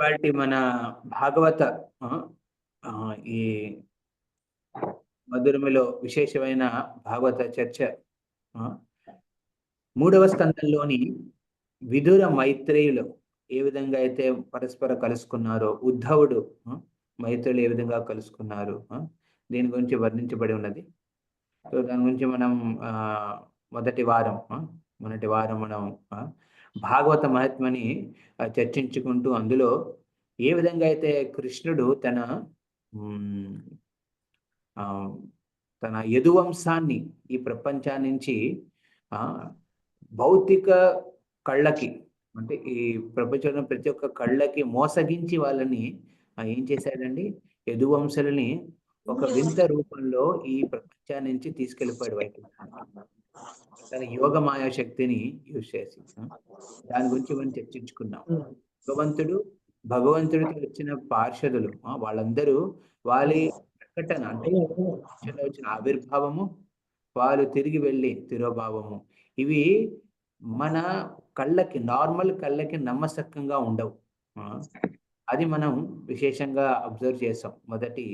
ఇవాల్టి మన భాగవత ఈ మధురమిలో విశేషమైన భాగవత చర్చ మూడవ స్కందంలోని విదుర మైత్రేయులు ఏ విధంగా అయితే పరస్పర కలుసుకున్నారో, ఉద్ధవుడు మైత్రేయులు ఏ విధంగా కలుసుకున్నారు, దీని గురించి వర్ణించబడి ఉన్నది. సో దాని గురించి మనం మొదటి వారం మనం భాగవత మహాత్మని చర్చించుకుంటూ అందులో ఏ విధంగా అయితే కృష్ణుడు తన యదువంశాన్ని ఈ ప్రపంచాన్ని నుంచి భౌతిక కళ్ళకి, అంటే ఈ ప్రపంచంలో ప్రతి ఒక్క కళ్ళకి మోసగించి వాళ్ళని ఏం చేశాడండి, యదువంశులని ఒక వింత రూపంలో ఈ ప్రపంచాన్ని నుంచి తీసుకెళ్ళిపోయాడు వైకుంఠానికి. తన యోగ మాయా శక్తిని యూజ్ చేసి దాని గురించి మనం చర్చించుకున్నాం. భగవంతుడికి వచ్చిన పార్షదులు వాళ్ళందరూ వాళ్ళ ప్రకటన, అంటే వచ్చిన ఆవిర్భావము, వాళ్ళు తిరిగి వెళ్ళి తిరోభావము, ఇవి మన కళ్ళకి, నార్మల్ కళ్ళకి నమ్మశక్యంగా ఉండవు. అది మనం విశేషంగా అబ్జర్వ్ చేసాం మొదటి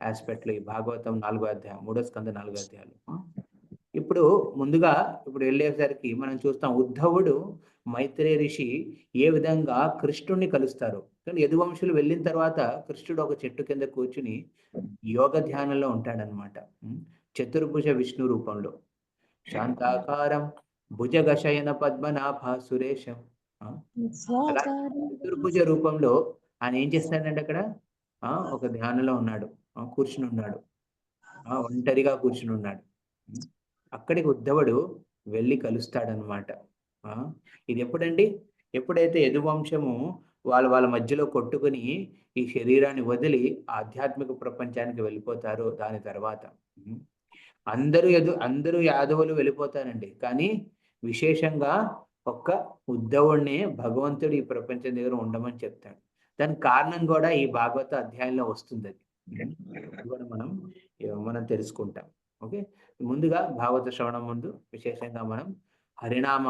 ఆస్పెక్ట్లో ఈ భాగవతం 4వ అధ్యాయం, 3వ స్కందం 4వ అధ్యాయాలు. ఇప్పుడు వెళ్ళేసరికి మనం చూస్తాం ఉద్ధవుడు మైత్రేయ ఋషి ఏ విధంగా కృష్ణుడిని కలుస్తారు. కానీ యదువంశులు వెళ్ళిన తర్వాత కృష్ణుడు ఒక చెట్టు కింద కూర్చుని యోగ ధ్యానంలో ఉంటాడనమాట. చతుర్భుజ విష్ణు రూపంలో, శాంతాకారం భుజగశయన పద్మనాభ సురేశం. అలా చతుర్భుజ రూపంలో ఆయన ఏం చేస్తాడంటే అక్కడ ఒక ధ్యానంలో ఉన్నాడు, కూర్చుని ఉన్నాడు, ఒంటరిగా కూర్చుని ఉన్నాడు. అక్కడికి ఉద్ధవుడు వెళ్ళి కలుస్తాడనమాట. ఇది ఎప్పుడండి, ఎప్పుడైతే యదువంశము వాళ్ళ మధ్యలో కొట్టుకుని ఈ శరీరాన్ని వదిలి ఆధ్యాత్మిక ప్రపంచానికి వెళ్ళిపోతారో దాని తర్వాత అందరూ యాదవులు వెళ్ళిపోతారండి. కానీ విశేషంగా ఒక్క ఉద్ధవుడిని భగవంతుడు ఈ ప్రపంచం దగ్గర ఉండమని చెప్తాడు. దానికి కారణం కూడా ఈ భాగవత అధ్యాయంలో వస్తుంది. అది కూడా మనం తెలుసుకుంటాం. ఓకే, ముందుగా భాగవత శ్రవణం ముందు విశేషంగా మనం హరినామ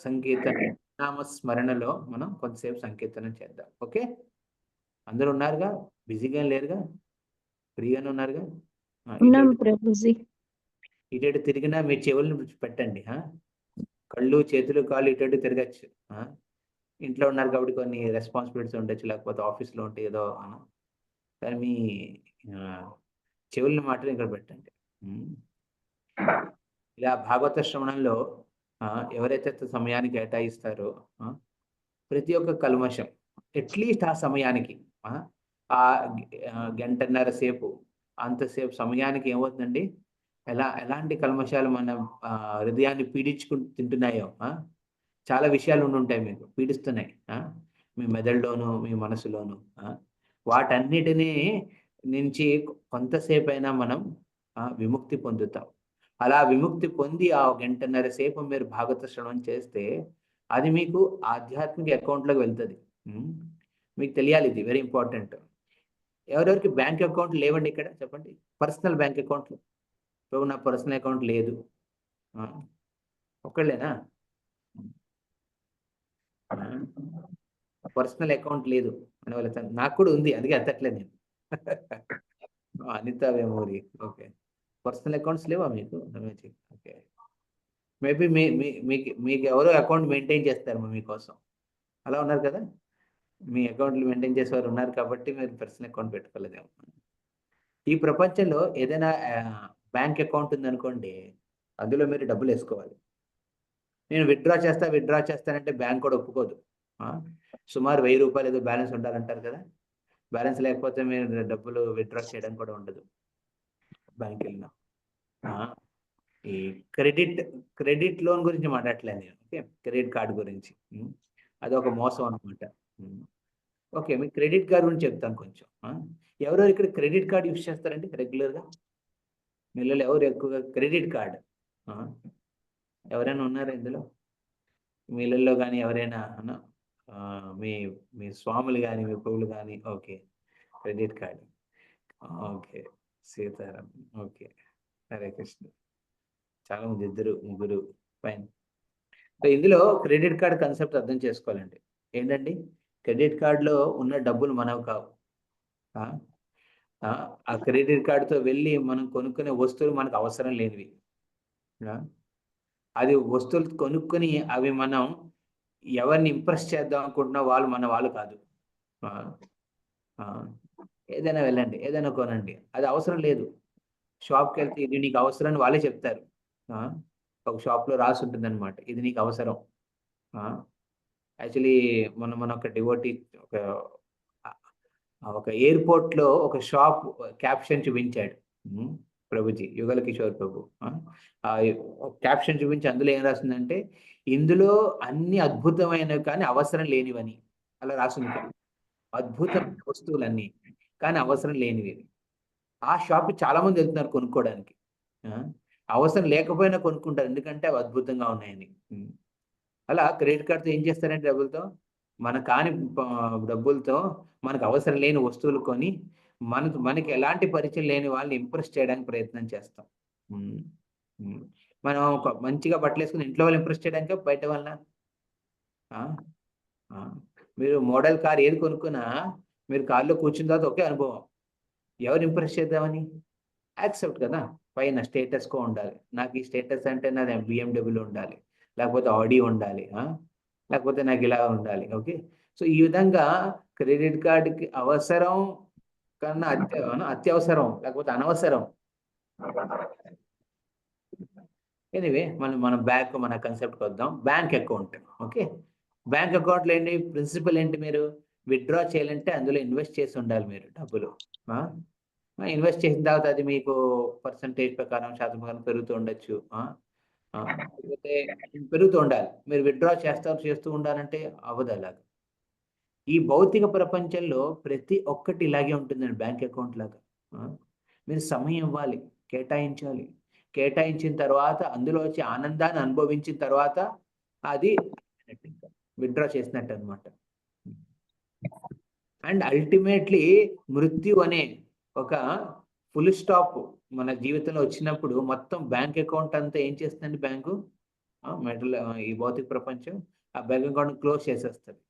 సంకీర్తన, హరినామ స్మరణలో మనం కొంతసేపు సంకీర్తనం చేద్దాం. ఓకే, అందరూ ఉన్నారుగా, బిజీగా లేరుగా, ఫ్రీగానే ఉన్నారుగా? ఇటు తిరిగినా మీ చెవులను పెట్టండి. కళ్ళు, చేతులు, కాళ్ళు ఇటు తిరగచ్చు. ఇంట్లో ఉన్నారు కాబట్టి కొన్ని రెస్పాన్సిబిలిటీస్ ఉండొచ్చు, లేకపోతే ఆఫీస్లో ఉంటే ఏదో, కానీ మీ చెవులను మాత్రం ఇక్కడ పెట్టండి. ఇలా భాగవత శ్రవణంలో ఎవరైతే సమయానికి కేటాయిస్తారో ప్రతి ఒక్క కల్మషం అట్లీస్ట్ ఆ సమయానికి ఆ గంటన్నర సేపు, అంతసేపు సమయానికి ఏమవుతుందండి, ఎలాంటి కల్మషాలు మన హృదయాన్ని పీడించుకుంటూ తింటున్నాయో, చాలా విషయాలు ఉండుంటాయి మీకు పీడిస్తున్నాయి మీ మెదడులోను మీ మనసులోను. వాటన్నిటినీ నుంచి కొంతసేపు అయినా మనం విముక్తి పొందుతాం. అలా విముక్తి పొంది ఆ గంటన్నర సేపు మీరు భాగవత శ్రవణం చేస్తే అది మీకు ఆధ్యాత్మిక అకౌంట్లోకి వెళ్తుంది. మీకు తెలియాలి, ఇది వెరీ ఇంపార్టెంట్. ఎవరెవరికి బ్యాంక్ అకౌంట్ లేవండి ఇక్కడ చెప్పండి, పర్సనల్ బ్యాంక్ అకౌంట్లు. ఇప్పుడు నా పర్సనల్ అకౌంట్ లేదు, ఒక్కళ్ళేనా? పర్సనల్ అకౌంట్ లేదు అని వాళ్ళ నాకు కూడా ఉంది, అందుకే ఎత్తట్లే నేను. Anitha Vemuri, okay. Personal accounts లేవా మీకు? ఓకే, మేబీ మీకు ఎవరో అకౌంట్ మెయింటైన్ చేస్తారు మీకోసం, అలా ఉన్నారు కదా, మీ అకౌంట్లు మెయింటైన్ చేసేవారు ఉన్నారు కాబట్టి మీరు పర్సనల్ అకౌంట్ పెట్టుకోలేదేమో. ఈ ప్రపంచంలో ఏదైనా బ్యాంక్ అకౌంట్ ఉందనుకోండి, అందులో మీరు డబ్బులు వేసుకోవాలి. నేను విత్డ్రా చేస్తానంటే బ్యాంక్ కూడా ఒప్పుకోదు. సుమారు 1000 రూపాయలు ఏదో బ్యాలెన్స్ ఉండాలంటారు కదా, బ్యాలెన్స్ లేకపోతే మీరు డబ్బులు విత్డ్రా చేయడం కూడా ఉండదు బ్యాంక్ వెళ్ళినా. ఈ క్రెడిట్ లోన్ గురించి మాట్లాడలేదు నేను, ఓకే, క్రెడిట్ కార్డు గురించి. అది ఒక మోసం అనమాట. ఓకే, మీ క్రెడిట్ కార్డు గురించి చెప్తాను కొంచెం. ఎవరెవరు ఇక్కడ క్రెడిట్ కార్డు యూజ్ చేస్తారండి రెగ్యులర్గా? మీలో ఎవరు ఎక్కువగా క్రెడిట్ కార్డు ఎవరైనా ఉన్నారా ఇందులో? మీళ్ళల్లో కానీ ఎవరైనా మీ స్వాములు కానీ మీ ప్రభులు కానీ? Okay, credit card, okay. Sitaram, okay. Hare Krishna, చాలా మంది, 2 3 ఫైన్. సో ఇందులో క్రెడిట్ కార్డ్ కాన్సెప్ట్ అర్థం చేసుకోవాలండి. ఏంటండి క్రెడిట్ కార్డులో ఉన్న డబ్బులు మనవి కావు. ఆ క్రెడిట్ కార్డుతో వెళ్ళి మనం కొనుక్కునే వస్తువులు మనకు అవసరం లేనివి. అది వస్తువులు కొనుక్కొని అవి మనం ఎవరిని ఇంప్రెస్ చేద్దాం అనుకుంటున్నా వాళ్ళు మన వాళ్ళు కాదు. ఏదైనా వెళ్ళండి, ఏదైనా కొనండి, అది అవసరం లేదు. షాప్కి వెళ్తే ఇది నీకు అవసరం అని వాళ్ళే చెప్తారు. ఒక షాప్లో రాసి ఉంటుంది అనమాట, ఇది నీకు అవసరం. యాక్చువల్లీ మన ఒక డివోటీ ఒక ఎయిర్పోర్ట్లో ఒక షాప్ క్యాప్షన్ చూపించాడు ప్రభుజీ, యుగల కిషోర్ ప్రభు. క్యాప్షన్ చూపించి అందులో ఏం రాసిందంటే, ఇందులో అన్ని అద్భుతమైనవి కానీ అవసరం లేనివని అలా రాసింది. అద్భుతమైన వస్తువులన్నీ కానీ అవసరం లేనివి. ఆ షాప్ చాలా మంది వెళ్తున్నారు కొనుక్కోవడానికి. అవసరం లేకపోయినా కొనుక్కుంటారు, ఎందుకంటే అవి అద్భుతంగా ఉన్నాయని. అలా క్రెడిట్ కార్డ్తో ఏం చేస్తారంటే డబ్బులతో, మన కాని డబ్బులతో మనకు అవసరం లేని వస్తువులు కొని మనకి ఎలాంటి పరిచయం లేని వాళ్ళని ఇంప్రెస్ చేయడానికి ప్రయత్నం చేస్తాం. మనం మంచిగా బట్టలు వేసుకుని ఇంట్లో వాళ్ళు ఇంప్రెస్ చేయడానికి బయట వాళ్ళ. మీరు మోడల్ కార్ ఏది కొనుక్కున్నా మీరు కార్లో కూర్చున్న తర్వాత ఒకే అనుభవం, ఎవరు ఇంప్రెస్ చేద్దామని యాక్సెప్ట్ కదా. పైన స్టేటస్కో ఉండాలి, నాకు ఈ స్టేటస్ అంటే నాది BMW ఉండాలి, లేకపోతే ఆడి ఉండాలి, లేకపోతే నాకు ఇలా ఉండాలి. ఓకే, సో ఈ విధంగా క్రెడిట్ కార్డుకి అవసరం కన్నా అత్యవసరం లేకపోతే అనవసరం. ఎనివే మన కన్సెప్ట్కి వద్దాం. Bank account. ఓకే, బ్యాంక్ అకౌంట్లో ఏంటి ప్రిన్సిపల్ ఏంటి, మీరు విత్డ్రా చేయాలంటే అందులో ఇన్వెస్ట్ చేసి ఉండాలి మీరు డబ్బులు. ఇన్వెస్ట్ చేసిన తర్వాత అది మీకు పర్సంటేజ్ ప్రకారం, శాతం ప్రకారం పెరుగుతూ ఉండొచ్చు, లేకపోతే పెరుగుతూ ఉండాలి. మీరు విత్డ్రా చేస్తూ ఉండాలంటే అవ్వదు అలాగా. ఈ భౌతిక ప్రపంచంలో ప్రతి ఒక్కటి ఇలాగే ఉంటుందండి, బ్యాంక్ అకౌంట్ లాగా. మీరు సమయం ఇవ్వాలి, కేటాయించాలి. కేటాయించిన తర్వాత అందులో వచ్చే ఆనందాన్ని అనుభవించిన తర్వాత అది విత్డ్రా చేసినట్టు అనమాట. అండ్ అల్టిమేట్లీ మృత్యు అనే ఒక ఫుల్ స్టాప్ మన జీవితంలో వచ్చినప్పుడు మొత్తం బ్యాంక్ అకౌంట్ అంతా ఏం చేస్తుందండి, బ్యాంకు ఈ భౌతిక ప్రపంచం ఆ బ్యాంక్ అకౌంట్ క్లోజ్ చేసేస్తుంది,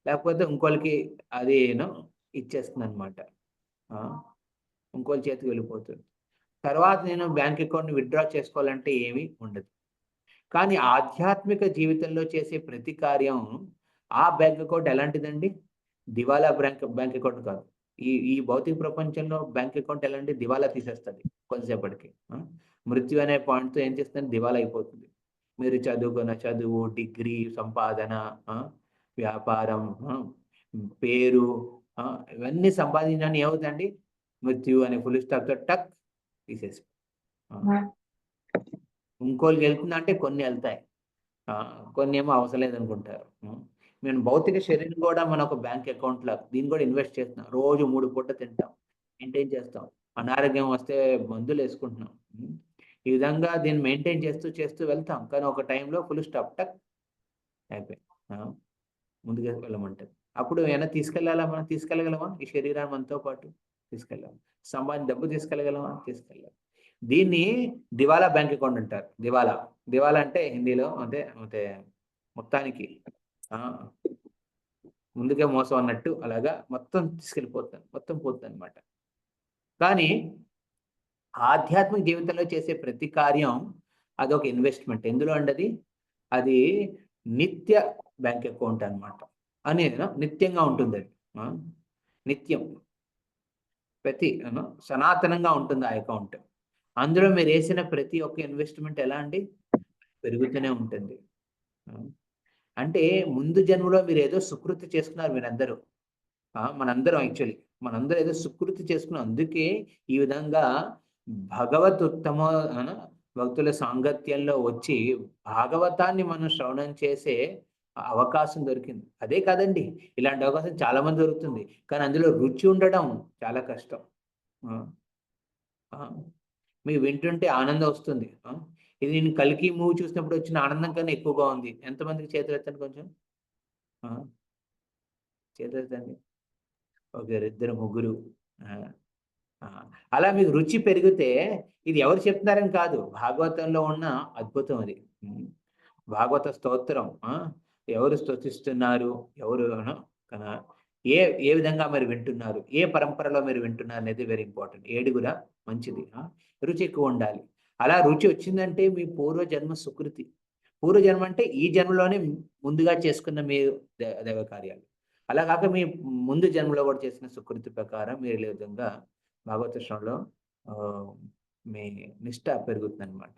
లేకపోతే ఇంకోళ్ళకి అది ఇచ్చేస్తుంది అనమాట. ఇంకోళ్ళ చేతికి వెళ్ళిపోతుంది. తర్వాత నేను బ్యాంక్ అకౌంట్ని విత్డ్రా చేసుకోవాలంటే ఏమీ ఉండదు. కానీ ఆధ్యాత్మిక జీవితంలో చేసే ప్రతి కార్యం ఆ బ్యాంక్ అకౌంట్ ఎలాంటిదండి, దివాలా బ్యాంక్ అకౌంట్ కాదు. ఈ భౌతిక ప్రపంచంలో బ్యాంక్ అకౌంట్ ఎలాంటి దివాలా తీసేస్తుంది కొంతసేపటికి. మృత్యు అనే పాయింట్తో ఏం చేస్తుంది, దివాలా అయిపోతుంది. మీరు చదువుకున్న చదువు, డిగ్రీ, సంపాదన, వ్యాపారం, పేరు, ఇవన్నీ సంపాదించడానికి ఏమవుతుందండి, మృత్యు అనే ఫుల్ స్టాప్తో టక్ తీసేసి. ఇంకోళ్ళకి వెళ్తుందంటే కొన్ని వెళ్తాయి, కొన్ని ఏమో అవసరం లేదనుకుంటారు. మేము భౌతిక శరీరం కూడా మన ఒక బ్యాంక్ అకౌంట్ లాగా దీన్ని కూడా ఇన్వెస్ట్ చేస్తున్నాం. రోజు 3 పూట తింటాం, మెయింటైన్ చేస్తాం. అనారోగ్యం వస్తే మందులు వేసుకుంటున్నాం. ఈ విధంగా దీన్ని మెయింటైన్ చేస్తూ వెళ్తాం. కానీ ఒక టైంలో ఫుల్ స్టాప్ టక్ అయిపోయి ముందుగా వెళ్ళమంటారు. అప్పుడు ఏమైనా తీసుకెళ్ళాలా, మనం తీసుకెళ్ళగలమా? ఈ శరీరాన్ని మనతో పాటు తీసుకెళ్ళాం. డబ్బు తీసుకెళ్ళగలమా? తీసుకెళ్ళాం. దీన్ని దివాలా బ్యాంక్ అకౌంట్ అంటారు. దివాలా అంటే హిందీలో అంటే మొత్తానికి ముందుగా మోసం అన్నట్టు అలాగా మొత్తం తీసుకెళ్ళిపోతాను, మొత్తం పోతుంది అనమాట. కానీ ఆధ్యాత్మిక జీవితంలో చేసే ప్రతి కార్యం అదొక ఇన్వెస్ట్మెంట్. ఎందులో అండి అది నిత్య బ్యాంక్ అకౌంట్ అనమాట. అనేది నిత్యంగా ఉంటుంది. అది నిత్యం ప్రతి సనాతనంగా ఉంటుంది ఆ అకౌంట్. అందులో మీరు వేసిన ప్రతి ఒక్క ఇన్వెస్ట్మెంట్ ఎలా అండి పెరుగుతూనే ఉంటుంది. అంటే ముందు జన్మలో మీరు ఏదో సుకృతి చేసుకున్నారు మీరందరూ. మనందరం ఏదో సుకృతి చేసుకున్నాం. అందుకే ఈ విధంగా ఉత్తమ భక్తుల సాంగత్యంలో వచ్చి భాగవతాన్ని మనం శ్రవణం చేసే అవకాశం దొరికింది. అదే కాదండి, ఇలాంటి అవకాశం చాలా మంది దొరుకుతుంది, కానీ అందులో రుచి ఉండడం చాలా కష్టం. మీకు వింటుంటే ఆనందం వస్తుంది. ఇది నేను కల్కి మూవీ చూసినప్పుడు వచ్చిన ఆనందం కన్నా ఎక్కువగా ఉంది. ఎంతమందికి చేతులు ఎత్తండి, కొంచెం చేతులు ఎత్తండి. ఒక 2 ముగ్గురు. అలా మీకు రుచి పెరిగితే ఇది ఎవరు చెప్తున్నారని కాదు, భాగవతంలో ఉన్న అద్భుతం అది. భాగవత స్తోత్రం ఎవరు స్తుతిస్తున్నారు, ఎవరు కదా. ఏ ఏ విధంగా మీరు వింటున్నారు, ఏ పరంపరలో మీరు వింటున్నారు అనేది వెరీ ఇంపార్టెంట్. ఏడుగురా మంచిది. రుచి ఎక్కువ ఉండాలి. అలా రుచి వచ్చిందంటే మీ పూర్వజన్మ సుకృతి. పూర్వజన్మ అంటే ఈ జన్మలోనే ముందుగా చేసుకున్న మీ దైవ కార్యాలు. అలా కాక మీ ముందు జన్మలో కూడా చేసిన సుకృతి ప్రకారం మీరు ఈ విధంగా భాగవత శ్రవణంలో మీ నిష్ట పెరుగుతుందనమాట.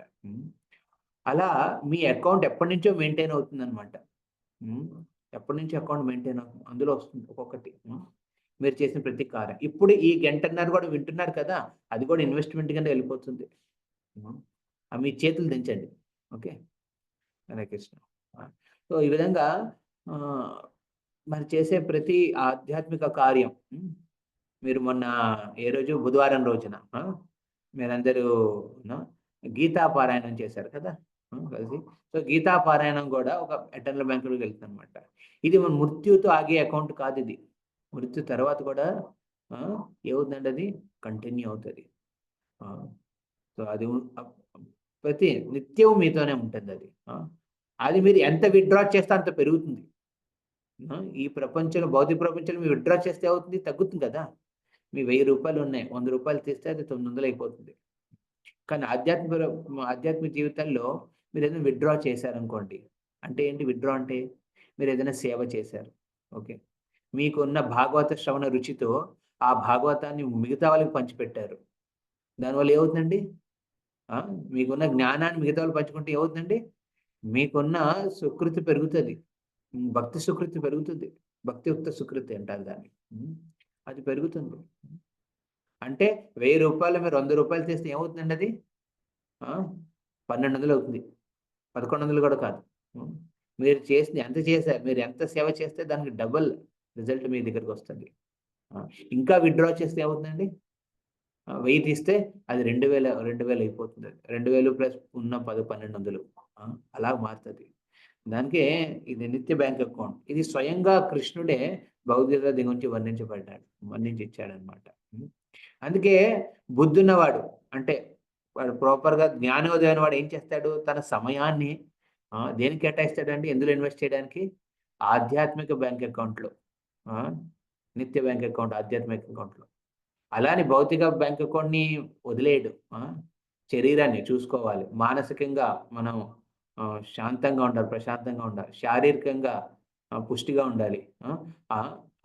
అలా మీ అకౌంట్ ఎప్పటినుంచో మెయింటైన్ అవుతుందనమాట. ఎప్పటినుంచో అకౌంట్ మెయింటైన్ అవుతుంది. అందులో వస్తుంది ఒక్కొక్కటి. మీరు చేసిన ప్రతి కార్యం. ఇప్పుడు ఈ గంటన్నర కూడా వింటున్నారు కదా! అది కూడా ఇన్వెస్ట్‌మెంట్ కింద వెళ్ళిపోతుంది. మీ చేతులు దించండి. ఓకే. హరే కృష్ణ. సో, ఈ విధంగా మరి చేసే ప్రతి ఆధ్యాత్మిక కార్యం మీరు మొన్న ఏ రోజు బుధవారం రోజున మీరందరూ గీతా పారాయణం చేశారు కదా కలిసి. సో గీతా పారాయణం కూడా ఒక ఎటర్నల్ బ్యాంకులోకి వెళ్తుందన్నమాట. ఇది మన మృత్యుతో ఆగే అకౌంట్ కాదు. ఇది మృత్యు తర్వాత కూడా ఏమవుతుందంటే అది కంటిన్యూ అవుతుంది. సో అది ప్రతి నిత్యం మీతోనే ఉంటుంది అది. అది మీరు ఎంత విత్డ్రా చేస్తే అంత పెరుగుతుంది. ఈ ప్రపంచంలో భౌతిక ప్రపంచంలో మీరు విత్డ్రా చేస్తే అవుతుంది, తగ్గుతుంది కదా. మీ 1000 రూపాయలు ఉన్నాయి, 100 రూపాయలు తీస్తే అది 900 అయిపోతుంది. కానీ ఆధ్యాత్మిక జీవితంలో మీరు ఏదైనా విత్డ్రా చేశారనుకోండి, అంటే ఏంటి విత్డ్రా అంటే మీరు ఏదైనా సేవ చేశారు. ఓకే. మీకున్న భాగవత శ్రవణ రుచితో ఆ భాగవతాన్ని మిగతా వాళ్ళకి పంచిపెట్టారు. దానివల్ల ఏమవుతుందండి? మీకున్న జ్ఞానాన్ని మిగతా వాళ్ళు పంచుకుంటే ఏమవుతుందండి? మీకున్న సుకృతి పెరుగుతుంది. భక్తి సుకృతి పెరుగుతుంది. భక్తియుక్త సుకృతి అంటారు దాన్ని. అది పెరుగుతుంది. అంటే 1000 రూపాయలు మీరు 100 రూపాయలు చేస్తే ఏమవుతుందండి అది? 1200 అవుతుంది. 1100 కూడా కాదు. మీరు ఎంత చేశారు, మీరు ఎంత సేవ చేస్తే దానికి డబుల్ రిజల్ట్ మీ దగ్గరికి వస్తుంది. ఇంకా విత్డ్రా చేస్తే ఏమవుతుందండి? 1000 తీస్తే అది 2000 అయిపోతుంది. 2000 ప్లస్ ఉన్న 1200 అలా మారుతుంది. దానికే ఇది నిత్య బ్యాంక్ అకౌంట్. ఇది స్వయంగా కృష్ణుడే భగవద్గీత గురించి వర్ణించి ఇచ్చాడనమాట. అందుకే బుద్ధున్నవాడు అంటే వాడు ప్రాపర్‌గా జ్ఞానోదయం వాడు ఏం చేస్తాడు? తన సమయాన్ని దేనికి కేటాయిస్తాడండి? ఎందులో ఇన్వెస్ట్ చేయడానికి? ఆధ్యాత్మిక బ్యాంక్ అకౌంట్‌లో. నిత్య బ్యాంక్ అకౌంట్, ఆధ్యాత్మిక అకౌంట్‌లో. అలాని భౌతిక బ్యాంక్ అకౌంట్‌ని వదిలేయడు. శరీరాన్ని చూసుకోవాలి. మానసికంగా మనం శాంతంగా ఉండాలి, ప్రశాంతంగా ఉండాలి. శారీరకంగా పుష్టిగా ఉండాలి.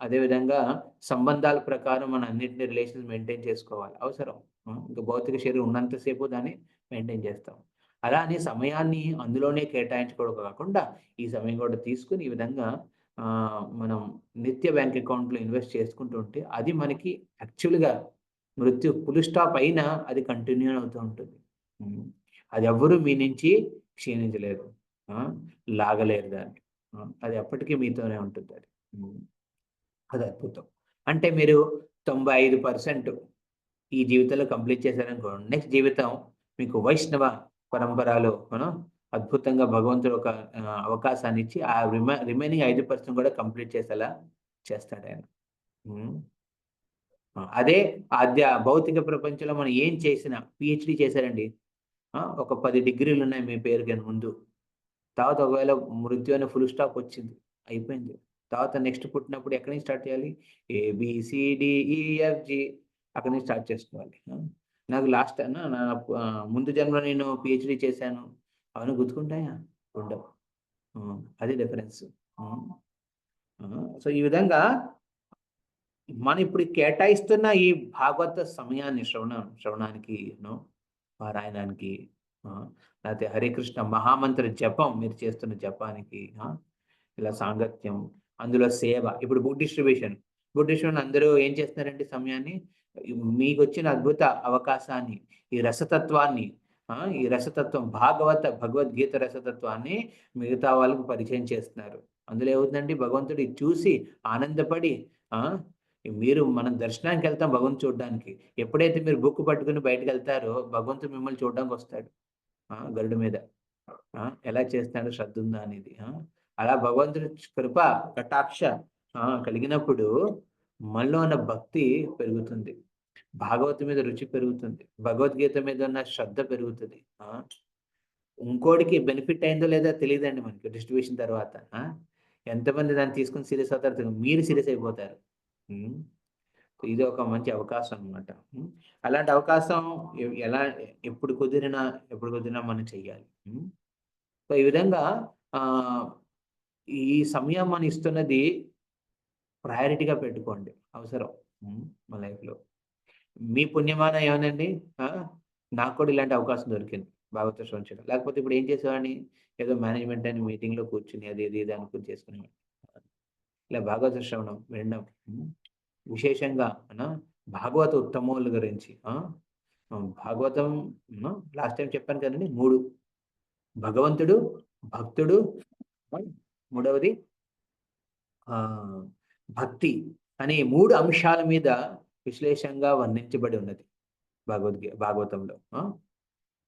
అదేవిధంగా సంబంధాల ప్రకారం మన అన్నిటిని రిలేషన్స్ మెయింటైన్ చేసుకోవాలి. అవసరం. ఇంకా భౌతిక శరీరం ఉన్నంత సేపు దాన్ని మెయింటైన్ చేస్తాం. అలా అని సమయాన్ని అందులోనే కేటాయించుకోవడం కాకుండా ఈ సమయం కూడా తీసుకొని ఈ విధంగా మనం నిత్య బ్యాంక్ అకౌంట్‌లో ఇన్వెస్ట్ చేసుకుంటూ ఉంటే అది మనకి యాక్చువల్‌గా మృత్యు ఫుల్ స్టాప్ అయినా అది కంటిన్యూ అవుతూ ఉంటుంది. అది ఎవ్వరూ మీ నుంచి క్షీణించలేరు. లాగలేరు దాన్ని. అది ఎప్పటికీ మీతోనే ఉంటుంది అది. అది అద్భుతం. అంటే మీరు 95% ఈ జీవితంలో కంప్లీట్ చేశారనుకోండి. నెక్స్ట్ జీవితం మీకు వైష్ణవ పరంపరలో అద్భుతంగా భగవంతుడు ఒక అవకాశాన్ని ఇచ్చి ఆ రిమైనింగ్ 5% కూడా కంప్లీట్ చేసేలా చేస్తాడాయన. అదే భౌతిక ప్రపంచంలో మనం ఏం చేసినా పీహెచ్‌డీ చేశారండి. ఒక 10 డిగ్రీలు ఉన్నాయి మీ పేరు కింద ముందు. తర్వాత ఒకవేళ మృత్యు అనే ఫుల్ స్టాప్ వచ్చింది. అయిపోయింది. తర్వాత నెక్స్ట్ పుట్టినప్పుడు ఎక్కడి నుంచి స్టార్ట్ చేయాలి? ఏబీసీడీఈఎఫ్‌జీ అక్కడి నుంచి స్టార్ట్ చేసుకోవాలి. నాకు లాస్ట్ నా ముందు జన్మలో నేను పీహెచ్‌డీ చేశాను. అవన్నీ గుర్తుకుంటాయా? ఉండవు. అది డిఫరెన్స్. సో ఈ విధంగా మనం ఇప్పుడు కేటాయిస్తున్న ఈ భాగవత సమయాన్ని శ్రవణానికి పారాయణానికి లేకపోతే హరే కృష్ణ మహామంత్ర జపం మీరు చేస్తున్న జపానికి ఇలా సాంగత్యం, అందులో సేవ. ఇప్పుడు బుక్ డిస్ట్రిబ్యూషన్ అందరూ ఏం చేస్తున్నారంటే సమయాన్ని మీకు వచ్చిన అద్భుత అవకాశాన్ని, ఈ రసతత్వాన్ని ఈ రసతత్వం భగవద్గీత రసతత్వాన్ని మిగతా వాళ్ళకు పరిచయం చేస్తున్నారు. అందులో ఏమవుతుందండి? భగవంతుడి చూసి ఆనందపడి మీరు మనం దర్శనానికి వెళ్తాం భగవంతుని చూడడానికి. ఎప్పుడైతే మీరు బుక్ పట్టుకుని బయటకు వెళ్తారో భగవంతుడు మిమ్మల్ని చూడడానికి వస్తాడు గరుడ మీద. ఎలా చేస్తాడో శ్రద్ధ ఉందా అనేది. అలా భగవంతుడి కృప కటాక్ష కలిగినప్పుడు మనలో ఉన్న భక్తి పెరుగుతుంది. భాగవతం మీద రుచి పెరుగుతుంది. భగవద్గీత మీద ఉన్న శ్రద్ధ పెరుగుతుంది. ఇంకోటికి బెనిఫిట్ అయిందో లేదో తెలియదండి మనకి డిస్ట్రిబ్యూషన్ తర్వాత. ఎంతమంది దాన్ని తీసుకుని సీరియస్ అవుతారు, మీరు సీరియస్ అయిపోతారు. ఉమ్. ఇది ఒక మంచి అవకాశం అనమాట. అలాంటి అవకాశం ఎలా ఎప్పుడు కుదిరినా మనం చెయ్యాలి. సో ఈ విధంగా ఆ ఈ సమయం మనం ఇస్తున్నది ప్రయారిటీగా పెట్టుకోండి, అవసరం మన లైఫ్లో. మీ పుణ్యమాన ఏమనండి, ఆ, నాకు కూడా ఇలాంటి అవకాశం దొరికింది భాగవత శ్రవణం చేయడం. లేకపోతే ఇప్పుడు ఏం చేసేవాడిని, ఏదో మేనేజ్మెంట్ అని మీటింగ్లో కూర్చుని అది ఇది ఇది అనుకుని చేసుకునేవాడిని. ఇలా భాగవత శ్రవణం వినడం, విశేషంగా భాగవత ఉత్తమముల గురించి, భాగవతం లాస్ట్ టైం చెప్పాను కదండి, 3: భగవంతుడు, భక్తుడు, మూడవది ఆ భక్తి అనే 3 అంశాల మీద విశ్లేషంగా వర్ణించబడి ఉన్నది భాగవతంలో.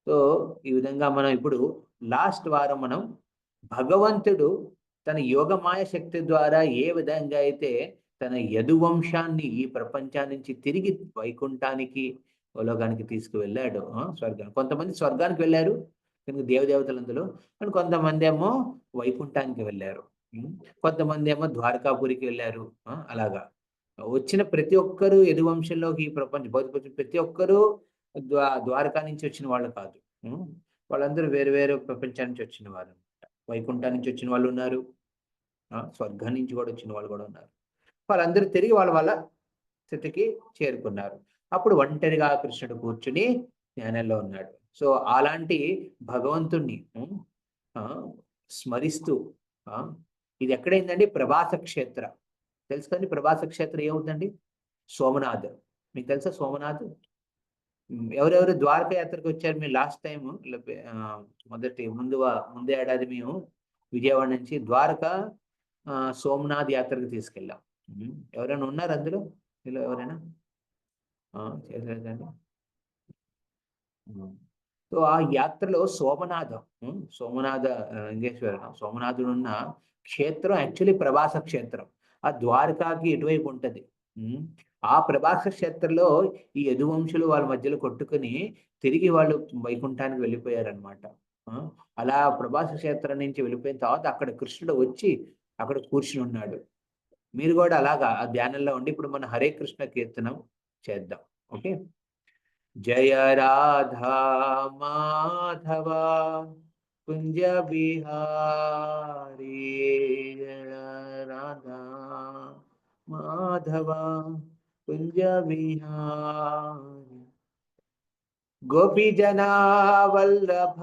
సో ఈ విధంగా మనం ఇప్పుడు లాస్ట్ వారం మనం భగవంతుడు తన యోగమాయ శక్తి ద్వారా ఏ విధంగా అయితే తన యదువంశాన్ని ఈ ప్రపంచాన్ని నుంచి తిరిగి వైకుంఠానికి, లోకానికి తీసుకువెళ్ళాడు. స్వర్గానికి కొంతమంది స్వర్గానికి వెళ్ళారు కనుక దేవదేవతలందులో, కానీ కొంతమంది ఏమో వైకుంఠానికి వెళ్ళారు. కొంతమంది ఏమో ద్వారకాపురికి వెళ్ళారు. అలాగా వచ్చిన ప్రతి ఒక్కరూ యదువంశంలోకి, ఈ ప్రతి ఒక్కరూ ద్వారకా నుంచి వచ్చిన వాళ్ళు కాదు. వాళ్ళందరూ వేరు వేరు ప్రపంచం నుంచి వచ్చిన వాళ్ళు. వైకుంఠం నుంచి వచ్చిన వాళ్ళు ఉన్నారు, స్వర్గం నుంచి కూడా వచ్చిన వాళ్ళు కూడా ఉన్నారు. వాళ్ళందరూ తిరిగి వాళ్ళ స్థితికి చేరుకున్నారు. అప్పుడు ఒంటరిగా కృష్ణుడు కూర్చుని ధ్యానంలో ఉన్నాడు. సో అలాంటి భగవంతుణ్ణి స్మరిస్తూ, ఇది ఎక్కడైందండి, ప్రభాస క్షేత్ర తెలుసు కండి. ప్రభాస క్షేత్రం ఏమవుతుందండి, సోమనాథ్. మీకు తెలుసా సోమనాథ్? ఎవరెవరు ద్వారకా యాత్రకు వచ్చారు మీరు లాస్ట్ టైం? ముందే ఏడాది మేము విజయవాడ నుంచి ద్వారకా సోమనాథ్ యాత్రకు తీసుకెళ్ళాం. ఎవరైనా ఉన్నారు అందులో, ఇలా ఎవరైనా చేసేదండి? సో ఆ యాత్రలో సోమనాథ సోమనాథుడు ఉన్న క్షేత్రం యాక్చువల్లీ ప్రభాస క్షేత్రం. ఆ ద్వారకాకి ఎటువైపు ఉంటది. ఆ ప్రభాస క్షేత్రంలో ఈ యదువంశులు వాళ్ళ మధ్యలో కొట్టుకుని తిరిగి వాళ్ళు వైకుంఠానికి వెళ్ళిపోయారనమాట. అలా ప్రభాస క్షేత్రం నుంచి వెళ్ళిపోయిన తర్వాత అక్కడ కృష్ణుడు వచ్చి అక్కడ కూర్చుని ఉన్నాడు. మీరు కూడా అలాగా ఆ ధ్యానంలో ఉండి ఇప్పుడు మన హరే కృష్ణ కీర్తనం చేద్దాం. ఓకే. జయ రాధా మాధవ కుంజ బిహారీ, జయ రాధా మాధవ కుంజ బిహారీ, గోపీ జనా వల్లభ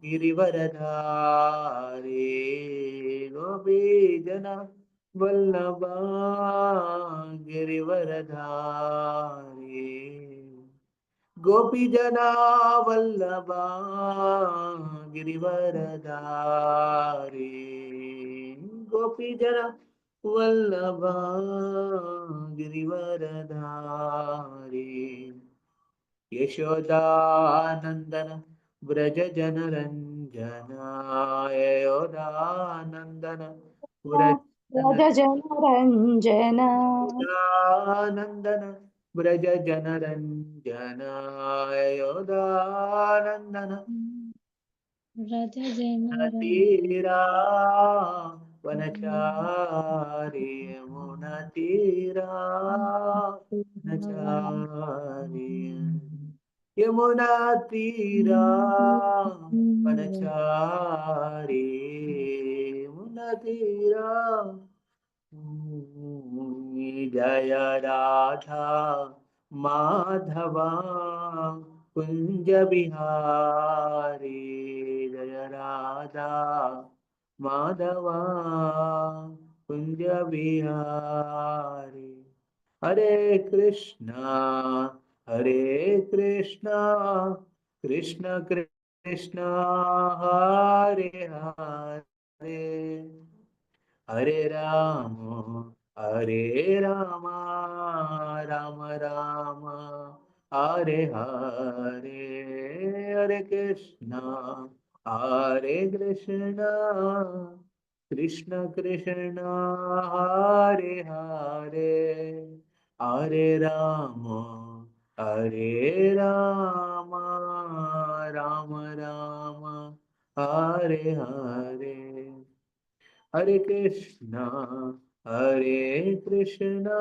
గిరివరధారీ, గోపీ జన వల్లభ గిరివరధారీ, గోపీ జనా వల్లభ గిరివరధారీ, గోపీ జన వల్లభ గిరివరధారీ, యశోదానందన వ్రజ జనరంజన, యశోదానందన వ్రజ జనరంజన, యశోదానందన వ్రజ జనరంజన, యశోదానందన వ్రజ జనరంజన, తీరా వనచారి, యమున తీరా వనచారి, యమునా తీరా వనచారి, యమునా తీరా. జయ రాధా మాధవ కుంజ బిహారీ, జయ రాధా మాధవ కుంజ Bihari, Hare Krishna Hare Krishna, Krishna Krishna Hare Hare, Hare Rama Hare Rama, Rama Rama Hare Hare, Hare Krishna Hare Krishna, Krishna Krishna Hare Hare, Hare Rama Hare Rama, Rama Rama Hare Hare. Hare Krishna, Hare Krishna,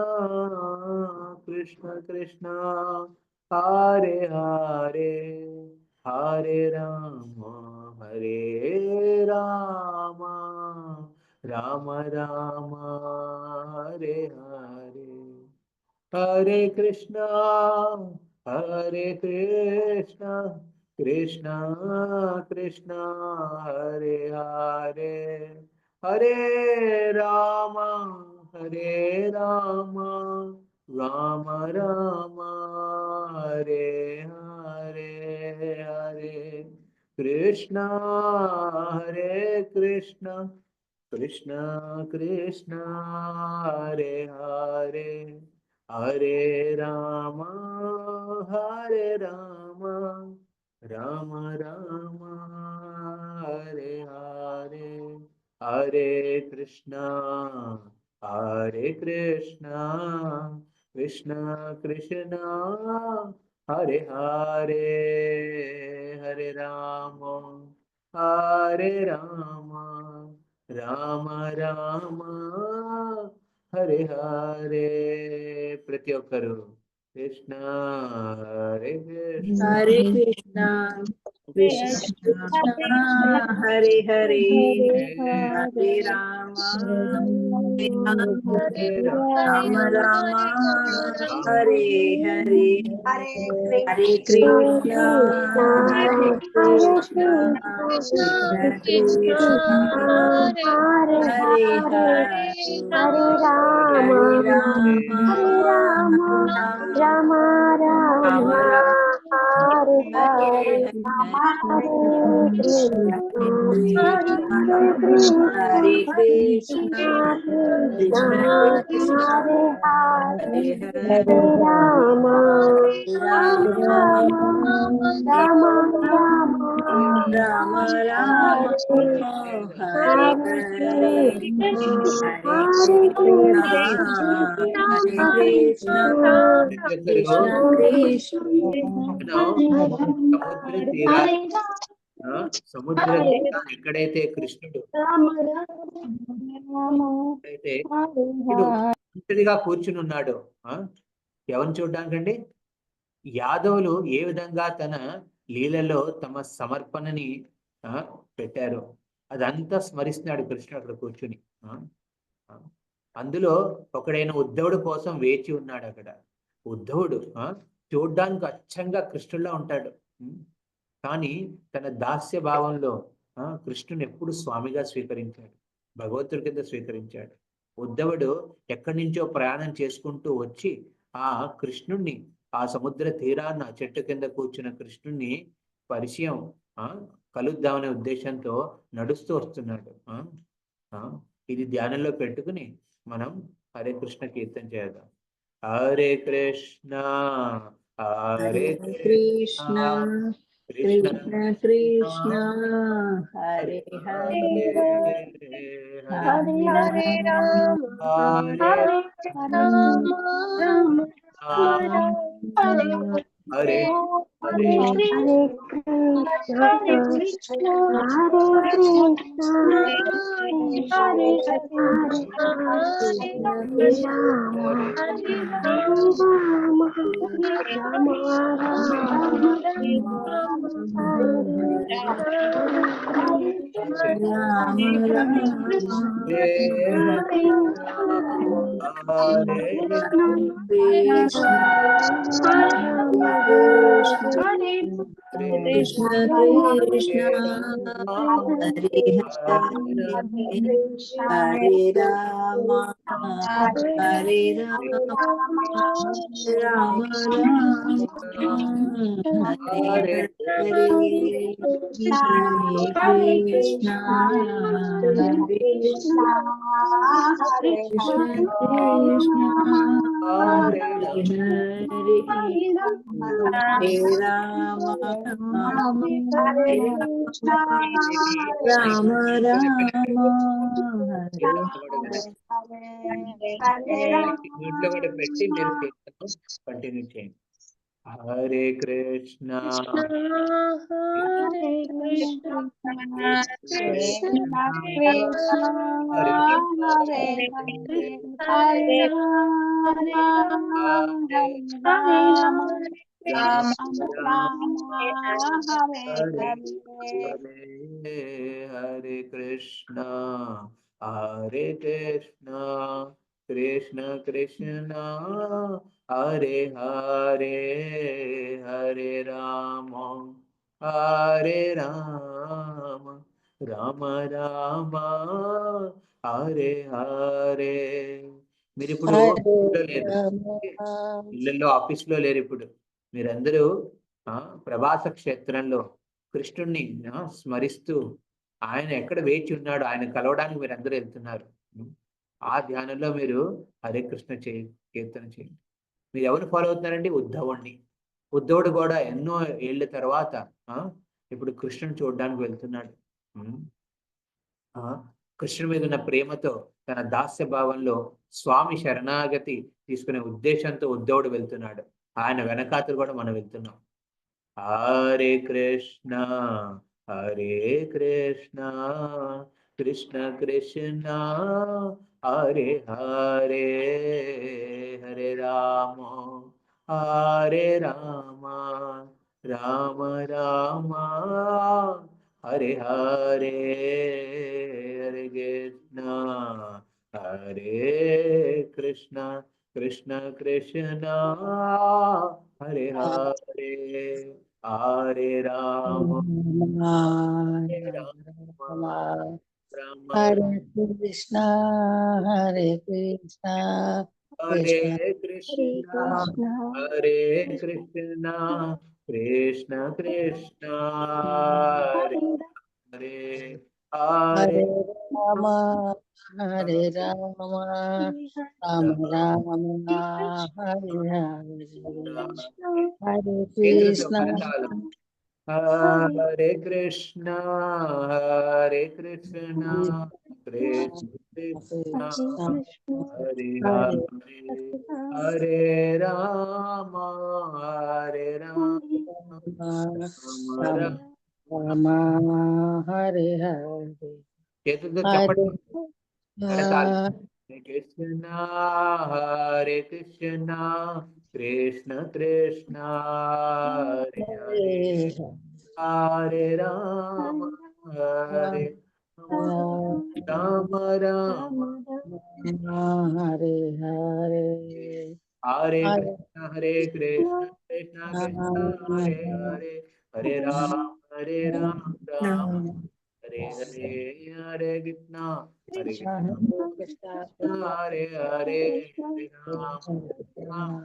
Krishna Krishna, Hare Hare, Hare Rama, Hare Rama, Rama Rama, Hare Hare. Hare Krishna, Hare Krishna, Krishna Krishna, Hare Hare, Hare Rama, Hare Rama, Rama Rama, Hare Hare, Hare Krishna, Hare Krishna, Krishna Krishna, Hare Hare, Hare Rama, Hare Rama, Rama Rama, Hare Hare, Hare Krishna, Hare Krishna, Krishna Krishna, Hare Hare, Hare Rama, Hare Rama, Rama Rama, Hare Hare. ప్రతి ఒక్కరు Krishna Hare Krishna Hare Krishna, Krishna Krishna, Hare Hare, Hare Rama, Hare Rama Rama, Rama Hare Hare, Hare Hare Krishna, Krishna, Hare Krishna, Krishna Krishna, Hare Hare, Hare Rama, Hare Hare Rama, Rama, Rama Rama Rama, Rama, Hare Hare Hare, Hare, Hare Krishna, Hare Krishna, Hare Krishna, Krishna Krishna Krishna, Krishna, Hare Hare, Hare Hare Hare, Rama, Rama Rama, Rama, Rama Rama, Rama Rama, Hare Hare Hare Hare, Krishna, Hare Hare Krishna, Krishna, Hare Hare Krishna, ప్రతి ఒక్కరు Krishna Krishna, మనం సముద్ర తీరాలు సముద్ర తీరాలు ఎక్కడైతే కృష్ణుడు అయితే కృష్ణుడు ఒంటరిగా కూర్చుని ఉన్నాడు ఎవరిని చూడడానికండి యాదవులు ఏ విధంగా తన లీలలో తమ సమర్పణని పెట్టారు అదంతా స్మరిస్తున్నాడు కృష్ణుడు అక్కడ కూర్చుని అందులో ఒకడైన ఉద్ధవుడు కోసం వేచి ఉన్నాడు అక్కడ ఉద్ధవుడు చూడ్డానికి అచ్చంగా కృష్ణుడిలా ఉంటాడు కానీ తన దాస్య భావంలో కృష్ణుని ఎప్పుడు స్వామిగా స్వీకరించాడు భగవంతుడి కింద స్వీకరించాడు ఉద్ధవుడు ఎక్కడి నుంచో ప్రయాణం చేసుకుంటూ వచ్చి ఆ కృష్ణుణ్ణి ఆ సముద్ర తీరాన్న చెట్టు కింద కూర్చున్న కృష్ణుణ్ణి పరిచయం కలుద్దామనే ఉద్దేశంతో నడుస్తూ వస్తున్నాడు ఇది ధ్యానంలో పెట్టుకుని మనం హరే కృష్ణ కీర్తన చేద్దాం Hare Krishna Hare Krishna Krishna Krishna Hare Hare Hare Hare Rama, Hare Rama, Rama Hare Hare Krishna, Hare Krishna, Hare Krishna Krishna Hare Hare Rama Hare Rama Rama Rama Hare Hare Hare Krishna Hare Krishna Krishna Krishna Hare Hare Hare Rama Hare Rama Rama Hare నోట్లో కూడా పెట్టి మీరు continue చేయండి हरे Krishna Hare Krishna, Krishna Krishna Krishna हरे Hare हरे Hare Hare Hare Hare Rama हरे Hare Hare Rama Rama, Ram Rama Ram Rama Hare हरे Hare Hare Hare Krishna हरे कृष्णा कृष्ण कृष्णा हरे हरे हरे राम राम राम హరే హరే. మీరు ఇప్పుడు Hare ఇంట్లో లేదు, Rama ఇళ్ళల్లో ఆఫీస్లో లేరు. ఇప్పుడు మీరందరూ ప్రభాస క్షేత్రంలో కృష్ణుణ్ణి స్మరిస్తూ ఆయన ఎక్కడ వేచి ఉన్నాడో ఆయన కలవడానికి మీరు అందరూ వెళ్తున్నారు. ఆ ధ్యానంలో మీరు హరే కృష్ణ కీర్తన చేయండి. మీరు ఎవరిని ఫాలో అవుతున్నారండి? ఉద్ధవుణ్ణి. ఉద్ధవుడు కూడా ఎన్నో ఏళ్ల తర్వాత ఆ ఇప్పుడు కృష్ణుని చూడడానికి వెళ్తున్నాడు. ఉం? ఆ కృష్ణుడి మీద ఉన్న ప్రేమతో తన దాస్య భావంలో స్వామి శరణాగతి తీసుకునే ఉద్దేశంతో ఉద్ధవుడు వెళ్తున్నాడు. ఆయన వెనకాతలు కూడా మనం వెళ్తున్నాం. Hare Krishna Hare Krishna Krishna Krishna Hare Hare Hare Rama Hare Rama Rama Rama Hare Hare Hare Krishna Hare Krishna Krishna Krishna Hare Hare Hare Rama Hare Rama Rama Hare Krishna Hare Krishna Hare Krishna Krishna Hare Krishna Krishna Krishna Hare Hare Hare Hare Rama Hare Rama Rama Rama Hare Hare Hare చేతులతో Krishna కరతాళం. Hare Krishna Hare Krishna Krishna Krishna Krishna Hare Hare Hare Hare Rama Hare Rama Rama Rama Rama Rama. Rama Hare Hare చేతులతో Hare చప్పట్లు కరతాళం. Hare Krishna Hare Krishna Krishna Krishna Hare Hare Hare Rama Hare Rama Rama Hare Hare Hare Hare Krishna Hare Krishna Krishna Krishna Hare Hare Hare Rama Rama Hare Hare Hare Krishna Hare Krishna Krishna Hare Hare Hare Rama Rama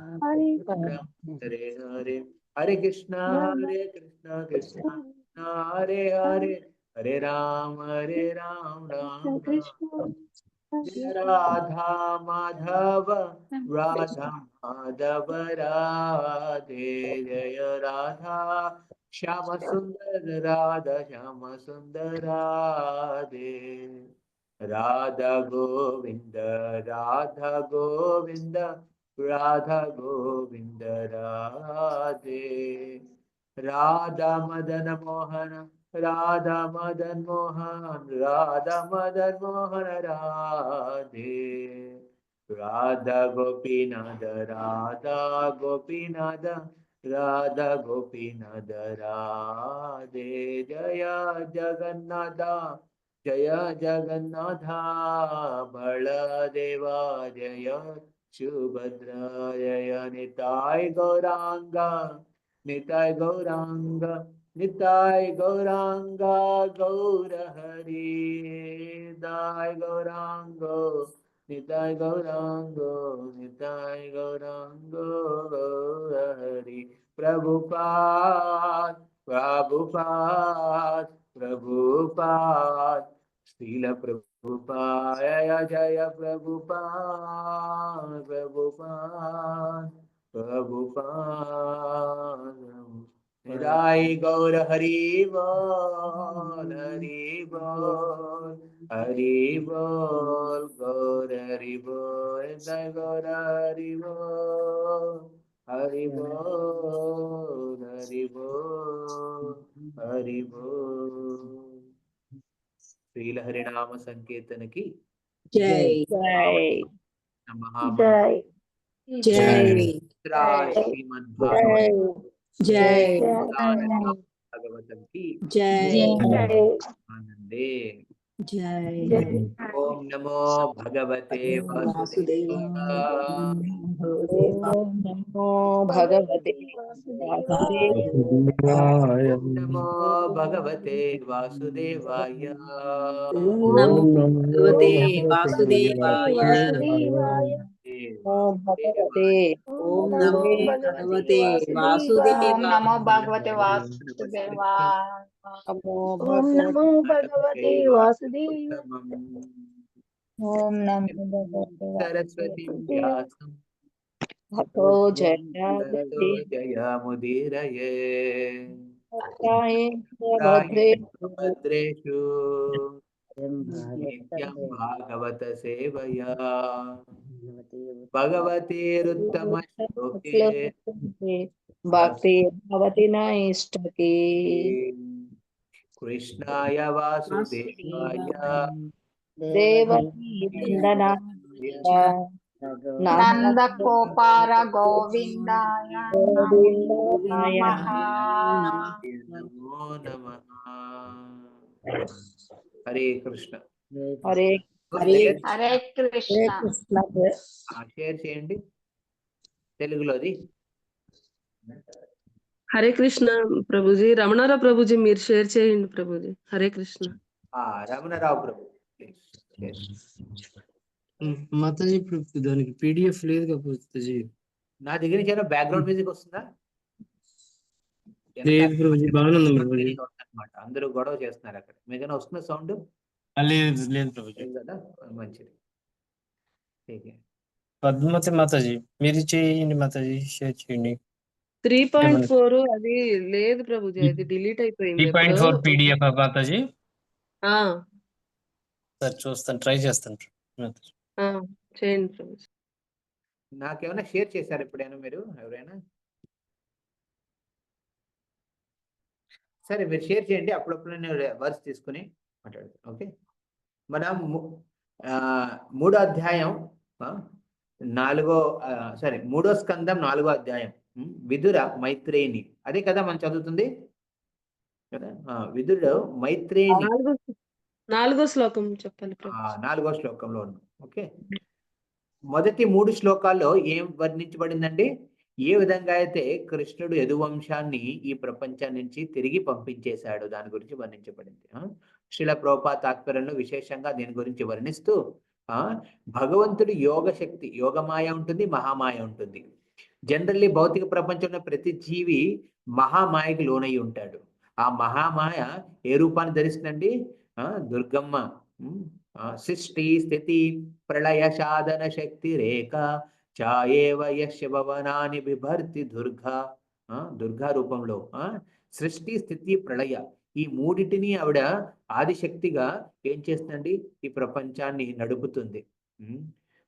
Hare Hare Hare Krishna Krishna Krishna Hare Hare Hare Rama Rama Rama जय राधा माधव राधा माधव राधे जय राधा श्याम सुंदर राधा श्याम सुंदर राधे राधा गोविंद राधा गोविंद राधा गोविंद राधे राधा मदन मोहन राधा मदन मोहन राधा मदन मोहन राधे राधा गोपीनाथ राधा गोपीनाथ राधा गोपीनाथ राधे जय जगन्नाथ जय जगन्नाथ बलदेवा जय सुभद्रा जय निताय गौरांगा निताय गौरांग निताय गौरांगा गौर हरि निताय गौरांगो निताय गौरांगो निताय गौरांगो गौर हरि प्रभुपाद प्रभुपाद प्रभुपाद श्रील प्रभुपाद जय प्रभुपाद प्रभुपाद प्रभुपाद निताय गौर हरि बोल हरि बोल हरि बोल गौर हरि बोल निताय गौर हरि बोल హరి బోల్ హరి బోల్ హరి బోల్. శ్రీలహరినామ సంకీర్తనకి జై జై మహామంత్ర జై శ్రీమద్భాగవతం జై భాగవతం కి జై ఆనందే. జై ఓం నమో భగవతే వాసుదేవాయ. ఓం నమో భగవతే వాసుదేవాయ. ఓం నమో భగవతే వాసుదేవాయ. ఓం నమో భగవతే వాసుదేవాయ. ఓం భగవతే ఓం నమో భగవతే ఓం వాసుదేవాయ. నమో భగవతే వాసుదేవాయ. నమో ఓం నమో భగవతే వాసుదేవాయ. ఉత్తమం ఓం నమో భగవతే సరస్వతి వ్యాసం భగవతో తతో జయావతి జయముదీరయే. భద్రే భద్రేషు నిత్యం భాగవత సేవయా భగవతేరుత్తమ శ్లోకే భక్తి భవతి నైష్టకి. కృష్ణాయ వాసుదేవాయ దేవకీ నంద గోపాల గోవిందాయ గోవిందాయ నమః. నమో నమః. హరే కృష్ణ. హరే హరే హరే కృష్ణ. కృష్ణ. షేర్ చేయండి తెలుగులోది. హరే కృష్ణ ప్రభుజీ. రమణారావు ప్రభుజీ మీరు షేర్ చేయండి ప్రభుజీ. హరే కృష్ణ. రమణరావు ప్రభు ప్లీజ్. మాతాజీ ఇప్పుడు దానికి పీడిఎఫ్ లేదు కాకపోతే నా దగ్గర నుంచి బ్యాక్గ్రౌండ్ మ్యూజిక్ వస్తుందా? లేదు ప్రభుజీ, బాగానే ఉంది ప్రభుజీ. అన్నమాట అందరూ గొడవ చేస్తున్నారు అక్కడ. మీకైనా వస్తున్న సౌండ్? లేదు లేదు ప్రభుజీ. కదా, మంచిది. ఓకే. పద్మతి మాతాజీ మీరు చేయండి, మాతాజీ షేర్ చేయండి. 3.4 అది లేదు ప్రభుజీ, అది డిలీట్ అయిపోయింది. 3.4 పీడిఎఫ్ మాతాజీ. ఆ, సరే చూస్తాను, ట్రై చేస్తాను మాతాజీ. ఆ, చేయండి ప్రభుజీ. నాకేమైనా షేర్ చేశారు ఎప్పుడైనా మీరు ఎవరైనా? సరే మీరు షేర్ చేయండి, అప్పుడప్పుడు నేను వర్స్ తీసుకుని మాట్లాడతాను. ఓకే. మనం మూడో అధ్యాయం మూడో స్కందం 4వ అధ్యాయం విదుర మైత్రేయిని, అదే కదా మనం చదువుతుంది కదా. విదురుడు మైత్రేయిని 4వ శ్లోకం చెప్పాలి ప్రభు. 4వ శ్లోకంలో ఉన్నాం. ఓకే. మొదటి 3 శ్లోకాల్లో ఏం వర్ణించబడిందండి? ఏ విధంగా అయితే కృష్ణుడు యదువంశాన్ని ఈ ప్రపంచం నుంచి తిరిగి పంపించేశాడు దాని గురించి వర్ణించబడింది. శ్రీల ప్రభుపాద తాత్పర్యంలో విశేషంగా దీని గురించి వర్ణిస్తూ భగవంతుడు యోగ శక్తి, యోగమాయ ఉంటుంది, మహామాయ ఉంటుంది. జనరల్లీ భౌతిక ప్రపంచంలో ప్రతి జీవి మహామాయకి లోనై ఉంటాడు. ఆ మహామాయ ఏ రూపాన్ని ధరిస్తుందండి? దుర్గమ్మ. సృష్టి స్థితి ప్రళయ సాధన శక్తి రేఖ చాయేవ యశ భవనాని బిభర్తి దుర్గా. దుర్గా రూపంలో సృష్టి స్థితి ప్రళయ ఈ మూడిటిని ఆవిడ ఆదిశక్తిగా ఏం చేస్తుందండి? ఈ ప్రపంచాన్ని నడుపుతుంది.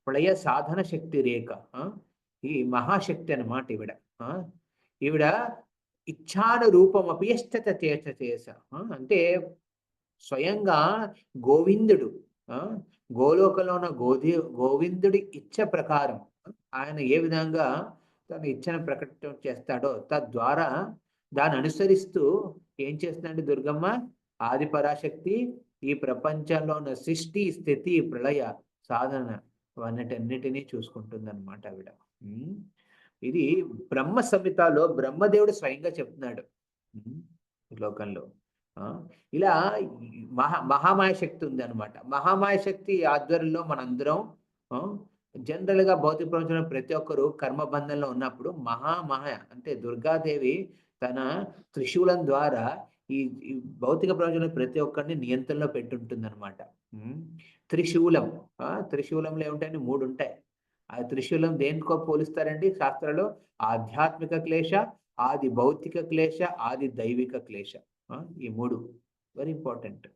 ప్రళయ సాధన శక్తి రేఖ ఈ మహాశక్తి అన్నమాట ఈవిడ. ఈవిడ ఇచ్ఛాను రూపం అపియష్టత చేస అంటే స్వయంగా గోవిందుడు గోలోకంలో ఉన్న గోవిందుడి ఇచ్చ ప్రకారం ఆయన ఏ విధంగా తన ఇచ్చను ప్రకటన చేస్తాడో తద్వారా దాన్ని అనుసరిస్తూ ఏం చేస్తుందండి దుర్గమ్మ? ఆది పరాశక్తి ఈ ప్రపంచంలో ఉన్న సృష్టి స్థితి ప్రళయ సాధన అన్నిటినీ చూసుకుంటుంది అనమాట ఆవిడ. ఇది బ్రహ్మ సంహితలో బ్రహ్మదేవుడు స్వయంగా చెప్తున్నాడు ఈ లోకంలో. ఇలా మహామాయ శక్తి ఉంది అనమాట. మహామాయ శక్తి ఆధ్వర్యంలో మనందరం జనరల్ గా భౌతిక ప్రపంచంలో ప్రతి ఒక్కరు కర్మబంధంలో ఉన్నప్పుడు మహామాయ అంటే దుర్గాదేవి తన త్రిశూలం ద్వారా ఈ భౌతిక ప్రపంచంలో ప్రతి ఒక్కరిని నియంత్రణలో పెట్టుంటుంది అనమాట. త్రిశూలం, త్రిశూలంలో ఏముంటాయని 3 ఉంటాయి. ఆ త్రిశూలం దేనికో పోలిస్తారండి శాస్త్రాల్లో? ఆధ్యాత్మిక క్లేశ, ఆది భౌతిక క్లేశ, ఆది దైవిక క్లేశ. ఈ 3 వెరీ ఇంపార్టెంట్.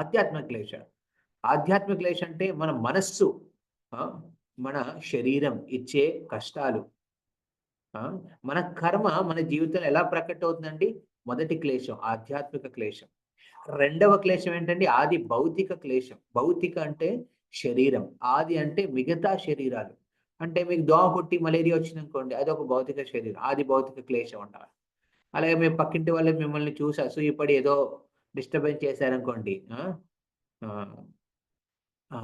ఆధ్యాత్మిక క్లేశ, ఆధ్యాత్మిక క్లేశ అంటే మన మనస్సు, మన శరీరం ఇచ్చే కష్టాలు, మన కర్మ మన జీవితంలో ఎలా ప్రకట అవుతుందండి? మొదటి క్లేశం ఆధ్యాత్మిక క్లేశం. రెండవ క్లేశం ఏంటండి? ఆది భౌతిక క్లేశం. భౌతిక అంటే శరీరం, ఆది అంటే మిగతా శరీరాలు. అంటే మీకు దోమ కుట్టి మలేరియా వచ్చిందనుకోండి, అది ఒక భౌతిక శరీరం, ఆది భౌతిక క్లేశం అంటారు. అలాగే మీ పక్కింటి వాళ్ళు మిమ్మల్ని చూసి అసూయపడి ఏదో డిస్టర్బెన్స్ చేశారనుకోండి, ఆ, ఆ,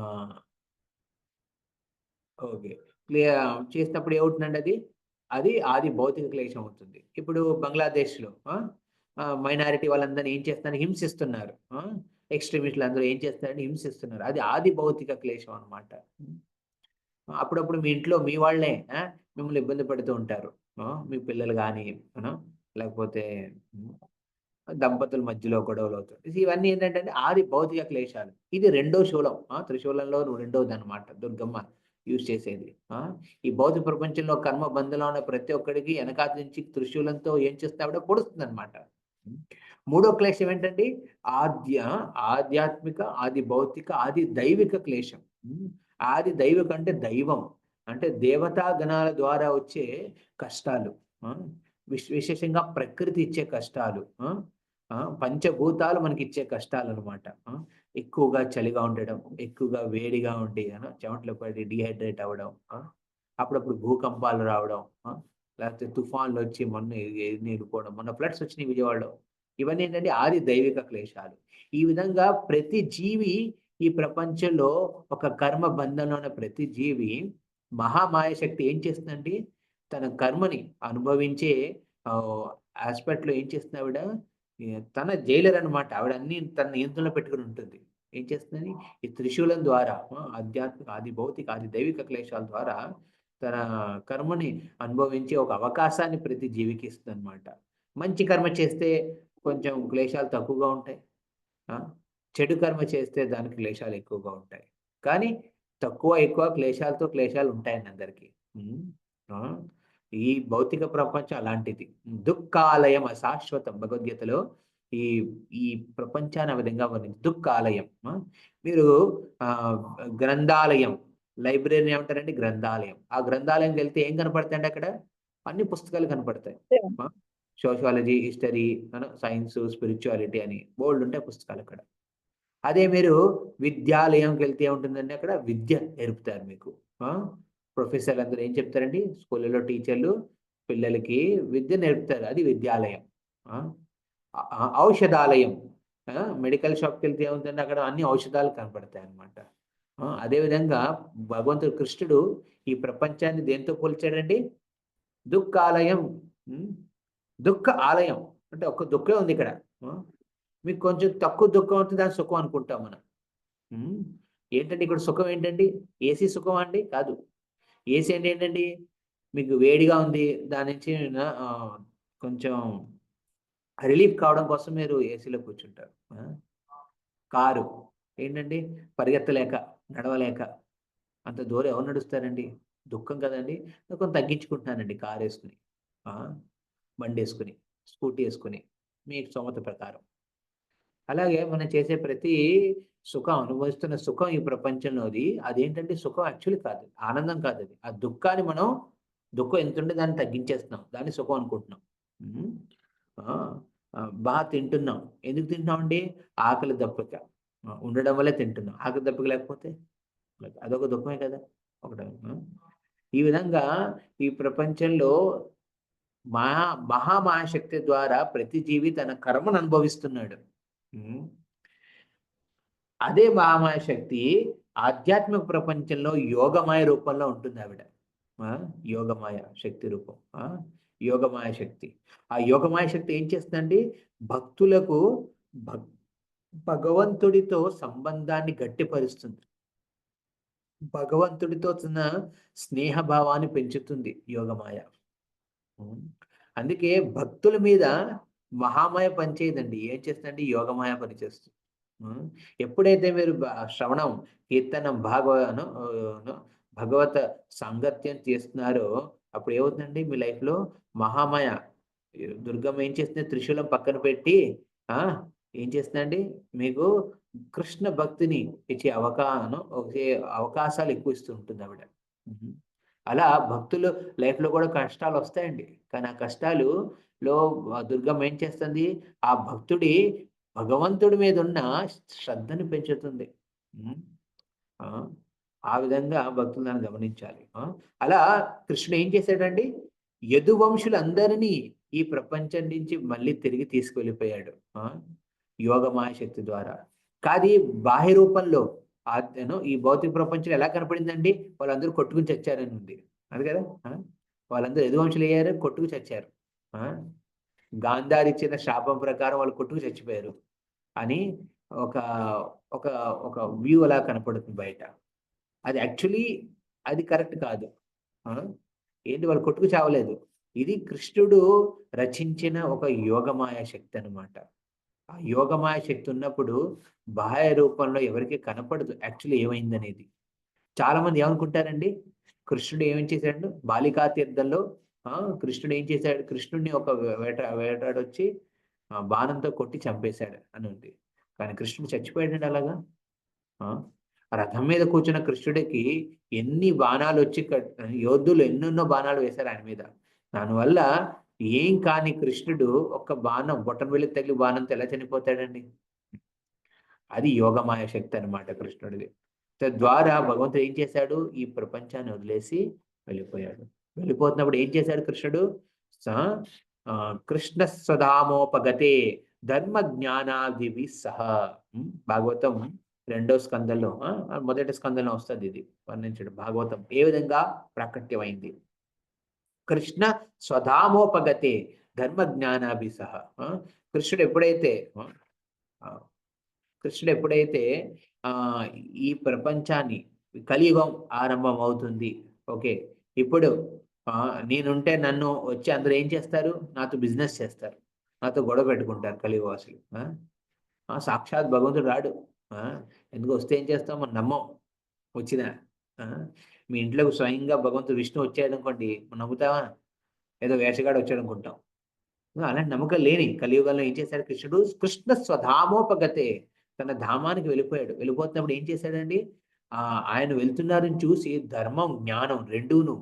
ఓకే, క్లియర్ చేసినప్పుడు ఏమవుతుందండి? అది అది ఆది భౌతిక క్లేశం అవుతుంది. ఇప్పుడు బంగ్లాదేశ్లో మైనారిటీ వాళ్ళందరినీ ఏం చేస్తున్నారు? హింసిస్తున్నారు. ఎక్స్ట్రీమిస్టులు అందరూ ఏం చేస్తారంటే హింసిస్తున్నారు. అది ఆది భౌతిక క్లేశం అనమాట. అప్పుడప్పుడు మీ ఇంట్లో మీ వాళ్ళే మిమ్మల్ని ఇబ్బంది పెడుతూ ఉంటారు. మీ పిల్లలు కానీ, లేకపోతే దంపతుల మధ్యలో గొడవలు అవుతాయి. ఇవన్నీ ఏంటంటే ఆది భౌతిక క్లేశాలు. ఇది రెండో శూలం, త్రిశూలంలో రెండోది అనమాట దుర్గమ్మ యూజ్ చేసేది. ఈ భౌతిక ప్రపంచంలో కర్మ బంధంలో ఉన్న ప్రతి ఒక్కడికి వెనకాల నుంచి త్రిశూలంతో ఏం చేస్తే ఆవిడ పొడుస్తుంది అనమాట. మూడో క్లేశం ఏంటండి? ఆధ్యాత్మిక, ఆది భౌతిక, ఆది దైవిక క్లేశం. ఆది దైవిక అంటే దైవం, అంటే దేవతా గణాల ద్వారా వచ్చే కష్టాలు, విశేషంగా ప్రకృతి ఇచ్చే కష్టాలు, పంచభూతాలు మనకి ఇచ్చే కష్టాలు అనమాట. ఎక్కువగా చలిగా ఉండడం, ఎక్కువగా వేడిగా ఉండి చెమటలు పడి డిహైడ్రేట్ అవ్వడం, అప్పుడప్పుడు భూకంపాలు రావడం, లేకపోతే తుఫాన్లు వచ్చి మొన్న నీడిపోవడం, మొన్న ఫ్లడ్స్ వచ్చినాయి విజయవాడలో. ఇవన్నీ ఏంటంటే ఆది దైవిక క్లేశాలు. ఈ విధంగా ప్రతి జీవి ఈ ప్రపంచంలో ఒక కర్మ బంధంలో ఉన్న ప్రతి జీవి మహామాయ శక్తి ఏం చేస్తుందండి? తన కర్మని అనుభవించే ఆస్పెక్ట్లో ఏం చేస్తుంది ఆవిడ? తన జైలర్ అనమాట. ఆవిడ అన్ని తన నియంత్రణలో పెట్టుకుని ఉంటుంది. ఏం చేస్తుందని? ఈ త్రిశూలం ద్వారా ఆధ్యాత్మిక, ఆది భౌతిక, ఆది దైవిక క్లేశాల ద్వారా తన కర్మని అనుభవించే ఒక అవకాశాన్ని ప్రతి జీవికి ఇస్తుంది అనమాట. మంచి కర్మ చేస్తే కొంచెం క్లేశాలు తక్కువగా ఉంటాయి. చెడు కర్మ చేస్తే దానికి క్లేశాలు ఎక్కువగా ఉంటాయి. కానీ తక్కువ ఎక్కువ క్లేశాలు ఉంటాయండి అందరికీ. ఈ భౌతిక ప్రపంచం అలాంటిది. దుఃఖాలయం అశాశ్వతం. భగవద్గీతలో ఈ ఈ ప్రపంచాన్ని ఆ విధంగా వర్ణించి దుఃఖాలయం. మీరు గ్రంథాలయం, లైబ్రరీ ఏమంటారండి? గ్రంథాలయం. ఆ గ్రంథాలయంకి వెళ్తే ఏం కనపడతాయండి? అక్కడ అన్ని పుస్తకాలు కనపడతాయి. సోషాలజీ, హిస్టరీ, సైన్స్, స్పిరిచువాలిటీ అని బోల్డ్ ఉంటాయి పుస్తకాలు అక్కడ. అదే మీరు విద్యాలయంకి వెళ్తే ఏముంటుందండి? అక్కడ విద్య నేర్పుతారు మీకు. ప్రొఫెసర్లు అందరూ ఏం చెప్తారండి? స్కూళ్ళలో టీచర్లు పిల్లలకి విద్య నేర్పుతారు. అది విద్యాలయం. ఔషధాలయం, మెడికల్ షాప్కి వెళ్తే ఏముందండి? అక్కడ అన్ని ఔషధాలు కనపడతాయి అన్నమాట. అదేవిధంగా భగవంతుడు కృష్ణుడు ఈ ప్రపంచాన్ని దేంతో పోల్చాడండి? దుఃఖాలయం. దుఃఖ ఆలయం అంటే ఒక్క దుఃఖం ఉంది ఇక్కడ. మీకు కొంచెం తక్కువ దుఃఖం ఉంటుంది, దాని సుఖం అనుకుంటాం మనం. ఏంటండి ఇక్కడ సుఖం ఏంటండి? ఏసీ సుఖం అండి? కాదు. ఏసీ అంటే ఏంటండి? మీకు వేడిగా ఉంది, దాని నుంచి కొంచెం రిలీఫ్ కావడం కోసం మీరు ఏసీలో కూర్చుంటారు. కారు ఏంటండి? పరిగెత్తలేక, నడవలేక అంత దూరం ఎవరు నడుస్తారండి? దుఃఖం కదండి. కొంచెం తగ్గించుకుంటున్నానండి కారు వేసుకుని, బండి వేసుకుని, స్కూటీ వేసుకుని, మీ స్తోమత ప్రకారం. అలాగే మనం చేసే ప్రతి సుఖం, అనుభవిస్తున్న సుఖం ఈ ప్రపంచంలోది అదేంటంటే సుఖం యాక్చువల్లీ కాదు, ఆనందం కాదు. అది ఆ దుఃఖాన్ని మనం, దుఃఖం ఎంత ఉంటే దాన్ని తగ్గించేస్తున్నాం, దాన్ని సుఖం అనుకుంటున్నాం. బాగా తింటున్నాం, ఎందుకు తింటున్నాం అండి? ఆకలి దప్పిక ఉండడం వల్లే తింటున్నాం. ఆకలి దప్పిక లేకపోతే అదొక దుఃఖమే కదా ఒకటి. ఈ విధంగా ఈ ప్రపంచంలో మహామాయాశక్తి ద్వారా ప్రతి జీవి తన కర్మను అనుభవిస్తున్నాడు. అదే మహామాయాశక్తి ఆధ్యాత్మిక ప్రపంచంలో యోగమాయ రూపంలో ఉంటుంది ఆవిడ. యోగమాయ శక్తి రూపం, యోగమాయ శక్తి. ఆ యోగమాయ శక్తి ఏం చేస్తుందండి? భక్తులకు భగవంతుడితో సంబంధాన్ని గట్టిపరుస్తుంది, భగవంతుడితో తన స్నేహభావాన్ని పెంచుతుంది యోగమాయ. అందుకే భక్తుల మీద మహామాయ పనిచేయదండి, ఏం చేస్తుందండి? యోగమాయ పనిచేస్తుంది. ఎప్పుడైతే మీరు శ్రవణం, కీర్తనం, భగవత సాంగత్యం చేస్తున్నారో అప్పుడు ఏమవుతుందండి? మీ లైఫ్లో మహామాయ దుర్గమ్మ ఏం చేస్తుంది? త్రిశూలం పక్కన పెట్టి ఏం చేస్తుందండి? మీకు కృష్ణ భక్తిని ఇచ్చే అవకాశాలు ఎక్కువ ఇస్తూ ఉంటుంది ఆవిడ. అలా భక్తులు లైఫ్లో కూడా కష్టాలు వస్తాయండి. కానీ ఆ కష్టాలులో దుర్గమ్మ ఏం చేస్తుంది? ఆ భక్తుడి భగవంతుడి మీద ఉన్న శ్రద్ధను పెంచుతుంది. ఉమ్, ఆ, ఆ విధంగా భక్తులు దాన్ని గమనించాలి. అలా కృష్ణుడు ఏం చేశాడండి? యదువంశులందరినీ ఈ ప్రపంచం నుంచి మళ్ళీ తిరిగి తీసుకువెళ్ళిపోయాడు యోగమాయ శక్తి ద్వారా. కాది బాహ్య రూపంలో ఈ భౌతిక ప్రపంచం ఎలా కనపడిందండి? వాళ్ళందరూ కొట్టుకుని చచ్చారని ఉంది. అది కదా. వాళ్ళందరూ యదువంశులు అయ్యారు, కొట్టుకు చచ్చారు. గాంధారి ఇచ్చిన శాపం ప్రకారం వాళ్ళు కొట్టుకు చచ్చిపోయారు అని ఒక ఒక ఒక వ్యూ అలా కనపడుతుంది బయట. అది యాక్చువల్లీ అది కరెక్ట్ కాదు. ఏంటి, వాళ్ళు కొట్టుకు చావలేదు. ఇది కృష్ణుడు రచించిన ఒక యోగమాయ శక్తి అన్నమాట. ఆ యోగమాయ శక్తి ఉన్నప్పుడు బాహ్య రూపంలో ఎవరికి కనపడదు యాక్చువల్లీ ఏమైందనేది. చాలా మంది ఏమనుకుంటారండి, కృష్ణుడు ఏమేం చేశాడు బాలికా తీర్థంలో? కృష్ణుడు ఏం చేశాడు? కృష్ణుడిని ఒక వేటాడొచ్చి బాణంతో కొట్టి చంపేశాడు అని ఉంది. కానీ కృష్ణుడు చచ్చిపోయాడండి అలాగా. రథం మీద కూర్చున్న కృష్ణుడికి ఎన్ని బాణాలు వచ్చి యోధులు ఎన్నెన్నో బాణాలు వేశారు ఆయన మీద. దానివల్ల ఏం కాని కృష్ణుడు ఒక్క బాణం బొట్టన వెళ్ళి తగిలి బాణంతో ఎలా చనిపోతాడండి? అది యోగమాయ శక్తి అన్నమాట కృష్ణుడిది. తద్వారా భగవంతుడు ఏం చేశాడు? ఈ ప్రపంచాన్ని వదిలేసి వెళ్ళిపోయాడు. వెళ్ళిపోతున్నప్పుడు ఏం చేశాడు కృష్ణుడు? కృష్ణ స్వధామోపగతే ధర్మ జ్ఞానాదివి సహ. భాగవతం 2వ స్కందంలో మొదటి స్కందంలో వస్తుంది ఇది వర్ణించడం. భాగవతం ఏ విధంగా ప్రాకట్యమైంది? కృష్ణ స్వధామోపగతే ధర్మ జ్ఞానాభి సహ. కృష్ణుడు ఎప్పుడైతే ఈ ప్రపంచాన్ని కలియుగం ఆరంభం అవుతుంది. ఓకే, ఇప్పుడు నేనుంటే నన్ను వచ్చి అందరూ ఏం చేస్తారు? నాతో బిజినెస్ చేస్తారు, నాతో గొడవ పెట్టుకుంటారు కలియుగవాసులు. సాక్షాత్ భగవంతుడు రాడు. ఎందుకు వస్తే ఏం చేస్తాం? మనం నమ్మం వచ్చిన. మీ ఇంట్లోకి స్వయంగా భగవంతుడు విష్ణు వచ్చాడు అనుకోండి, మనం నమ్ముతావా? ఏదో వేషగాడు వచ్చాడు అనుకుంటాం. అలాంటి నమ్మకం లేని కలియుగంలో ఏం చేశాడు కృష్ణుడు? కృష్ణ స్వధామోపగతే, తన ధామానికి వెళ్ళిపోయాడు. వెళ్ళిపోతున్నప్పుడు ఏం చేశాడండి? ఆయన వెళ్తున్నారని చూసి ధర్మం జ్ఞానం రెండూను,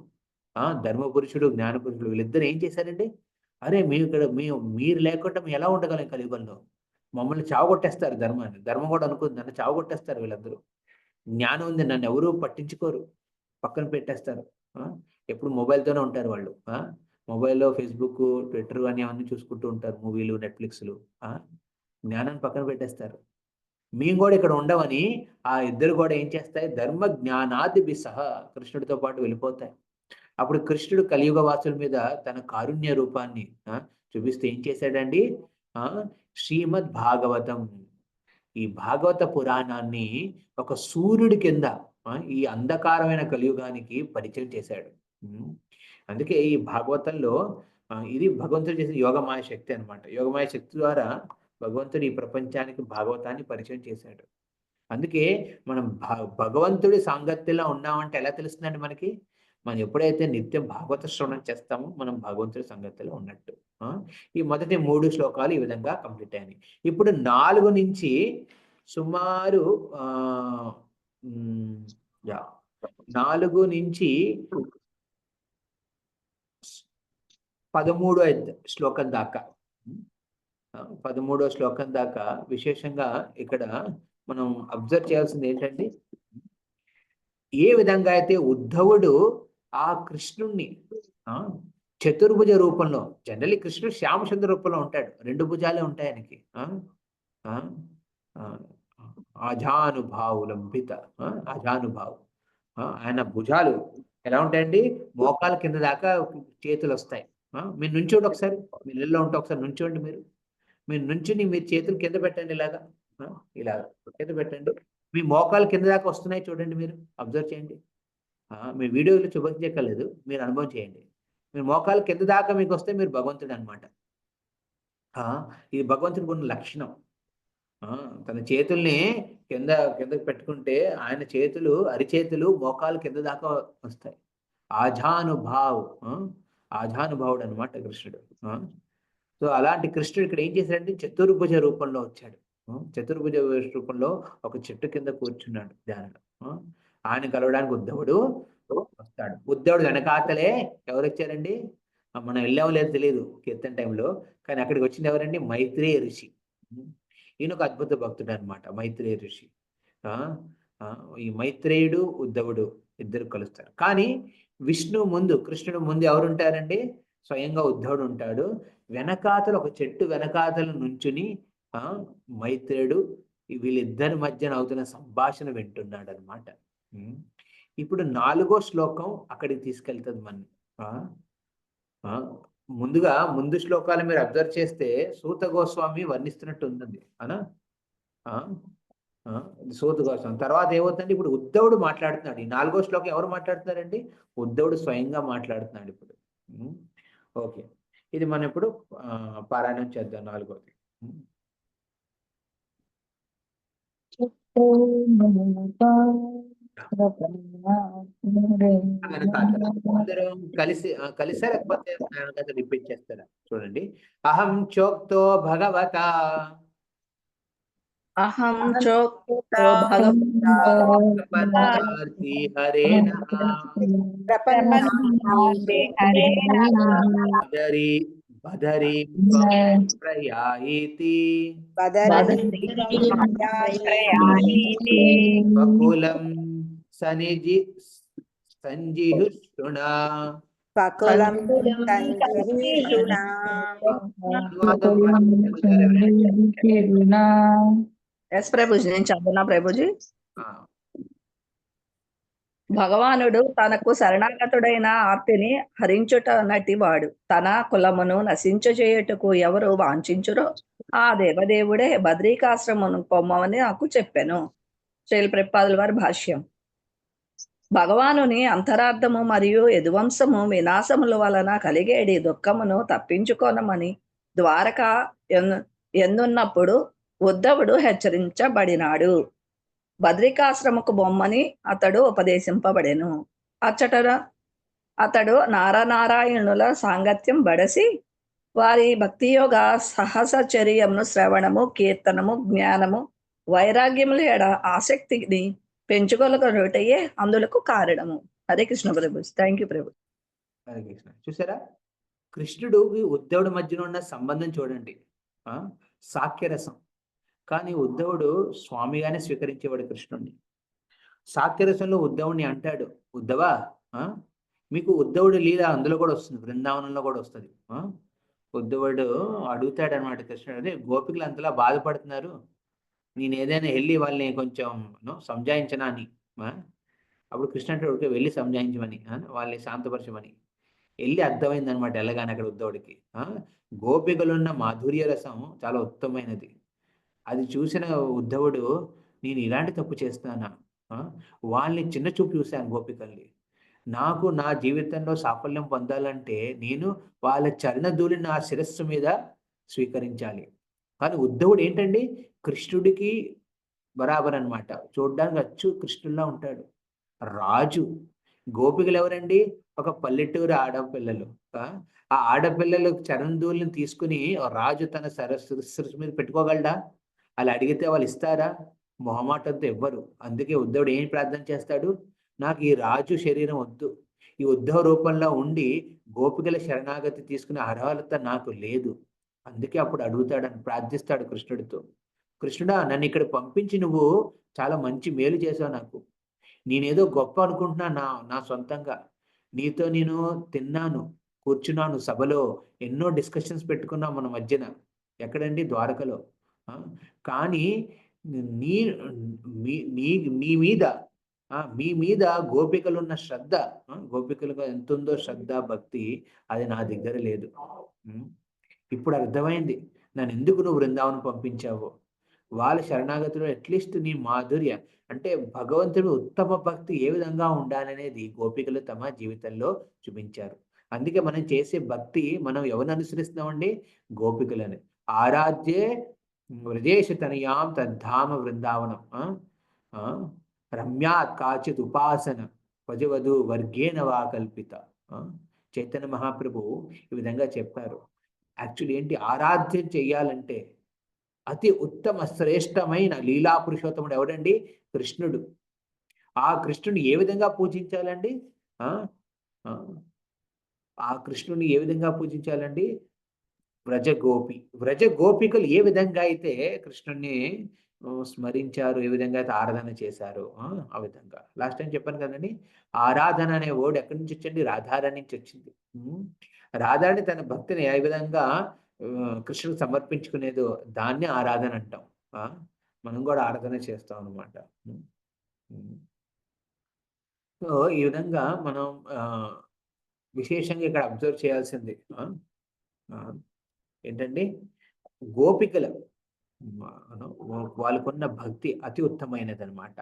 ధర్మపురుషుడు జ్ఞానపురుషుడు వీళ్ళిద్దరు ఏం చేశారండి? అరే మీరు లేకుండా మేము ఎలా ఉండగలం కలియుగంలో? మమ్మల్ని చావగొట్టేస్తారు ధర్మాన్ని. ధర్మం కూడా అనుకుంది, నన్ను చావగొట్టేస్తారు వీళ్ళందరూ. జ్ఞానం ఉంది, నన్ను ఎవరు పట్టించుకోరు, పక్కన పెట్టేస్తారు. ఎప్పుడు మొబైల్తోనే ఉంటారు వాళ్ళు. మొబైల్లో ఫేస్బుక్, ట్విట్టర్ అని అవన్నీ చూసుకుంటూ ఉంటారు, మూవీలు, నెట్ఫ్లిక్స్లు. జ్ఞానాన్ని పక్కన పెట్టేస్తారు. మేము కూడా ఇక్కడ ఉండవని ఆ ఇద్దరు కూడా ఏం చేస్తాయి? ధర్మ జ్ఞానాది సహ కృష్ణుడితో పాటు వెళ్ళిపోతాయి. అప్పుడు కృష్ణుడు కలియుగ వాసుల మీద తన కారుణ్య రూపాన్ని చూపిస్తే ఏం చేశాడండి? శ్రీమద్ భాగవతం, ఈ భాగవత పురాణాన్ని ఒక సూర్యుడి కింద ఈ అంధకారమైన కలియుగానికి పరిచయం చేశాడు. అందుకే ఈ భాగవతంలో ఇది భగవంతుడు చేసిన యోగమాయ శక్తి అన్నమాట. యోగమాయ శక్తి ద్వారా భగవంతుడు ఈ ప్రపంచానికి భాగవతాన్ని పరిచయం చేశాడు. అందుకే మనం భగవంతుడి సాంగత్యంలో ఉన్నామంటే ఎలా తెలుస్తుందండి మనకి? మనం ఎప్పుడైతే నిత్యం భాగవత శ్రవణం చేస్తామో మనం భగవంతుడి సంగతిలో ఉన్నట్టు. ఈ మొదటి 3 శ్లోకాలు ఈ విధంగా కంప్లీట్ అయినాయి. ఇప్పుడు 4 నుంచి సుమారు 4 నుంచి 13వ శ్లోకం దాకా 13వ శ్లోకం దాకా విశేషంగా ఇక్కడ మనం అబ్జర్వ్ చేయాల్సింది ఏంటంటే, ఏ విధంగా అయితే ఉద్ధవుడు ఆ కృష్ణుణ్ణి చతుర్భుజ రూపంలో, జనరల్లీ కృష్ణుడు శ్యామచంద్ర రూపంలో ఉంటాడు, 2 భుజాలే ఉంటాయి ఆయనకి. అజానుభావు లంబిత, అజానుభావు, ఆయన భుజాలు ఎలా ఉంటాయండి? మోకాల కింద దాకా చేతులు వస్తాయి. మీరు నుంచోండి ఒకసారి, మీరు ఇళ్ళలో ఉంటే ఒకసారి నుంచోండి. మీరు నుంచుని మీరు చేతులు కింద పెట్టండి, ఇలాగా కింద పెట్టండి. మీ మోకాలు కింద దాకా వస్తున్నాయి చూడండి, మీరు అబ్జర్వ్ చేయండి. మీ వీడియోలో చూపించక్కర్లేదు, మీరు అనుభవం చేయండి. మీరు మోకాలు కింద దాకా మీకు వస్తే మీరు భగవంతుడు అనమాట. ఇది భగవంతుడికి ఉన్న లక్షణం. తన చేతుల్ని కిందకి పెట్టుకుంటే ఆయన చేతులు, అరిచేతులు మోకాలు కింద దాకా వస్తాయి. ఆజానుభావుడు అనమాట కృష్ణుడు. సో అలాంటి కృష్ణుడు ఇక్కడ ఏం చేశాడంటే చతుర్భుజ రూపంలో వచ్చాడు. చతుర్భుజ రూపంలో ఒక చెట్టు కింద కూర్చున్నాడు ధ్యానంలో. ఆయన కలవడానికి ఉద్ధవుడు వస్తాడు. ఉద్ధవుడు వెనకాతలే ఎవరు వచ్చారండి? మనం వెళ్ళామో లేదో తెలియదు కీర్తన టైంలో, కానీ అక్కడికి వచ్చింది ఎవరండి? మైత్రేయ ఋషి. ఈయన ఒక అద్భుత భక్తుడు అనమాట, మైత్రేయ ఋషి. ఆ ఆ, ఈ మైత్రేయుడు ఉద్ధవుడు ఇద్దరు కలుస్తారు. కానీ విష్ణు ముందు, కృష్ణుడు ముందు ఎవరు ఉంటారండి? స్వయంగా ఉద్ధవుడు ఉంటాడు. వెనకాతలు ఒక చెట్టు వెనకాతలు నుంచుని మైత్రేయుడు వీళ్ళిద్దరి మధ్యన అవుతున్న సంభాషణ వింటున్నాడు అనమాట. ఇప్పుడు 4వ శ్లోకం అక్కడికి తీసుకెళ్తుంది మన. ముందుగా ముందు శ్లోకాలు మీరు అబ్జర్వ్ చేస్తే సూత గోస్వామి వర్ణిస్తున్నట్టు ఉందండి అనా. సూత గోస్వామి తర్వాత ఏమవుతుంది? ఇప్పుడు ఉద్ధవుడు మాట్లాడుతున్నాడు. ఈ 4వ శ్లోకం ఎవరు మాట్లాడుతున్నారండి? ఉద్ధవుడు స్వయంగా మాట్లాడుతున్నాడు ఇప్పుడు. ఓకే, ఇది మనం ఇప్పుడు పారాయణం చేద్దాం 4వది. అందరూ కలిసా లేకపోతే రిపీట్ చేస్తారా? చూడండి. అహం చోక్తో భగవత అహం చోక్తో ప్రపన్నార్థి హరేణ బదరి ప్రయాయితి వకులం సంజిహుషుణా. ఎస్ ప్రభుజీ, నేను చదువునా ప్రభుజీ. భగవానుడు తనకు శరణాగతుడైన ఆర్తిని హరించుట నటివాడు. తన కులమును నశించజేయుటకు ఎవరు వాంఛించురో ఆ దేవదేవుడే బద్రీకాశ్రమమును పొమ్మని నాకు చెప్పెను. శ్రీల ప్రభుపాదుల వారి భాష్యం. భగవానుని అంతరార్థము మరియు యదువంశము వినాశముల వలన కలిగేడి దుఃఖమును తప్పించుకోనమని ద్వారక ఎందున్నప్పుడు ఉద్ధవుడు హెచ్చరించబడినాడు. బద్రికాశ్రమకు బొమ్మని అతడు ఉపదేశింపబడెను. అతడు నారాయణుల సాంగత్యం బడసి వారి భక్తియోగ సహసచర్యమును శ్రవణము, కీర్తనము, జ్ఞానము, వైరాగ్యముల ఎడ ఆసక్తిని పెంచుకొనగలుగుటయే అందులకు కారణము. హరే కృష్ణ ప్రభు. థ్యాంక్ యూ ప్రభు. హరే కృష్ణ. చూసారా, కృష్ణుడు ఉద్ధవుడి మధ్యన ఉన్న సంబంధం చూడండి. సాఖ్యరసం. కానీ ఉద్ధవుడు స్వామిగానే స్వీకరించేవాడు కృష్ణుడిని. సాఖ్యరసంలో ఉద్ధవుడిని అంటాడు, ఉద్ధవా మీకు ఉద్ధవుడు లీల అందులో కూడా వస్తుంది, బృందావనంలో కూడా వస్తుంది. ఉద్ధవుడు అడుగుతాడు అనమాట కృష్ణుడు, అదే గోపికలు అంతలా బాధపడుతున్నారు, నేను ఏదైనా వెళ్ళి వాళ్ళని కొంచెం సంజాయించనా అని. అప్పుడు కృష్ణుడికి వెళ్ళి సంజాయించమని, వాళ్ళని శాంతపరచమని. వెళ్ళి అర్థమైంది అనమాట ఎలాగానే అక్కడ ఉద్ధవుడికి. గోపికలున్న మాధుర్య రసం చాలా ఉత్తమమైనది. అది చూసిన ఉద్ధవుడు, నేను ఇలాంటి తప్పు చేస్తానా? వాళ్ళని చిన్న చూపు చూశాను గోపికల్ని. నాకు నా జీవితంలో సాఫల్యం పొందాలంటే నేను వాళ్ళ చరణధూళిని నా శిరస్సు మీద స్వీకరించాలి. కానీ ఉద్ధవుడు ఏంటండి, కృష్ణుడికి బరాబర్ అనమాట. చూడ్డానికి అచ్చు కృష్ణుడిలా ఉంటాడు. రాజు. గోపికలు ఎవరండి? ఒక పల్లెటూరు ఆడపిల్లలు. ఆ ఆడపిల్లలు చరణధూళిని తీసుకుని రాజు తన శిరస్సు మీద పెట్టుకోగలడా? అలా అడిగితే వాళ్ళు ఇస్తారా? మొహమాటంతో ఇవ్వరు. అందుకే ఉద్ధవుడు ఏం ప్రార్థన చేస్తాడు? నాకు ఈ రాజు శరీరం వద్దు, ఈ ఉద్ధవ రూపంలో ఉండి గోపికల శరణాగతి తీసుకునే అర్హత నాకు లేదు. అందుకే అప్పుడు అడుగుతాడని ప్రార్థిస్తాడు కృష్ణుడితో. కృష్ణుడా, నన్ను ఇక్కడ పంపించి నువ్వు చాలా మంచి మేలు చేసావు నాకు. నేనేదో గొప్ప అనుకుంటున్నా నా సొంతంగా. నీతో నేను తిన్నాను, కూర్చున్నాను, సభలో ఎన్నో డిస్కషన్స్ పెట్టుకున్నాం మన మధ్యన. ఎక్కడండి? ద్వారకలో. కానీ నీ మీద మీ మీద గోపికలున్న శ్రద్ధ, గోపికలుగా ఎంత ఉందో శ్రద్ధ, భక్తి, అది నా దగ్గర లేదు. ఇప్పుడు అర్థమైంది నన్ను ఎందుకు నువ్వు బృందావనం పంపించావో. వాళ్ళ శరణాగతిలో అట్లీస్ట్ నీ మాధుర్య అంటే భగవంతుడు ఉత్తమ భక్తి ఏ విధంగా ఉండాలనేది గోపికలు తమ జీవితంలో చూపించారు. అందుకే మనం చేసే భక్తి మనం ఎవరిని అనుసరిస్తున్నామండి? గోపికలని. ఆరాధ్యే వ్రజేష తనయాం తద్ధామ బృందావనం రమ్యాత్ కాచిత్ ఉపాసన భజవధు వర్గేణ వా కల్పిత. చైతన్య మహాప్రభు ఈ విధంగా చెప్పారు. యాక్చువల్లీ ఏంటి? ఆరాధ్యం చెయ్యాలంటే అతి ఉత్తమ శ్రేష్టమైన లీలా పురుషోత్తముడు ఎవడండి? కృష్ణుడు. ఆ కృష్ణుడు ఏ విధంగా పూజించాలండి? ఆ ఆ, ఆ కృష్ణుని ఏ విధంగా పూజించాలండి? వ్రజ గోపికలు ఏ విధంగా అయితే కృష్ణుణ్ణి స్మరించారు, ఏ విధంగా అయితే ఆరాధన చేశారు, ఆ విధంగా లాస్ట్ టైం చెప్పాను కదండి. ఆరాధన అనే వర్డ్ ఎక్కడి నుంచి వచ్చింది? రాధారాణి నుంచి వచ్చింది. ఉమ్, రాధారాణి తన భక్తిని ఏ విధంగా కృష్ణుడికి సమర్పించుకునేదో దాన్ని ఆరాధన అంటాం. ఆ, మనం కూడా ఆరాధన చేస్తాం అనమాట. సో ఈ విధంగా మనం ఆ, విశేషంగా ఇక్కడ అబ్జర్వ్ చేయాల్సింది ఆ, ఏంటండి? గోపికలు వాళ్ళకున్న భక్తి అతి ఉత్తమైనది అనమాట.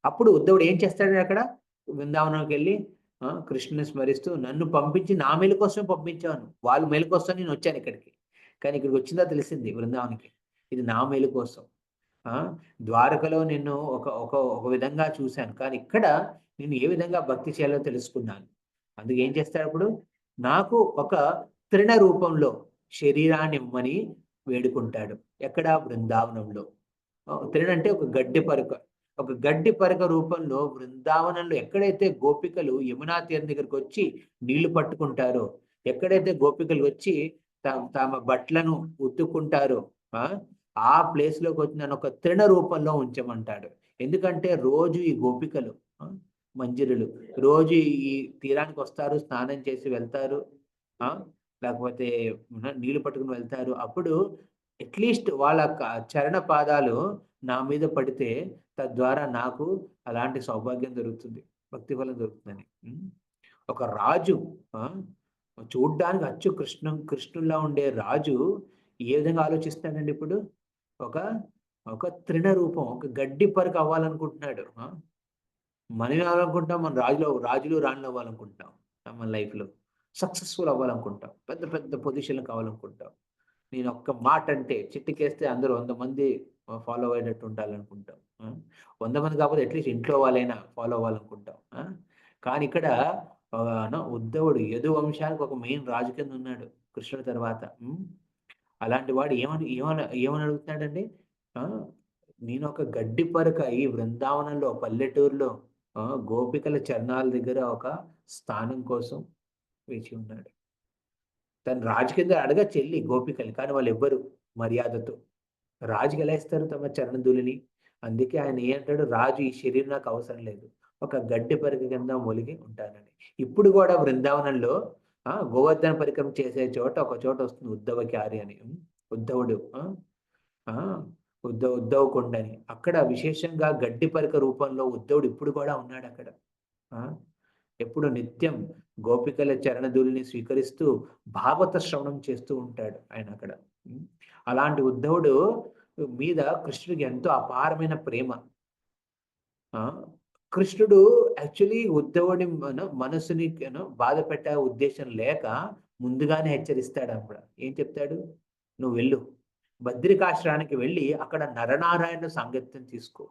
అప్పుడు ఉద్ధవుడు ఏం చేస్తాడు అక్కడ? బృందావనంకి వెళ్ళి కృష్ణుని స్మరిస్తూ, నన్ను పంపించి నా మేలు కోసం పంపించాను, వాళ్ళ మేలు కోసం నేను వచ్చాను ఇక్కడికి, కానీ ఇక్కడికి వచ్చిందా తెలిసింది బృందావనికి ఇది నా మేలు కోసం. ఆ ద్వారకలో నిన్ను ఒక ఒక ఒక విధంగా చూశాను, కానీ ఇక్కడ నేను ఏ విధంగా భక్తి చేయాలో తెలుసుకున్నాను. అందుకే ఏం చేస్తాడు అప్పుడు? నాకు ఒక తృణ రూపంలో శరీరాన్ని ఇమ్మని వేడుకుంటాడు. ఎక్కడ? బృందావనంలో. తృణ అంటే ఒక గడ్డి పరక. ఒక గడ్డి పరక రూపంలో బృందావనంలో ఎక్కడైతే గోపికలు యమునా తీరం దగ్గరికి వచ్చి నీళ్లు పట్టుకుంటారో, ఎక్కడైతే గోపికలు వచ్చి తమ బట్టలను ఉతుక్కుంటారో, ఆ ప్లేస్ లోకి వచ్చి నన్ను ఒక తృణ రూపంలో ఉంచమంటాడు. ఎందుకంటే రోజు ఈ గోపికలు మంజరులు రోజు ఈ తీరానికి వస్తారు, స్నానం చేసి వెళ్తారు, లేకపోతే నీళ్లు పట్టుకుని వెళ్తారు. అప్పుడు అట్లీస్ట్ వాళ్ళ చరణ పాదాలు నా మీద పడితే తద్వారా నాకు అలాంటి సౌభాగ్యం దొరుకుతుంది, భక్తి ఫలం దొరుకుతుందని. ఒక రాజు చూడ్డానికి అచ్చు కృష్ణుల్లా ఉండే రాజు ఏ విధంగా ఆలోచిస్తాడండి? ఇప్పుడు ఒక ఒక తృణ రూపం, ఒక గడ్డి పరక అవ్వాలనుకుంటున్నాడు. మనం ఏమనుకుంటాం? మన రాజులు రాణులు అవ్వాలనుకుంటాం, మన లైఫ్లో సక్సెస్ఫుల్ అవ్వాలనుకుంటాం, పెద్ద పెద్ద పొజిషన్లు కావాలనుకుంటాం. నేను ఒక్క మాట అంటే చిట్టికేస్తే అందరూ 100 మంది ఫాలో అయ్యేటట్టు ఉండాలనుకుంటాం. 100 మంది కాకపోతే అట్లీస్ట్ ఇంట్లో వాళ్ళైనా ఫాలో అవ్వాలనుకుంటాం. కానీ ఇక్కడ ఉద్ధవుడు యదు వంశానికి ఒక మెయిన్ రాజు కింద ఉన్నాడు కృష్ణుడి తర్వాత. అలాంటి వాడు ఏమని అడుగుతున్నాడండి? నేను ఒక గడ్డి పరక ఈ బృందావనంలో పల్లెటూరులో గోపికల చరణాల దగ్గర ఒక స్థానం కోసం వేచి ఉన్నాడు. తను రాజు కింద అడగ చెల్లి గోపికలు, కానీ వాళ్ళు ఎవ్వరు మర్యాదతో రాజుకి ఎలా ఇస్తారు తమ చరణధూళిని? అందుకే ఆయన ఏంటాడు? రాజు ఈ శరీరం నాకు అవసరం లేదు, ఒక గడ్డి పరక కింద మొలిగి ఉంటానని. ఇప్పుడు కూడా బృందావనంలో గోవర్ధన పరిక్రమ చేసే చోట ఒక చోట వస్తుంది ఉద్ధవ క్యారి అని. ఉద్ధవుడు ఉద్ధవ కొండని, అక్కడ విశేషంగా గడ్డి పరక రూపంలో ఉద్ధవుడు ఇప్పుడు కూడా ఉన్నాడు అక్కడ. ఎప్పుడు నిత్యం గోపికల చరణధూళిని స్వీకరిస్తూ భాగవత శ్రవణం చేస్తూ ఉంటాడు ఆయన అక్కడ. అలాంటి ఉద్ధవుడు మీద కృష్ణుడికి ఎంతో అపారమైన ప్రేమ. కృష్ణుడు యాక్చువల్లీ ఉద్ధవుడి మనసుని బాధ పెట్టే ఉద్దేశం లేక ముందుగానే హెచ్చరిస్తాడు. అప్పుడు ఏం చెప్తాడు? నువ్వు వెళ్ళు, బద్రికాశ్రానికి వెళ్ళి అక్కడ నరనారాయణ సాంగత్యం తీసుకో.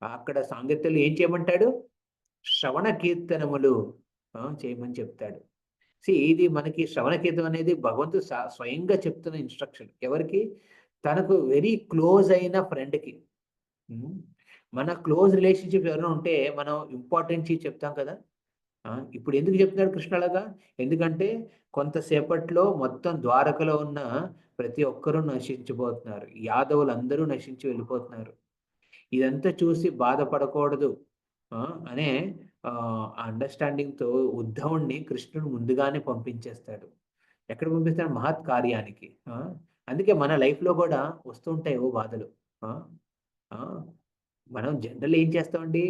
అక్కడ సాంగత్యంలో ఏం చేయమంటాడు? శ్రవణ కీర్తనములు చేయమని చెప్తాడు. ఇది మనకి శ్రవణ కీర్తనం అనేది భగవంతుడు స్వయంగా చెప్తున్న ఇన్స్ట్రక్షన్. ఎవరికి? తనకు వెరీ క్లోజ్ అయిన ఫ్రెండ్కి. మన క్లోజ్ రిలేషన్షిప్ ఎవరైనా ఉంటే మనం ఇంపార్టెన్స్ చెప్తాం కదా. ఇప్పుడు ఎందుకు చెప్తున్నాడు కృష్ణ అలాగా? ఎందుకంటే కొంతసేపట్లో మొత్తం ద్వారకలో ఉన్న ప్రతి ఒక్కరూ నశించిపోతున్నారు, యాదవులు అందరూ నశించి వెళ్ళిపోతున్నారు. ఇదంతా చూసి బాధపడకూడదు అనే అండర్స్టాండింగ్తో ఉద్ధవుణ్ణి కృష్ణుడు ముందుగానే పంపించేస్తాడు. ఎక్కడ పంపిస్తాడు? మహత్ కార్యానికి. అందుకే మన లైఫ్లో కూడా వస్తుంటాయి ఓ బాధలు. మనం జనరల్ ఏం చేస్తామండి?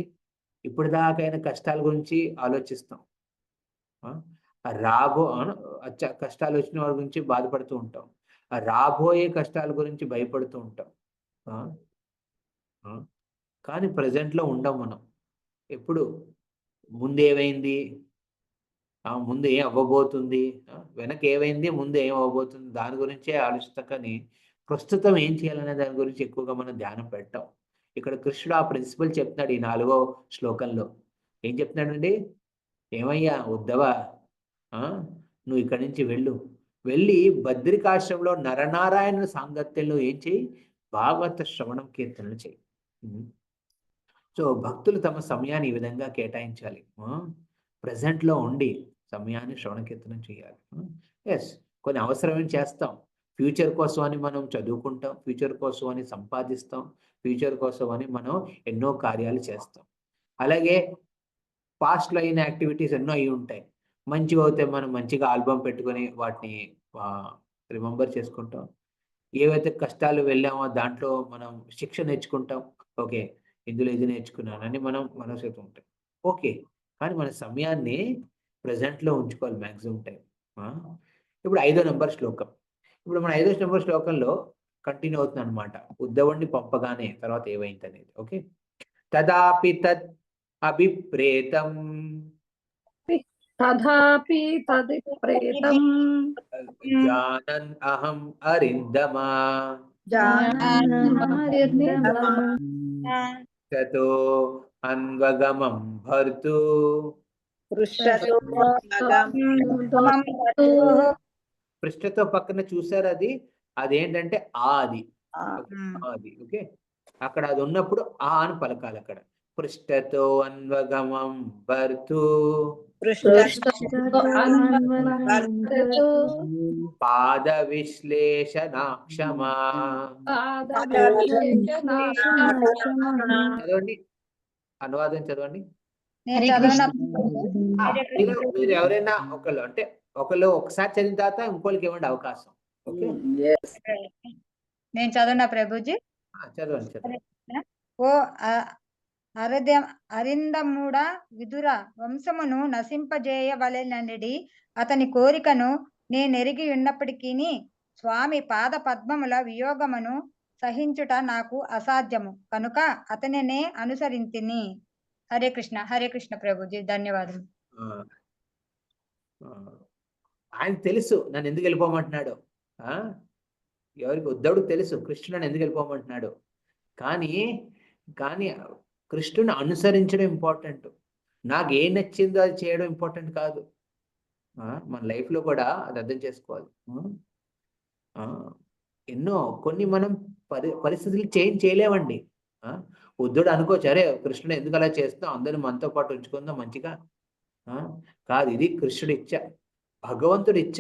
ఇప్పుడు దాకైన కష్టాల గురించి ఆలోచిస్తాం, కష్టాలు వచ్చిన వారి గురించి బాధపడుతూ ఉంటాం, రాబోయే కష్టాల గురించి భయపడుతూ ఉంటాం. కానీ ప్రజెంట్లో ఉండం మనం. ఎప్పుడు ముందు ఏమైంది, ముందు ఏం అవ్వబోతుంది, వెనక ఏమైంది, ముందు ఏం అవ్వబోతుంది, దాని గురించే ఆలోచిస్తాం. కానీ ప్రస్తుతం ఏం చేయాలనే దాని గురించి ఎక్కువగా మనం ధ్యానం పెట్టాం. ఇక్కడ కృష్ణుడు ఆ ప్రిన్సిపల్ చెప్తున్నాడు ఈ 4వ శ్లోకంలో. ఏం చెప్తున్నాడండి? ఏమయ్యా ఉద్ధవ, నువ్వు ఇక్కడి నుంచి వెళ్ళి బద్రికాశ్రమంలో నరనారాయణ సాంగత్యంలో ఏం చేయి? భాగవత శ్రవణం కీర్తనలు చేయి. సో భక్తులు తమ సమయాన్ని ఈ విధంగా కేటాయించాలి. ప్రజెంట్లో ఉండి సమయాన్ని శ్రవణ కీర్తనం చేయాలి. ఎస్, కొన్ని అవసరమైన చేస్తాం. ఫ్యూచర్ కోసం అని మనం చదువుకుంటాం, ఫ్యూచర్ కోసం అని సంపాదిస్తాం, ఫ్యూచర్ కోసం అని మనం ఎన్నో కార్యాలు చేస్తాం. అలాగే పాస్ట్లో అయిన యాక్టివిటీస్ ఎన్నో అయి ఉంటాయి. మంచిగా అవుతే మనం మంచిగా ఆల్బమ్ పెట్టుకొని వాటిని రిమెంబర్ చేసుకుంటాం. ఏవైతే కష్టాలు వెళ్ళామో దాంట్లో మనం శిక్ష నేర్చుకుంటాం. ఓకే, ఇందులో ఇది నేర్చుకున్నానని మనం మనసుతో ఉంటాం. ఓకే, కానీ మన సమయాన్ని ప్రజెంట్లో ఉంచుకోవాలి మ్యాక్సిమం టైం. ఇప్పుడు 5వ నెంబర్ శ్లోకం. ఇప్పుడు మన 5వ నెంబర్ శ్లోకంలో కంటిన్యూ అవుతుంది అనమాట. ఉద్ధవుణ్ణి పంపగానే తర్వాత ఏమైంది అనేది. ఓకే, తదాపి తద్ అభిప్రేతం తథాపి తదిప్రేతం జానన్ అహం అరిందమా తతో అన్వగమం భర్తు పృష్ఠతో పక్కన చూసారు, అదేంటంటే ఆది. ఆది. ఓకే, అక్కడ అది ఉన్నప్పుడు ఆ అని పలకాలి. అక్కడ పృష్ఠతో అన్వగమం భర్తు పాద విశ్లేషణాక్షమా. చదవండి, అనువాదం చదవండి. మీరు ఎవరైనా ఒకళ్ళు ఒకసారి చదివిన తర్వాత ఇంకోళ్ళకి ఇవ్వండి అవకాశం. ఓకే, నేను చదవనా ప్రభుజీ? చదవండి. ఓ అరిందముడ విదుర వంశమును నశింపజేయవలెనడి అతని కోరికను నేనెరిగి ఉన్నప్పటికీ స్వామి పాద పద్మముల వియోగమును సహించుట నాకు అసాధ్యము కనుక అతనినే అనుసరింతిని. హరే కృష్ణ ప్రభుజీ, ధన్యవాదాలు. ఆయన తెలుసు నన్ను ఎందుకు వెళ్ళిపోమంటున్నాడు. ఎవరికి? ఉద్ధవుడికి తెలుసు కృష్ణుడు నన్ను ఎందుకు వెళ్ళిపోమంటున్నాడు. కానీ కృష్ణుని అనుసరించడం ఇంపార్టెంట్. నాకు ఏం నచ్చిందో అది చేయడం ఇంపార్టెంట్ కాదు. మన లైఫ్లో కూడా అది అర్థం చేసుకోవాలి. కొన్ని మనం పరిస్థితులు చేంజ్ చేయలేమండి. ఉద్ధుడు అనుకోవచ్చు, అరే కృష్ణుడు ఎందుకు అలా చేస్తాం, అందరిని మనతో పాటు ఉంచుకుందాం మంచిగా. కాదు, ఇది కృష్ణుడి ఇచ్చ, భగవంతుడి ఇచ్చ.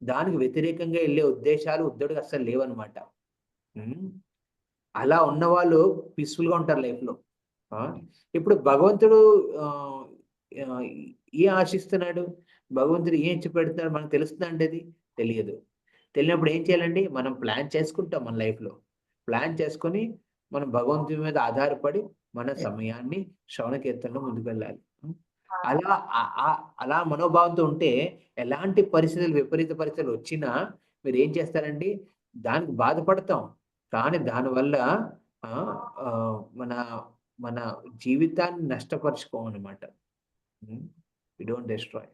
దానికి వ్యతిరేకంగా వెళ్ళే ఉద్దేశాలు ఉద్ధుడికి అస్సలు లేవన్నమాట. అలా ఉన్న వాళ్ళు పీస్ఫుల్గా ఉంటారు లైఫ్లో. ఇప్పుడు భగవంతుడు ఏం ఆశిస్తున్నాడు, భగవంతుడు ఏం ఇచ్చి పెడుతున్నాడు మనకు తెలుస్తుందా అంటే అది తెలియదు. తెలియనప్పుడు ఏం చేయాలండి, మనం ప్లాన్ చేసుకుంటాం. మన లైఫ్లో ప్లాన్ చేసుకొని మనం భగవంతుడి మీద ఆధారపడి మన సమయాన్ని శ్రవణ కీర్తనలో ముందుకు వెళ్ళాలి. అలా మనోభావంతో ఉంటే ఎలాంటి పరిస్థితులు, విపరీత పరిస్థితులు వచ్చినా మీరు ఏం చేస్తారండి, దానికి బాధపడతాం. కానీ దానివల్ల మన జీవితాన్ని నష్టపరుచుకోమన్నమాట. We don't destroy.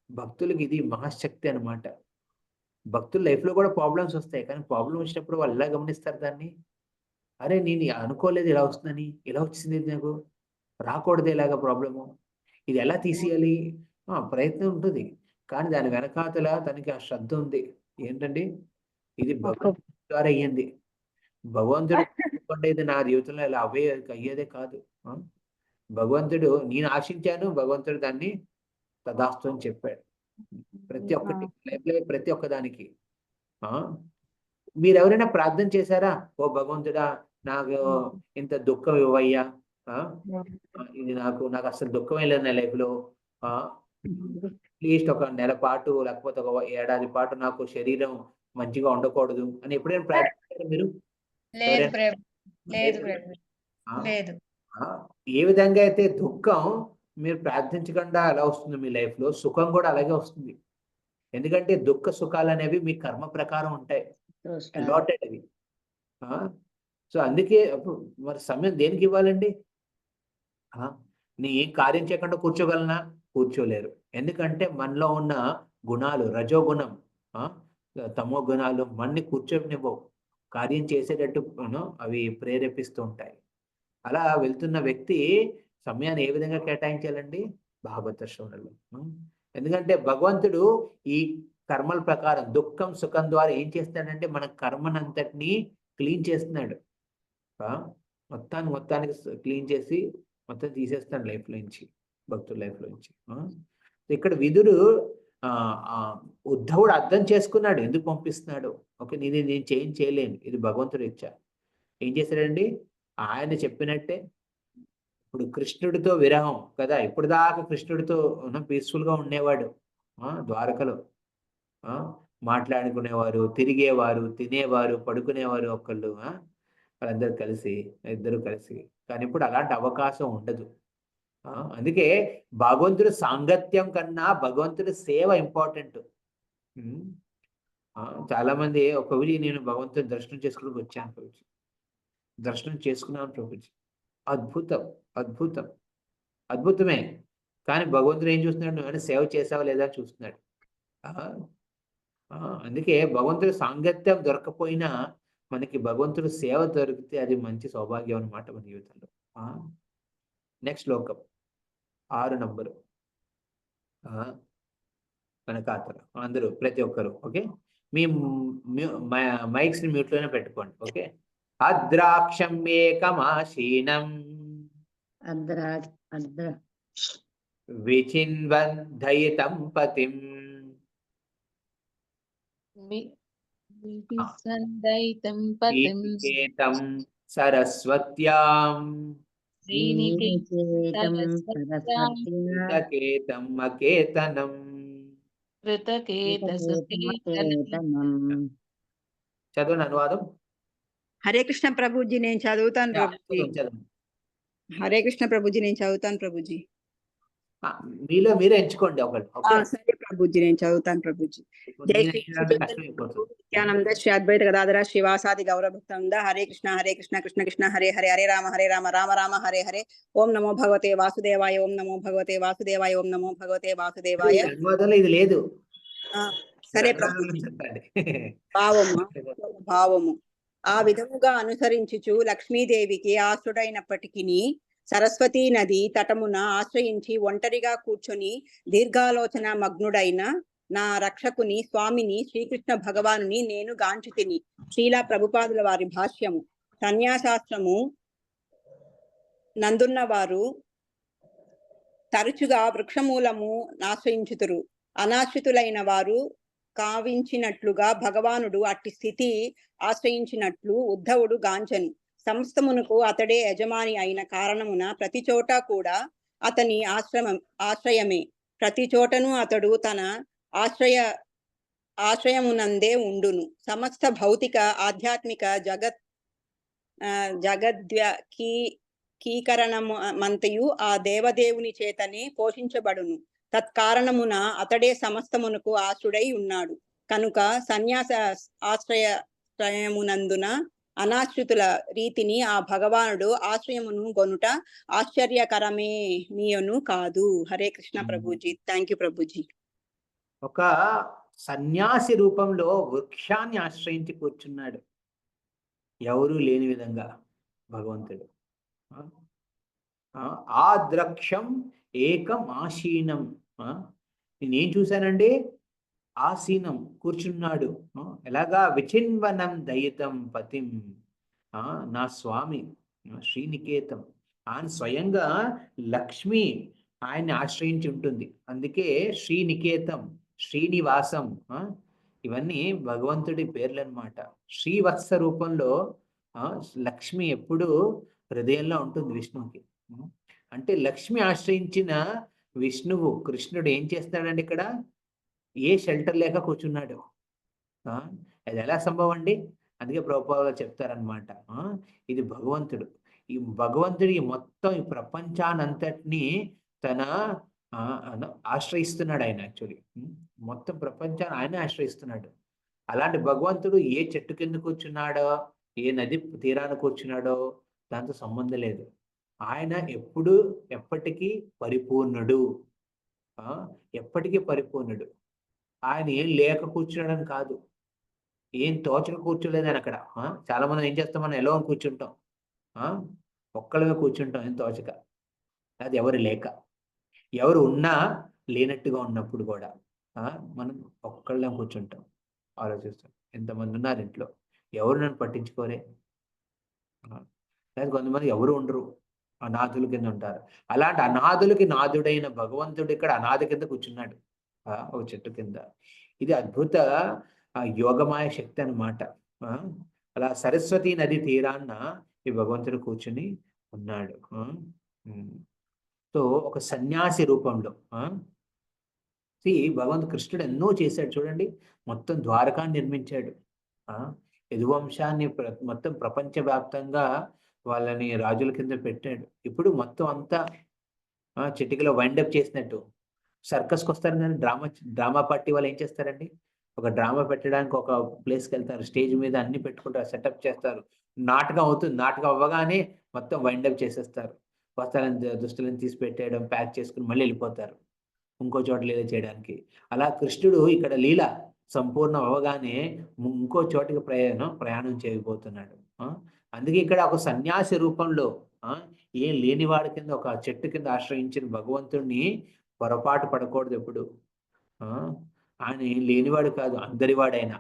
భక్తులకి ఇది మహాశక్తి అనమాట. భక్తుల లైఫ్లో కూడా ప్రాబ్లమ్స్ వస్తాయి, కానీ ప్రాబ్లం వచ్చినప్పుడు వాళ్ళు ఎలా గమనిస్తారు దాన్ని, అరే నేను అనుకోలేదు ఇలా వస్తుందని, ఇలా వచ్చింది నాకు, రాకూడదు ఇలాగా ప్రాబ్లము, ఇది ఎలా తీసేయాలి, ప్రయత్నం ఉంటుంది. కానీ దాని వెనకాతల తనకి ఆ శ్రద్ధ ఉంది. ఏంటండి, ఇది భగవంతుడి ద్వారా అయ్యింది. భగవంతుడు ఇది నా జీవితంలో ఇలా అయ్యేదే కాదు. భగవంతుడు నేను ఆశించాను, భగవంతుడు దాన్ని తదాస్తు అని చెప్పాడు. ప్రతి ఒక్కటి లైఫ్లో ప్రతి ఒక్కదానికి. మీరు ఎవరైనా ప్రార్థన చేశారా, ఓ భగవంతుడా నాకు ఇంత దుఃఖం ఇవ్వయ్యా, ఇది నాకు అసలు దుఃఖమే లేదు నా లైఫ్లో, అట్లీస్ట్ ఒక నెల పాటు లేకపోతే ఒక ఏడాది పాటు నాకు శరీరం మంచిగా ఉండకూడదు అని ఎప్పుడైనా ప్రార్థించారా మీరు? ఏ విధంగా అయితే దుఃఖం మీరు ప్రార్థించకుండా ఎలా వస్తుంది మీ లైఫ్లో, సుఖం కూడా అలాగే వస్తుంది. ఎందుకంటే దుఃఖ సుఖాలు అనేవి మీ కర్మ ప్రకారం ఉంటాయి, అలాటెడ్ అవి. సో అందుకే మరి సమయం దేనికి ఇవ్వాలండి? నీ ఏం కార్యం చేయకుండా కూర్చోగలనా? కూర్చోలేరు. ఎందుకంటే మనలో ఉన్న గుణాలు, రజోగుణం, తమో గుణాలు మన్ని కూర్చోనివ్వవు, కార్యం చేసేటట్టు అవి ప్రేరేపిస్తూ ఉంటాయి. అలా వెళ్తున్న వ్యక్తి సమయాన్ని ఏ విధంగా కేటాయించాలండి? భాగవత శ్రవణలో. ఎందుకంటే భగవంతుడు ఈ కర్మల ప్రకారం దుఃఖం సుఖం ద్వారా ఏం చేస్తాడంటే మన కర్మనంతటినీ క్లీన్ చేస్తున్నాడు. మొత్తానికి క్లీన్ చేసి మొత్తం తీసేస్తాడు లైఫ్ నుంచి. భక్తుల లైఫ్ నుంచి. ఇక్కడ విదురు ఉద్ధవుడు అర్థం చేసుకున్నాడు ఎందుకు పంపిస్తున్నాడు. ఓకే, నేను చేయలేను, ఇది భగవంతుడి ఇచ్చ. ఏం చేశాడండి, ఆయన చెప్పినట్టే. ఇప్పుడు కృష్ణుడితో విరహం కదా, ఇప్పుడు దాకా కృష్ణుడితో పీస్ఫుల్ గా ఉండేవాడు. ద్వారకలో మాట్లాడుకునేవారు, తిరిగేవారు, తినేవారు, పడుకునేవారు ఒకళ్ళు, వాళ్ళందరూ కలిసి, ఇద్దరు కలిసి. కానీ ఇప్పుడు అలాంటి అవకాశం ఉండదు. అందుకే భగవంతుడి సాంగత్యం కన్నా భగవంతుడి సేవ ఇంపార్టెంట్. చాలా మంది ఒకవేళ నేను భగవంతుని దర్శనం చేసుకోవడానికి వచ్చాను ప్రభుజీ, దర్శనం చేసుకున్నాను ప్రభుజీ, అద్భుతం, అద్భుతం, అద్భుతమే. కానీ భగవంతుడు ఏం చూస్తున్నాడు, నువ్వు సేవ చేసావా లేదా చూస్తున్నాడు. అందుకే భగవంతుడి సాంగత్యం దొరకపోయినా మనకి భగవంతుడి సేవ దొరికితే అది మంచి సౌభాగ్యం అన్నమాట మన జీవితంలో. నెక్స్ట్ శ్లోకం 6 నంబరు. మన ఖాతాలో అందరూ ప్రతి ఒక్కరు ఓకే, మీ మైక్స్ ని మ్యూట్ లోనే పెట్టుకోండి. ఓకే, అద్రాక్షం ఏకమాశీనం విచిన్వంధయితం పతిం శ్రీనికేతం సరస్వత్యాం కృతకేతం అకేతనం. చదవండి అనువాదం. హరే కృష్ణ ప్రభుజీ, నేను చదువుతాను ప్రభుజీ. హరే కృష్ణ ప్రభుజీ, నేను చదువుతాను ప్రభుజీ. మీలో మీరే ఎంచుకోండి ఒకటి. సరే ప్రభుజీ, నేను చదువుతాను ప్రభుజీ. జై శ్రీ నిత్యానంద శ్రీ అద్వైత గదాధర శ్రీవాసాది గౌరభక్తంద. హరే కృష్ణ కృష్ణ కృష్ణ హరే హరే, హరే రామ రామ రామ హరే హరే. ఓం నమో భగవతే వాసుదేవాయ, ఓం నమో భగవతే వాసుదేవాయ, ఓం నమో భగవతే వాసుదేవాయ. ఇది లేదు. సరే ప్రభుజీ. భావము ఆ విధముగా అనుసరించుచు లక్ష్మీదేవికి ఆశ్రుడైనప్పటికీ సరస్వతీ నది తటమున ఆశ్రయించి ఒంటరిగా కూర్చొని దీర్ఘాలోచన మగ్నుడైన నా రక్షకుని స్వామిని శ్రీకృష్ణ భగవానుని నేను గాంచుతిని. శ్రీలా ప్రభుపాదుల వారి భాష్యము. సన్యాసాశ్రము నందున్న వారు తరచుగా వృక్షమూలము ఆశ్రయించుతురు. అనాశ్రితులైన వారు కావించినట్లుగా భగవానుడు అట్టి స్థితి ఆశ్రయించినట్లు ఉద్ధవుడు గాంచను. సమస్తమునకు అతడే యజమాని అయిన కారణమున ప్రతి చోట కూడా అతని ఆశ్రయమే. ప్రతి చోటను అతడు తన ఆశ్రయమునందే ఉండును. సమస్త భౌతిక ఆధ్యాత్మిక జగద్వ్యకీకరణమంతయు ఆ దేవదేవుని చేతనే పోషించబడును. తత్కారణమున అతడే సమస్తమునకు ఆశ్రుడై ఉన్నాడు. కనుక సన్యాస ఆశ్రయమునందున అనాశ్రితుల రీతిని ఆ భగవానుడు ఆశ్రయమును గొనుట ఆశ్చర్యకరమే నీయను కాదు. హరే కృష్ణ ప్రభుజీ. Thank you Prabhuji. ఒక సన్యాసి రూపంలో వృక్షాన్ని ఆశ్రయించి కూర్చున్నాడు, ఎవరూ లేని విధంగా భగవంతుడు. ఆ ద్రక్షం ఏకం ఆశీనం. నేనేం చూశానండి, ఆసీనం కూర్చున్నాడు. ఎలాగా, విచిన్వనం దయితం పతిం, నా స్వామి శ్రీనికేతం. ఆయన స్వయంగా లక్ష్మి ఆయన్ని ఆశ్రయించి ఉంటుంది. అందుకే శ్రీనికేతం, శ్రీనివాసం, ఇవన్నీ భగవంతుడి పేర్లు అన్నమాట. శ్రీవత్స రూపంలో లక్ష్మి ఎప్పుడు హృదయంలో ఉంటుంది విష్ణువుకి. అంటే లక్ష్మి ఆశ్రయించిన విష్ణువు కృష్ణుడు ఏం చేస్తాడండి, ఇక్కడ ఏ షెల్టర్ లేక కూర్చున్నాడు. అది ఎలా సంభవం అండి? అందుకే ప్రభుపాదులు చెప్తారనమాట, ఇది భగవంతుడు. ఈ భగవంతుడి మొత్తం ఈ ప్రపంచానంతటినీ తన ఆశ్రయిస్తున్నాడు ఆయన. యాక్చువల్లీ మొత్తం ప్రపంచాన్ని ఆయన ఆశ్రయిస్తున్నాడు. అలాంటి భగవంతుడు ఏ చెట్టు కింద కూర్చున్నాడో, ఏ నది తీరాన కూర్చున్నాడో దాంతో సంబంధం లేదు. ఆయన ఎప్పటికీ పరిపూర్ణుడు, ఎప్పటికీ పరిపూర్ణుడు. ఆయన ఏం లేక కూర్చున్నాడని కాదు, ఏం తోచక కూర్చోలేదని అక్కడ. చాలా మంది ఏం చేస్తాం, మనం ఎలా కూర్చుంటాం, ఒక్కళ్ళమే కూర్చుంటాం ఏం తోచక. అది ఎవరు లేక, ఎవరు ఉన్నా లేనట్టుగా ఉన్నప్పుడు కూడా మనం ఒక్కళ్ళే కూర్చుంటాం. ఆలోచిస్తాం, ఎంతమంది ఉన్నారు ఇంట్లో, ఎవరు నన్ను పట్టించుకోరే. లేదా కొంతమంది ఎవరు ఉండరు, అనాథుల కింద ఉంటారు. అలాంటి అనాథులకి నాథుడైన భగవంతుడు ఇక్కడ అనాథ కింద కూర్చున్నాడు ఒక చెట్టు కింద. ఇది అద్భుత యోగమాయ శక్తి అన్నమాట. అలా సరస్వతి నది తీరాన్న ఈ భగవంతుడు కూర్చుని ఉన్నాడు. సో ఒక సన్యాసి రూపంలో భగవంతు కృష్ణుడు ఎన్నో చేశాడు చూడండి. మొత్తం ద్వారకాన్ని నిర్మించాడు. యదువంశాన్ని మొత్తం ప్రపంచవ్యాప్తంగా వాళ్ళని రాజుల కింద పెట్టాడు. ఇప్పుడు మొత్తం అంతా చిటికలో వైండప్ చేసినట్టు సర్కస్కి వస్తారు కానీ డ్రామా పార్టీ వాళ్ళు ఏం చేస్తారండి, ఒక డ్రామా పెట్టడానికి ఒక ప్లేస్కి వెళ్తారు, స్టేజ్ మీద అన్ని పెట్టుకుంటారు, సెటప్ చేస్తారు, నాటకం అవుతుంది. నాటకం అవ్వగానే మొత్తం వైండప్ చేసేస్తారు. వస్త్రాలను దుస్తులను తీసి పెట్టేయడం, ప్యాక్ చేసుకుని మళ్ళీ వెళ్ళిపోతారు ఇంకో చోట లీల చేయడానికి. అలా కృష్ణుడు ఇక్కడ లీల సంపూర్ణం అవ్వగానే ఇంకో చోటికి ప్రయాణం చేయబోతున్నాడు. అందుకే ఇక్కడ ఒక సన్యాసి రూపంలో ఏం లేనివాడి కింద ఒక చెట్టు కింద ఆశ్రయించిన భగవంతుడిని పొరపాటు పడకూడదు ఎప్పుడు. ఆయన ఏం లేనివాడు కాదు, అందరివాడైనా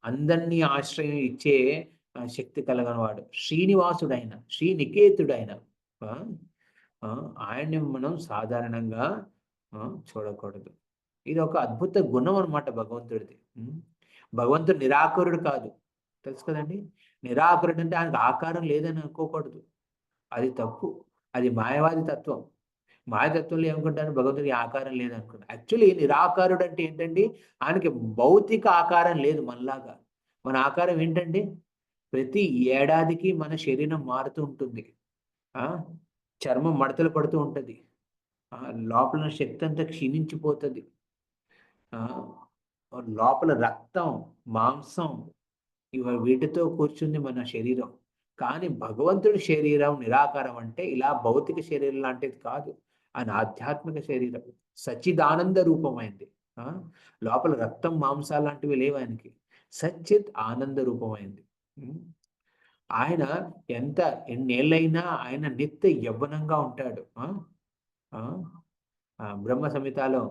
అందరినీ ఆశ్రయం ఇచ్చే శక్తి కలగనివాడు, శ్రీనివాసుడైన శ్రీనికేతుడైన ఆయన్ని మనం సాధారణంగా చూడకూడదు. ఇది ఒక అద్భుత గుణం అన్నమాట భగవంతుడిది. భగవంతుడు నిరాకరుడు కాదు, తెలుసు కదండి. నిరాకరుడు అంటే ఆయనకు ఆకారం లేదని అనుకోకూడదు, అది తప్పు. అది మాయవాది తత్వం. మాయతత్వంలో ఏమనుకుంటాను, భగవంతుడికి ఆకారం లేదనుకుంటాను. యాక్చువల్లీ నిరాకారుడు అంటే ఏంటండి, ఆయనకి భౌతిక ఆకారం లేదు మనలాగా. మన ఆకారం ఏంటండి, ప్రతి ఏడాదికి మన శరీరం మారుతూ ఉంటుంది, చర్మం మడతలు పడుతూ ఉంటుంది, లోపల శక్తి అంతా క్షీణించిపోతుంది, లోపల రక్తం మాంసం వీటితో కూర్చుంది మన శరీరం. కానీ భగవంతుడి శరీరం నిరాకారం అంటే ఇలా భౌతిక శరీరం లాంటిది కాదు, ఆయన ఆధ్యాత్మిక శరీరం సచ్చిదానంద రూపమైంది. లోపల రక్తం మాంసాలు లాంటివి లేవు ఆయనకి, సచ్చిత్ ఆనంద రూపమైంది. ఆయన ఎన్నేళ్ళైనా ఆయన నిత్య యవ్వనంగా ఉంటాడు. బ్రహ్మ సంహితలో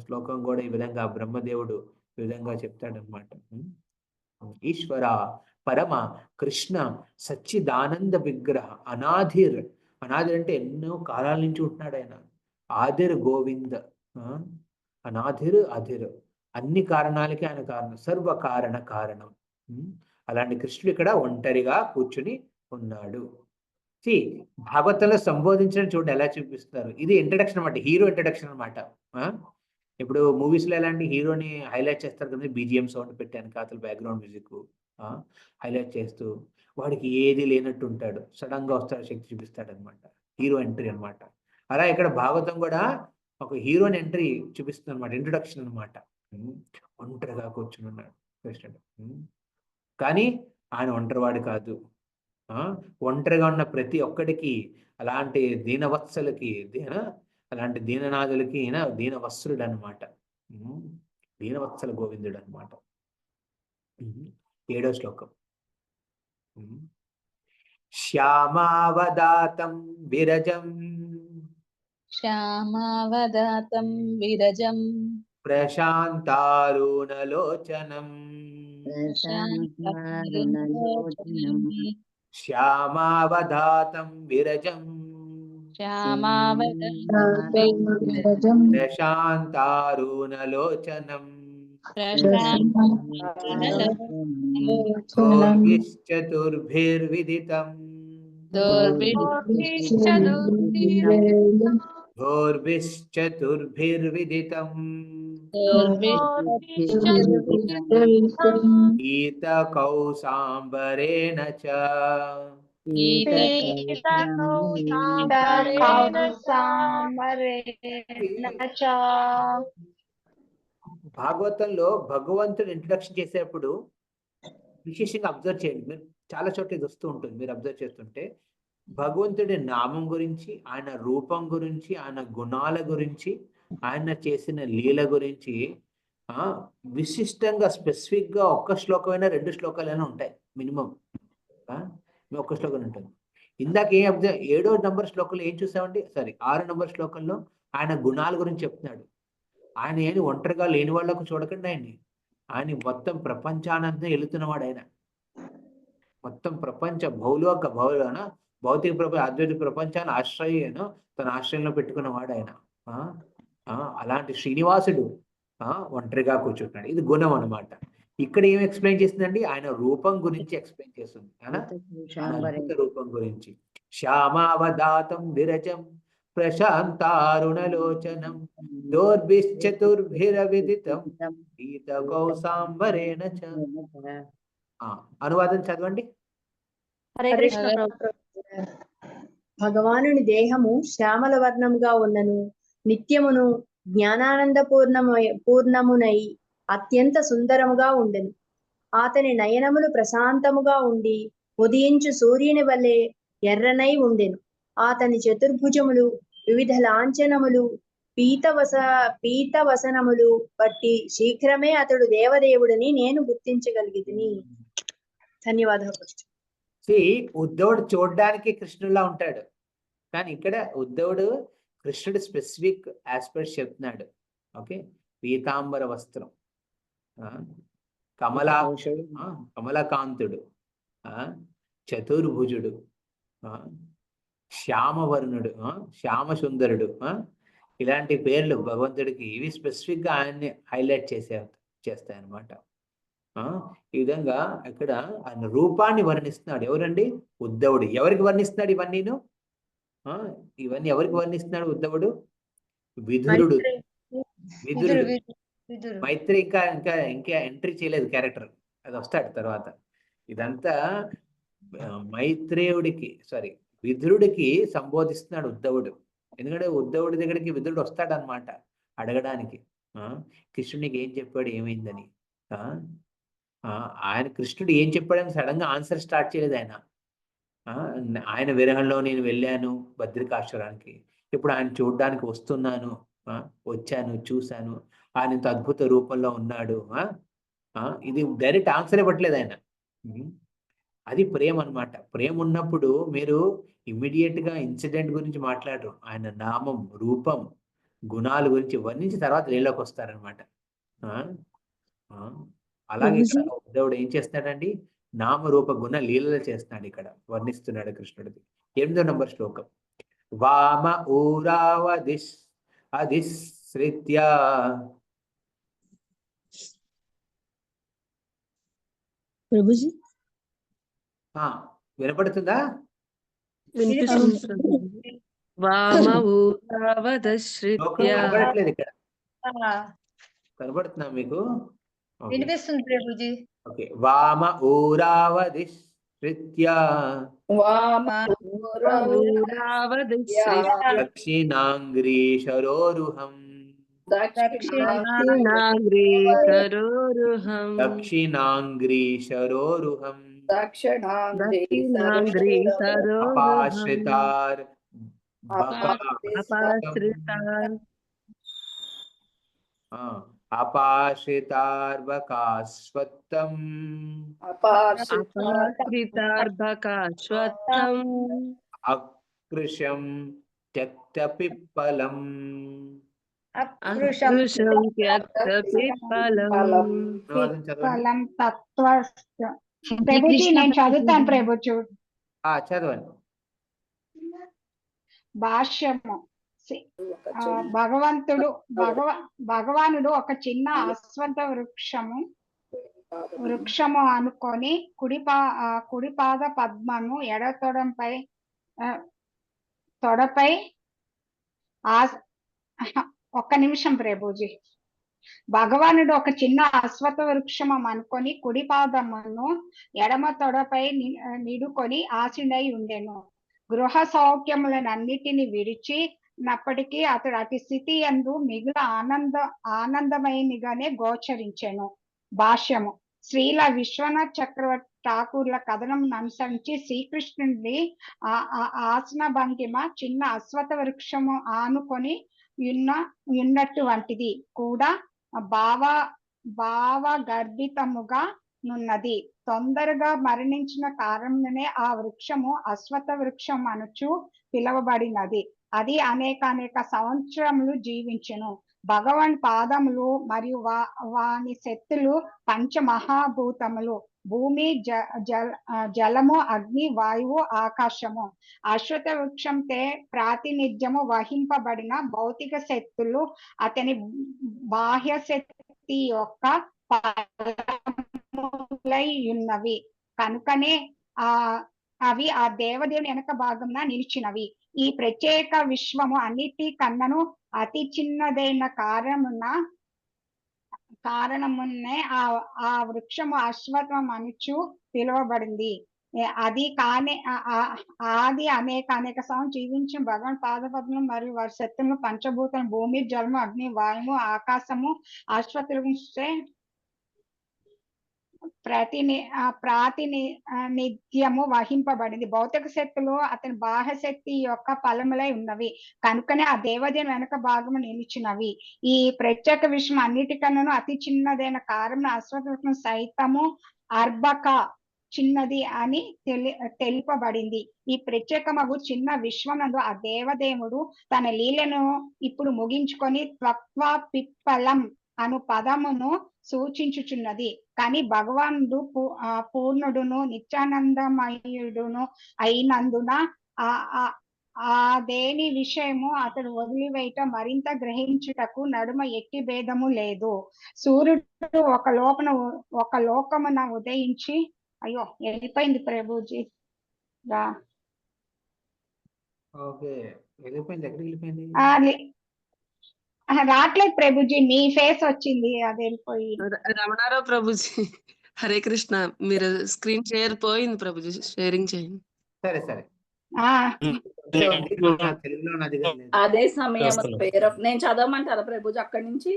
శ్లోకం కూడా ఈ విధంగా బ్రహ్మదేవుడు ఈ విధంగా చెప్తాడనమాట. ఈశ్వర పరమ కృష్ణ సచ్చిదానంద విగ్రహ అనాధిర్. అనాధిర్ అంటే ఎన్నో కాలాల నుంచి ఉంటున్నాడు ఆయన. ఆదిర్ గోవింద, అనాధిర్ అధిర్, అన్ని కారణాలకి ఆయన కారణం, సర్వకారణ కారణం. అలాంటి కృష్ణుడు ఇక్కడ ఒంటరిగా కూర్చుని ఉన్నాడు. భాగవతంలో సంబోధించడం చూడండి ఎలా చూపిస్తున్నారు. ఇది ఇంట్రడక్షన్ అనమాట, హీరో ఇంట్రడక్షన్ అనమాట. ఇప్పుడు మూవీస్ లో ఎలాంటి హీరోని హైలైట్ చేస్తారు కదా, బీజిఎం సౌండ్ పెట్టాను, కాతల బ్యాక్గ్రౌండ్ మ్యూజిక్ హైలైట్ చేస్తూ వాడికి ఏది లేనట్టు ఉంటాడు, సడన్ గా వస్తాడు, శక్తి చూపిస్తాడు అనమాట, హీరో ఎంట్రీ అనమాట. అలా ఇక్కడ భాగవతం కూడా ఒక హీరోని ఎంట్రీ చూపిస్తుంది అనమాట, ఇంట్రొడక్షన్ అనమాట. ఒంటరిగా కూర్చుని ఉన్నాడు కృష్ణుడు. కానీ ఆయన ఒంటరివాడు కాదు, ఒంటరిగా ఉన్న ప్రతి ఒక్కడికి, అలాంటి దీనవత్సలకి అలాంటి దీననాథులకి ఈయన దీనవత్సలుడు అనమాట, దీనవత్సల గోవిందుడు అనమాట. 7వ శ్లోకం. శ్యామావదాతం విరజం శ్యామావదాతం విరజం ప్రశాంతారుణలోచనం శ్యామావదాతం విరజం ప్రశాంతారుణలోచనం చతుర్భిర్విదితం ఈతకౌసాంబరేణ చ భాగవతంలో భగవంతుడు ఇంట్రడక్షన్ చేసేటప్పుడు విశేషంగా అబ్జర్వ్ చేయండి, మీరు చాలా చోట్ల ఇది వస్తూ ఉంటుంది, మీరు అబ్జర్వ్ చేస్తుంటే భగవంతుడి నామం గురించి, ఆయన రూపం గురించి, ఆయన గుణాల గురించి, ఆయన చేసిన లీల గురించి విశిష్టంగా స్పెసిఫిక్ గా ఒక్క శ్లోకమైనా 2 శ్లోకాలైనా ఉంటాయి మినిమం. ఒక్క శ్లోకం ఉంటుంది. ఇందాక ఏం అబ్జర్వ్ 7వ నంబర్ శ్లోకంలో ఏం చూసామండి, 6 నంబర్ శ్లోకంలో ఆయన గుణాల గురించి చెప్తున్నాడు. ఆయన ఏమి ఒంటరిగా లేని వాళ్ళకు చూడకండి, ఆయన మొత్తం ప్రపంచానంతా వెళుతున్నవాడు ఆయన. మొత్తం ప్రపంచ భౌతిక ప్రపంచ ఆధ్యాత్మిక ప్రపంచాన్ని తన ఆశ్రయంలో పెట్టుకున్నవాడు ఆయన. అలాంటి శ్రీనివాసుడు ఒంటరిగా కూర్చుంటున్నాడు. ఇది గుణం అన్నమాట. ఇక్కడ ఏం ఎక్స్ప్లెయిన్ చేస్తుందండి? ఆయన రూపం గురించి ఎక్స్ప్లెయిన్ చేస్తుంది. అద్భుత రూపం గురించి. శ్యామావదాతం విరజం ప్రశాంతారుణలోచనం దోర్భిశ్చతుర్భిరవిదితం పీతకౌసాంబరేణ చ. అనువాదం చదవండి. హరే కృష్ణ ప్రభు. భగవానుని దేహము శ్యామల వర్ణముగా ఉన్నను నిత్యమును జ్ఞానానంద పూర్ణమునై అత్యంత సుందరముగా ఉండెను. అతని నయనములు ప్రశాంతముగా ఉండి ఉదయించు సూర్యుని వలె ఎర్రనై ఉండెను. అతని చతుర్భుజములు వివిధ లాంఛనములు పీతవసనములు బట్టి శీఘ్రమే అతడు దేవదేవుడిని నేను గుర్తించగలిగితిని. ధన్యవాదాలు. ఉద్ధవుడు చూడడానికి కృష్ణులా ఉంటాడు, కానీ ఇక్కడ ఉద్ధవుడు కృష్ణుడు స్పెసిఫిక్ ఆస్పెక్ట్స్ చెప్తున్నాడు. ఓకే, పీతాంబర వస్త్రం, కమలకాంతుడు, చతుర్భుజుడు, శ్యామవర్ణుడు, శ్యామసుందరుడు, ఇలాంటి పేర్లు భగవంతుడికి ఇవి స్పెసిఫిక్ గా ఆయన్ని హైలైట్ చేస్తాయన్నమాట. ఈ విధంగా ఇక్కడ ఆయన రూపాన్ని వర్ణిస్తున్నాడు. ఎవరండి? ఉద్ధవుడు. ఎవరికి వర్ణిస్తున్నాడు ఇవన్నీను? ఇవన్నీ ఎవరికి వర్ణిస్తున్నాడు ఉద్ధవుడు? విదురుడు. మైత్రి ఇంకా ఇంకా ఇంకా ఎంట్రీ చేయలేదు క్యారెక్టర్, అది వస్తాడు తర్వాత. ఇదంతా విదురుడికి సంబోధిస్తున్నాడు ఉద్ధవుడు. ఎందుకంటే ఉద్ధవుడి దగ్గరికి విదురుడు వస్తాడనమాట అడగడానికి, కృష్ణునికి ఏం చెప్పాడు, ఏమైందని. ఆయన కృష్ణుడు ఏం చెప్పాడని సడన్ గా ఆన్సర్ స్టార్ట్ చేయలేదు ఆయన. ఆయన విరహంలో నేను వెళ్ళాను బద్రికాశ్వరానికి, ఇప్పుడు ఆయన చూడడానికి వస్తున్నాను, వచ్చాను, చూశాను, ఆయన ఇంత అద్భుత రూపంలో ఉన్నాడు. ఇది డైరెక్ట్ ఆన్సర్ ఇవ్వట్లేదు ఆయన. అది ప్రేమ అన్నమాట. ప్రేమ ఉన్నప్పుడు మీరు ఇమ్మీడియట్ గా ఇన్సిడెంట్ గురించి మాట్లాడరు, ఆయన నామం, రూపం, గుణాల గురించి వర్ణించి తర్వాత లీలలోకి వస్తారనమాట. అలాగే ఇక్కడ ఉద్ధవుడు ఏం చేస్తున్నాడండి? నామరూప గుణ లీలలు చేస్తున్నాడు, ఇక్కడ వర్ణిస్తున్నాడు కృష్ణుడిది. 8వ నంబర్ శ్లోకం. వామ ఊరావధిశ్రిత్య. ప్రభుజీ వినపడుతుందా? కనబడట్లేదు ఇక్కడ, కనబడుతుందా మీకు? వినిపిస్తుంది ప్రభుజీ. ఓకే, వామ ఊరావధిశ్రిత్య దక్షిణాంగ్రీశరోరుహం అపాశ్రితార్బకాస్వత్తం అకృశం త్యక్తపిప్పలం. నేను చదువుతాను ప్రభుజీ. చదవండి. భాష్యము. భగవానుడు ఒక చిన్న అశ్వత్థ వృక్షము అనుకొని కుడిపాద పద్మను ఎడ తొడపై ఒక్క నిమిషం ప్రభుజీ. భగవానుడు ఒక చిన్న అశ్వత్థ వృక్షము అనుకొని కుడి పాదమును ఎడమ తొడపై నిడుకొని ఆసీనుడై ఉండెను. గృహ సౌఖ్యములనన్నిటిని విడిచినప్పటికీ అతడు అతి స్థితి యందు మిగుల ఆనందమయనిగానే గోచరించెను. భాష్యము. శ్రీల విశ్వనాథ్ చక్రవర్తి ఠాకూర్ల కథనం అనుసరించి శ్రీకృష్ణుడి ఆసన భంగిమ చిన్న అశ్వత్థ వృక్షము ఆనుకొని ఉన్నటువంటిది కూడా భావ గర్భితముగా నున్నది. తొందరగా మరణించిన కారణమే ఆ వృక్షము అశ్వత్థ వృక్షం అనుచు పిలువబడినది. అది అనేక సంవత్సరములు జీవించెను. భగవాన్ పాదములు మరియు వాని శక్తులు పంచమహాభూతములు. భూమి జలము అగ్ని వాయువు ఆకాశము. అశ్వత్థ వృక్షంతే ప్రాతినిధ్యము వహింపబడిన భౌతిక శక్తులు అతని బాహ్య శక్తి యొక్క ఫలములై ఉన్నవి కనుకనే అవి ఆ దేవదేవుని వెనక భాగంన నిలిచినవి. ఈ ప్రత్యేక విశ్వము అన్నిటి కన్నను అతి చిన్నదైన కారణమున్నే ఆ వృక్షము అశ్వత్థం అనుచు పిలువబడింది. అది కానీ ఆది అనేక సంవత్సరం జీవించిన భగవాన్ పాదపద్మం మరియు వారి శక్తులను పంచభూతం భూమి జలము అగ్ని వాయువు ఆకాశము అశ్వత్థ ప్రాతినిధ్యము వహింపబడింది. భౌతిక శక్తులు అతని బాహ్య శక్తి యొక్క ఫలములై ఉన్నవి కనుకనే ఆ దేవదేవుని వెనక భాగము నిలిచినవి. ఈ ప్రత్యేక విషయం అన్నిటికన్నా అతి చిన్నదైన కారణం అశ్వత్థం సైతము అర్భక చిన్నది అని తెలుపబడింది. ఈ ప్రత్యేకమగు చిన్న విశ్వనందు ఆ దేవదేవుడు తన లీలను ఇప్పుడు ముగించుకొని త్వక్వా పిప్పలం అను పదమును సూచించుచున్నది. కానీ భగవానుడు పూర్ణుడును నిత్యానందమయుడును అయినందున ఆ దేని విషయము అతడు వదిలివేయట మరింత గ్రహించుటకు నడుమ ఎట్టి భేదము లేదు. సూర్యుడు ఒక లోకమున ఉదయించి అయ్యో వెళ్ళిపోయింది ప్రభుజీ రావట్లేదు ప్రభుజీ, మీ ఫేస్ వచ్చింది అది వెళ్ళిపోయి. రమణారావు ప్రభుజీ హరే కృష్ణ, మీరు స్క్రీన్ షేర్ పోయింది ప్రభుజీ, షేరింగ్ చేయండి. సరే సరే. అదే సమయం నేను చదవమంటారా ప్రభుజీ అక్కడి నుంచి?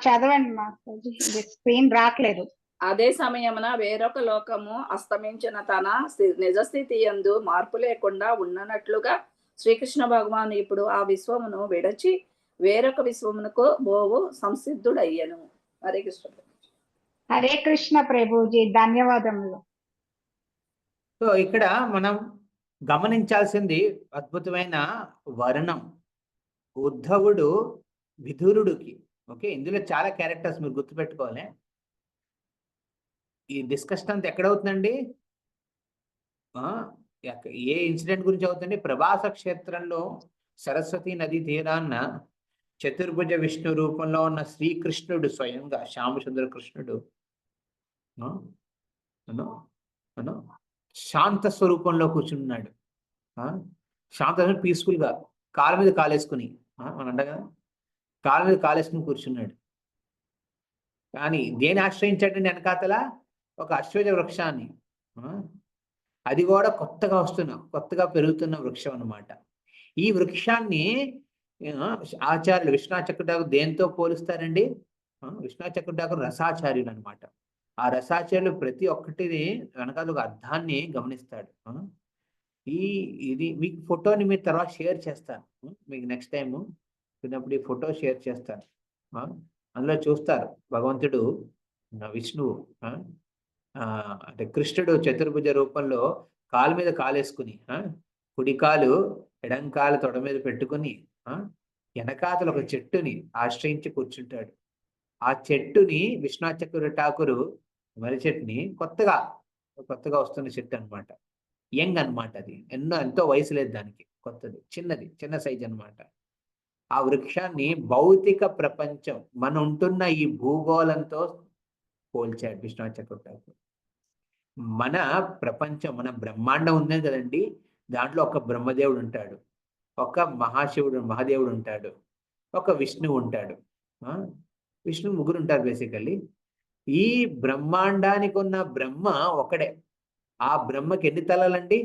చదవండి మా స్క్రీన్ రావట్లేదు. అదే సమయమున వేరొక లోకము అస్తమించిన తన నిజస్థితి యందు మార్పు లేకుండా ఉన్నట్లుగా శ్రీకృష్ణ భగవాను ఇప్పుడు ఆ విశ్వమును విడచి వేరొక విశ్వమునకు బోవు సంసిద్ధుడయ్యను. హరే కృష్ణ. హరే కృష్ణ ప్రభుజీ, ధన్యవాదములు. సో ఇక్కడ మనం గమనించాల్సింది అద్భుతమైన వర్ణం. ఉద్ధవుడు విదురుడికి, ఓకే, ఇందులో చాలా క్యారెక్టర్స్ మీరు గుర్తుపెట్టుకోవాలి. ఈ డిస్కషన్ అంతా ఎక్కడవుతుందండి? ఏ ఇన్సిడెంట్ గురించి అవుతుంది? ప్రభాస క్షేత్రంలో సరస్వతి నది తీరాన్న చతుర్భుజ విష్ణు రూపంలో ఉన్న శ్రీకృష్ణుడు స్వయంగా శ్యామసుందర కృష్ణుడు శాంత స్వరూపంలో కూర్చున్నాడు. శాంత పీస్ఫుల్ గా కాళ్ళ మీద కాలేసుకుని, మనం అంట కదా, కాళ్ళ మీద కాలేసుకుని కూర్చున్నాడు. కానీ దేని ఆశ్రయించాడండి? వెనకాతల ఒక అశ్వజ వృక్షాన్ని. అది కూడా కొత్తగా పెరుగుతున్న వృక్షం అన్నమాట. ఈ వృక్షాన్ని ఆచార్యులు విశ్వనాథ ఠాకూర్ దేంతో పోలుస్తారండి? విశ్వనాథ ఠాకూర్ రసాచార్యులు అనమాట. ఆ రసాచార్యులు ప్రతి ఒక్కటిని వెనకాల ఒక అర్థాన్ని గమనిస్తాడు. ఇది మీకు ఫోటోని మీరు తర్వాత షేర్ చేస్తాను. మీకు నెక్స్ట్ టైం విన్నప్పుడు ఈ ఫోటో షేర్ చేస్తాను. అందులో చూస్తారు భగవంతుడు విష్ణువు అంటే కృష్ణుడు చతుర్భుజ రూపంలో కాలు మీద కాలేసుకుని, కుడి కాలు ఎడం కాలు తొడ మీద పెట్టుకుని వెనకాతలు ఒక చెట్టుని ఆశ్రయించి కూర్చుంటాడు. ఆ చెట్టుని విశ్వనాథ ఠాకూర్ మర్రి చెట్టుని కొత్తగా వస్తున్న చెట్టు అనమాట. యంగ్ అనమాట. అది ఎంతో వయసు లేదు దానికి, కొత్తది, చిన్న సైజ్ అనమాట. ఆ వృక్షాన్ని భౌతిక ప్రపంచం, మనం ఉంటున్న ఈ భూగోళంతో పోల్చాడు విశ్వనాథ ఠాకూర్. మన ప్రపంచం, మన బ్రహ్మాండం ఉంది కదండి, దాంట్లో ఒక బ్రహ్మదేవుడు ఉంటాడు, ఒక మహాదేవుడు ఉంటాడు, ఒక విష్ణువు ఉంటాడు. విష్ణువు ముగ్గురు ఉంటారు బేసికల్లీ. ఈ బ్రహ్మాండానికి ఉన్న బ్రహ్మ ఒకడే. ఆ బ్రహ్మకి ఎన్ని తలలండి?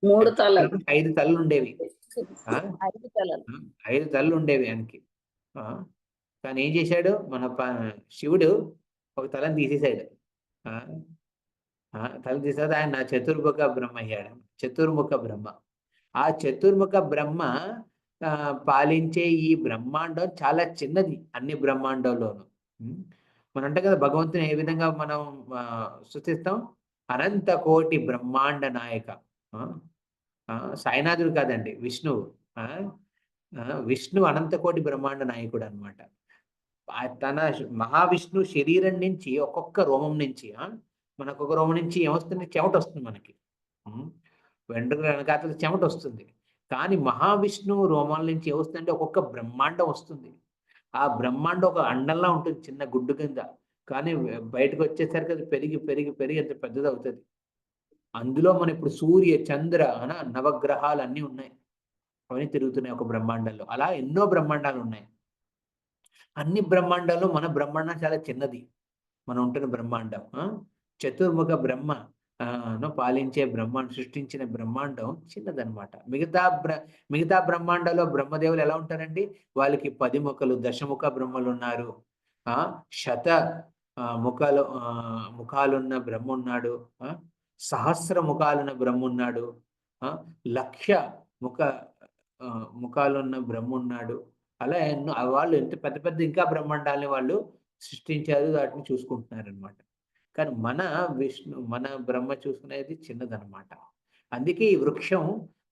3 తలలు. 5 తలలు ఉండేవి. 5 తలలు ఉండేవి ఆయనకి. కానీ ఏం చేశాడు మన శివుడు? ఒక తలని తీసేశాడు. తల తీసేది ఆయన చతుర్ముఖ బ్రహ్మ అయ్యాడు. చతుర్ముఖ బ్రహ్మ. ఆ చతుర్ముఖ బ్రహ్మ పాలించే ఈ బ్రహ్మాండం చాలా చిన్నది అన్ని బ్రహ్మాండంలోనూ. మనం అంటే కదా భగవంతుని ఏ విధంగా మనం సృష్టిస్తాం? అనంత కోటి బ్రహ్మాండ నాయక. సాయినాథుడు కాదండి, విష్ణువు. విష్ణు అనంత కోటి బ్రహ్మాండ నాయకుడు అనమాట. తన మహావిష్ణు శరీరం నుంచి ఒక్కొక్క రోమం నుంచి మనకు ఒక రోమం నుంచి ఏమొస్తుంది, చెమట వస్తుంది మనకి. వెంట్రుకల వెనకాతల చెమట వస్తుంది. కానీ మహావిష్ణువు రోమాల నుంచి ఏమొస్తుందంటే ఒక్కొక్క బ్రహ్మాండం వస్తుంది. ఆ బ్రహ్మాండం ఒక అండంలా ఉంటుంది చిన్న గుడ్డు కింద, కానీ బయటకు వచ్చేసరికి అది పెరిగి పెరిగి పెరిగి అంత పెద్దది అవుతుంది. అందులో మన ఇప్పుడు సూర్య చంద్ర నవగ్రహాలు అన్నీ ఉన్నాయి, అవన్నీ తిరుగుతున్నాయి ఒక బ్రహ్మాండంలో. అలా ఎన్నో బ్రహ్మాండాలు ఉన్నాయి. అన్ని బ్రహ్మాండాలు మన బ్రహ్మాండం చాలా చిన్నది, మనం ఉంటున్న బ్రహ్మాండం. చతుర్ముఖ బ్రహ్మ పాలించే బ్రహ్మాండం, సృష్టించిన బ్రహ్మాండం చిన్నదనమాట. మిగతా బ్రహ్మాండాల్లో బ్రహ్మదేవులు ఎలా ఉంటారండి, వాళ్ళకి 10 ముఖాలు, దశముఖ బ్రహ్మలు ఉన్నారు, శత ముఖాలున్న బ్రహ్మ ఉన్నాడు, సహస్ర ముఖాలున్న బ్రహ్మ ఉన్నాడు, 1,00,000 ముఖాలున్న బ్రహ్మ ఉన్నాడు. అలా ఎన్నో వాళ్ళు ఎంత పెద్ద పెద్ద ఇంకా బ్రహ్మాండాలని వాళ్ళు సృష్టించారు, వాటిని చూసుకుంటున్నారు అనమాట. కానీ మన బ్రహ్మ చూసుకునేది చిన్నదనమాట. అందుకే ఈ వృక్షం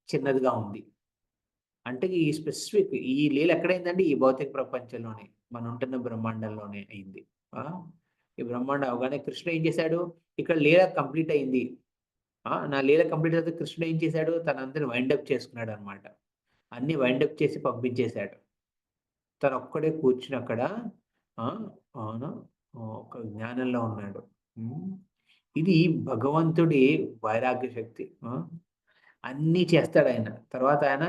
చిన్నదిగా ఉంది. అంటే ఈ స్పెసిఫిక్ ఈ లీల ఎక్కడైందండి, ఈ భౌతిక ప్రపంచంలోనే, మనం ఉంటున్న బ్రహ్మాండంలోనే అయింది. ఈ బ్రహ్మాండం అవగానే కృష్ణుడు ఏం చేశాడు, ఇక్కడ లీల కంప్లీట్ అయింది. నా లీల కంప్లీట్ అయితే కృష్ణుడు ఏం చేశాడు, తనందరిని వైండప్ చేసుకున్నాడు అనమాట. అన్ని వైండప్ చేసి పంపించేశాడు. తను ఒక్కడే కూర్చుని అక్కడ ఒక జ్ఞానంలో ఉన్నాడు. ఇది భగవంతుడి వైరాగ్య శక్తి. అన్నీ చేస్తాడు ఆయన, తర్వాత ఆయన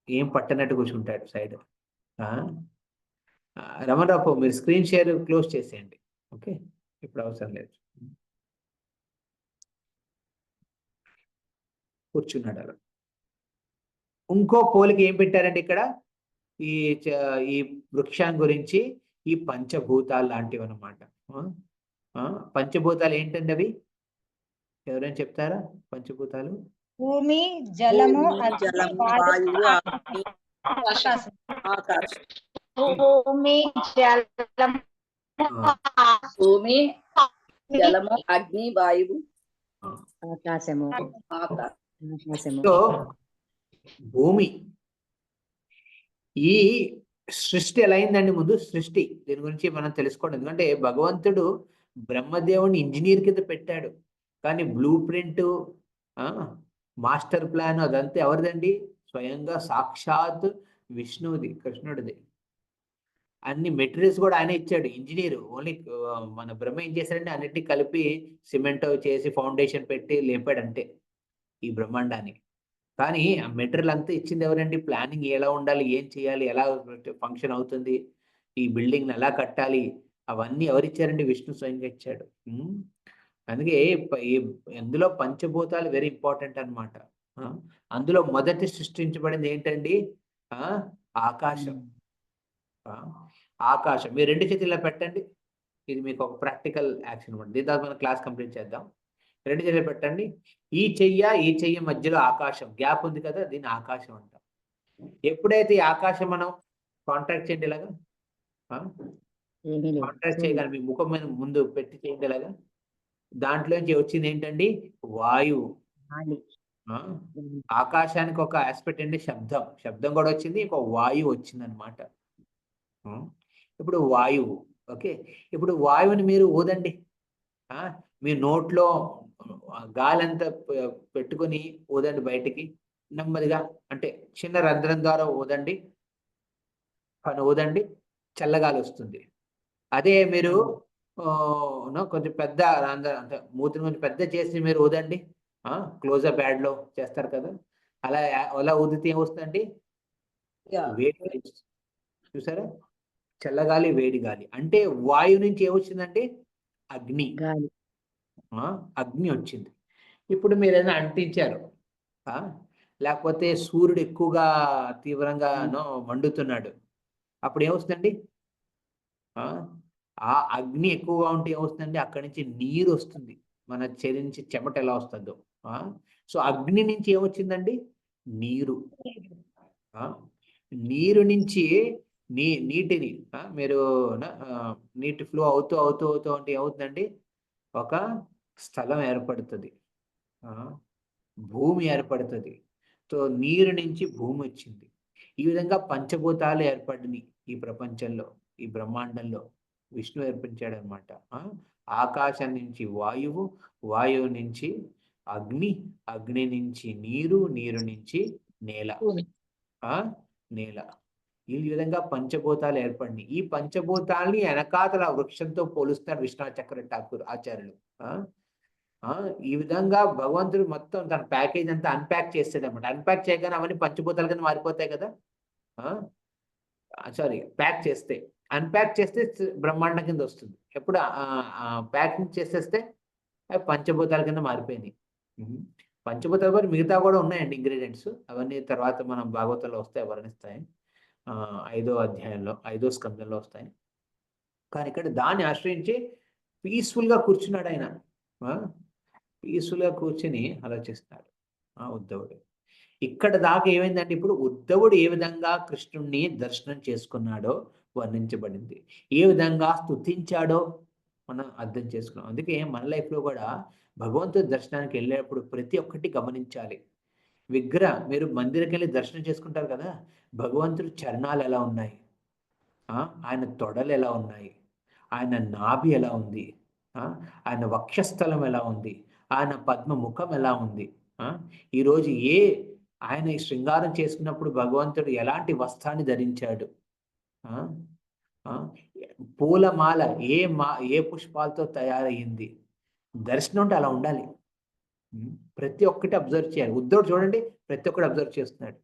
ఏం పట్టనట్టు కూర్చుంటాడు సైడ్. రమణరావు మీరు స్క్రీన్ షేర్ క్లోజ్ చేసేయండి. ఓకే, ఇప్పుడు అవసరం లేదు. కూర్చున్నాడు అలా. ఇంకో పోలికి ఏం పెట్టారండి ఇక్కడ, ఈ వృక్షాన్ని గురించి ఈ పంచభూతాలు లాంటివి అన్నమాట. పంచభూతాలు ఏంటండి అవి, ఎవరైనా చెప్తారా? పంచభూతాలు భూమి, జలము, జలము, వాయువు, ఆకాశం. ఆకాశం. భూమి, జలము, భూమి, జలము, అగ్ని, వాయువు, ఆకాశము. సో భూమి, ఈ సృష్టి ఎలా అయిందండి, ముందు సృష్టి దీని గురించి మనం తెలుసుకోండి. ఎందుకంటే భగవంతుడు బ్రహ్మదేవుని ఇంజనీర్ కింద పెట్టాడు, కానీ బ్లూ ప్రింట్, మాస్టర్ ప్లాన్ అదంతా ఎవరిదండి, స్వయంగా సాక్షాత్ విష్ణువుది, కృష్ణుడిది. అన్ని మెటీరియల్స్ కూడా ఆయన ఇచ్చాడు, ఇంజనీర్. ఓన్లీ మన బ్రహ్మ ఏం చేశాడంటే అన్నిటినీ కలిపి సిమెంట్ చేసి ఫౌండేషన్ పెట్టి లేపాడంటే ఈ బ్రహ్మాండాన్ని. కానీ ఆ మెటీరియల్ అంతా ఇచ్చింది ఎవరండి, ప్లానింగ్ ఎలా ఉండాలి, ఏం చేయాలి, ఎలా ఫంక్షన్ అవుతుంది, ఈ బిల్డింగ్ ఎలా కట్టాలి, అవన్నీ ఎవరిచ్చారండి, విష్ణు స్వయంగా ఇచ్చాడు. అందుకే అందులో పంచభూతాలు వెరీ ఇంపార్టెంట్ అనమాట. అందులో మొదటి సృష్టించబడింది ఏంటండి, ఆకాశం. ఆకాశం మీరు 2 చేతుల్లో పెట్టండి, ఇది మీకు ఒక ప్రాక్టికల్ యాక్షన్ అనమాట. దీని తర్వాత మనం క్లాస్ కంప్లీట్ చేద్దాం. 2 చేతులు పెట్టండి, ఈ చెయ్య మధ్యలో ఆకాశం గ్యాప్ ఉంది కదా, దీన్ని ఆకాశం అంటాం. ఎప్పుడైతే ఈ ఆకాశం మనం కాంట్రాక్ట్ చేయండి ఇలాగా, కాంట్రాక్ట్ చేయగానే మీ ముఖం మీద ముందు పెట్టి చేయండి ఇలాగా, దాంట్లోంచి వచ్చింది ఏంటండి, వాయువు. ఆకాశానికి ఒక ఆస్పెక్ట్ అండి శబ్దం కూడా వచ్చింది, ఇంకో వాయువు వచ్చింది అనమాట. ఇప్పుడు వాయువు, ఓకే, ఇప్పుడు వాయువుని మీరు ఊదండి, మీ నోట్లో గాలంతా పెట్టుకొని ఊదండి బయటికి నెమ్మదిగా, అంటే చిన్న రంధ్రం ద్వారా ఊదండి, ఊదండి, చల్లగాలి వస్తుంది. అదే మీరు కొంచెం పెద్ద రంధ్రం, అంటే మూతిని కొంచెం పెద్ద చేసి మీరు ఊదండి, క్లోజప్ యాడ్ లో చేస్తారు కదా, అలా ఊదితే ఏమొస్తుందండి, వేడి. చూసారా, చల్లగాలి, వేడి గాలి. అంటే వాయువు నుంచి ఏమొచ్చిందంటే అగ్ని, అగ్ని వచ్చింది. ఇప్పుడు మీరు ఏదైనా అంటించారు, లేకపోతే సూర్యుడు ఎక్కువగా తీవ్రంగా మండుతున్నాడు, అప్పుడు ఏమొస్తుందండి, ఆ అగ్ని ఎక్కువగా ఉంటే ఏమొస్తుందండి, అక్కడి నుంచి నీరు వస్తుంది, మన శరీరం నుంచి చెమట ఎలా వస్తుందో. సో అగ్ని నుంచి ఏమొచ్చిందండి, నీరు. నీరు నుంచి నీటిని మీరు నీటి ఫ్లో అవుతూ అవుతూ అవుతూ అంటే ఏమవుతుందండి, ఒక స్థలం ఏర్పడుతుంది, భూమి ఏర్పడుతుంది. సో నీరు నుంచి భూమి వచ్చింది. ఈ విధంగా పంచభూతాలు ఏర్పడినాయి ఈ ప్రపంచంలో. ఈ బ్రహ్మాండంలో విష్ణు ఏర్పించాడు అనమాట. ఆకాశం నుంచి వాయువు, వాయువు నుంచి అగ్ని, అగ్ని నుంచి నీరు, నీరు నుంచి నేల, నేల. ఈ విధంగా పంచభూతాలు ఏర్పడినాయి. ఈ పంచభూతాల్ని వెనకాతల వృక్షంతో పోలుస్తాడు విశ్వనాథ చక్రవర్తి ఠాకూర్ ఆచార్యులు. ఈ విధంగా భగవంతుడు మొత్తం తన ప్యాకేజ్ అంతా అన్ప్యాక్ చేస్తాడు అనమాట. అన్ప్యాక్ చేయగానే అవన్నీ పంచభూతాలు కింద మారిపోతాయి కదా. సారీ, ప్యాక్ చేస్తే, అన్ప్యాక్ చేస్తే బ్రహ్మాండం కింద వస్తుంది. ఎప్పుడు ప్యాకింగ్ చేసేస్తే అవి పంచభూతాల కింద మారిపోయినాయి. పంచభూతాల పాటు మిగతా కూడా ఉన్నాయండి ఇంగ్రీడియంట్స్. అవన్నీ తర్వాత మనం భాగవతంలో వస్తాయి, వర్ణిస్తాయి. 5వ అధ్యాయంలో 5వ స్కందంలో వస్తాయి. కానీ ఇక్కడ దాన్ని ఆశ్రయించి పీస్ఫుల్ గా కూర్చున్నాడు ఆయన. పీస్ఫుల్ గా కూర్చుని ఆలోచిస్తున్నాడు ఉద్ధవుడు. ఇక్కడ దాకా ఏమైందంటే ఇప్పుడు ఉద్ధవుడు ఏ విధంగా కృష్ణుణ్ణి దర్శనం చేసుకున్నాడో వర్ణించబడింది. ఏ విధంగా స్తుతించాడో మనం అర్థం చేసుకున్నాం. అందుకే మన లైఫ్ లో కూడా భగవంతుడి దర్శనానికి వెళ్ళేటప్పుడు ప్రతి ఒక్కటి గమనించాలి. మీరు మందిరకి వెళ్ళి దర్శనం చేసుకుంటారు కదా, భగవంతుడి చరణాలు ఎలా ఉన్నాయి, ఆయన తొడలు ఎలా ఉన్నాయి, ఆయన నాభి ఎలా ఉంది, ఆయన వక్షస్థలం ఎలా ఉంది, ఆయన పద్మ ముఖం ఎలా ఉంది. ఈరోజు ఆయన శృంగారం చేసుకున్నప్పుడు భగవంతుడు ఎలాంటి వస్త్రాన్ని ధరించాడు, పూలమాల ఏ పుష్పాలతో తయారయ్యింది. దర్శనం అంటే అలా ఉండాలి. ప్రతి ఒక్కటి అబ్జర్వ్ చేయాలి. ఉద్ధవుడు చూడండి, ప్రతి ఒక్కటి అబ్జర్వ్ చేస్తున్నాడు.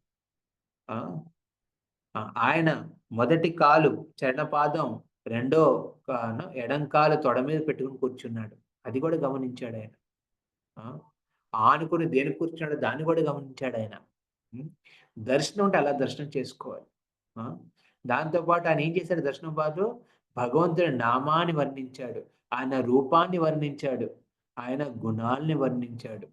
ఆయన మొదటి కాలు చరణపాదం, రెండో ఎడం కాలు తొడ మీద పెట్టుకుని కూర్చున్నాడు. అది కూడా గమనించాడు ఆయన. ఆనుకుని దేని కూర్చున్నాడు దాన్ని కూడా గమనించాడు ఆయన. దర్శనం అంటే అలా దర్శనం చేసుకోవాలి. దాంతోపాటు ఆయన ఏం చేశాడు? దర్శనం పాటు భగవంతుడి నామాన్ని వర్ణించాడు, ఆయన రూపాన్ని వర్ణించాడు, ఆయన గుణాల్ని వర్ణించాడు.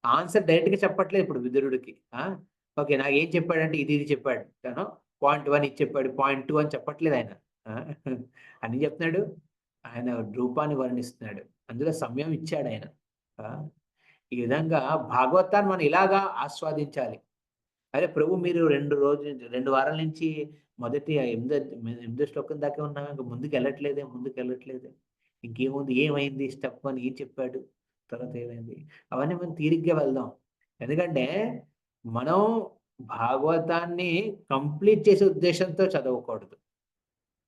ఆన్సర్ డైరెక్ట్ గా చెప్పట్లేదు ఇప్పుడు విదురుడికి. ఓకే, నాకు ఏం చెప్పాడంటే ఇది చెప్పాడు, తను పాయింట్ 1 ఇది చెప్పాడు, పాయింట్ 2 అని చెప్పట్లేదు ఆయన. అని చెప్తున్నాడు, ఆయన రూపాన్ని వర్ణిస్తున్నాడు, అందులో సమయం ఇచ్చాడు ఆయన. ఈ విధంగా భాగవతాన్ని మనం ఇలాగా ఆస్వాదించాలి. అరే ప్రభు, మీరు 2 వారాల నుంచి మొదటి 8వ శ్లోకం దాకా ఉన్నాం, ఇంకా ముందుకు వెళ్ళట్లేదే, ఇంకేముంది, ఏమైంది స్టెప్ అని ఏం చెప్పాడు, తర్వాత ఏమైంది, అవన్నీ మనం తీరిగ్గా వెళ్దాం. ఎందుకంటే మనం భాగవతాన్ని కంప్లీట్ చేసే ఉద్దేశంతో చదవకూడదు,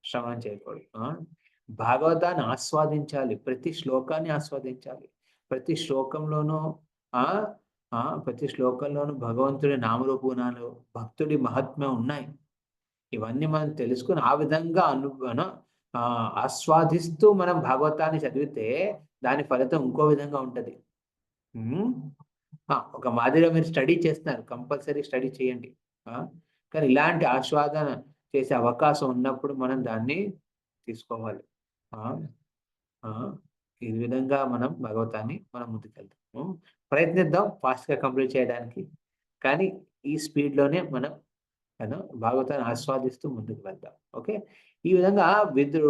శ్రవణం చేయకూడదు. భాగవతాన్ని ఆస్వాదించాలి, ప్రతి శ్లోకాన్ని ఆస్వాదించాలి. ప్రతి శ్లోకంలోనూ భగవంతుడి నామరూపగుణాలు, భక్తుడి మహాత్మ్యం ఉన్నాయి. ఇవన్నీ మనం తెలుసుకుని ఆ విధంగా ఆస్వాదిస్తూ మనం భాగవతాన్ని చదివితే దాని ఫలితం ఇంకో విధంగా ఉంటది. ఒక మాదిరిగా మీరు స్టడీ చేస్తున్నారు, కంపల్సరీ స్టడీ చేయండి. కానీ ఇలాంటి ఆస్వాదన చేసే అవకాశం ఉన్నప్పుడు మనం దాన్ని తీసుకోవాలి. ఈ విధంగా మనం భగవతాన్ని ముందుకెళ్తాం. ప్రయత్నిద్దాం ఫాస్ట్ గా కంప్లీట్ చేయడానికి. కానీ ఈ స్పీడ్ లోనే మనం భాగవతాన్ని ఆస్వాదిస్తూ ముందుకు వెళ్దాం. ఓకే, ఈ విధంగా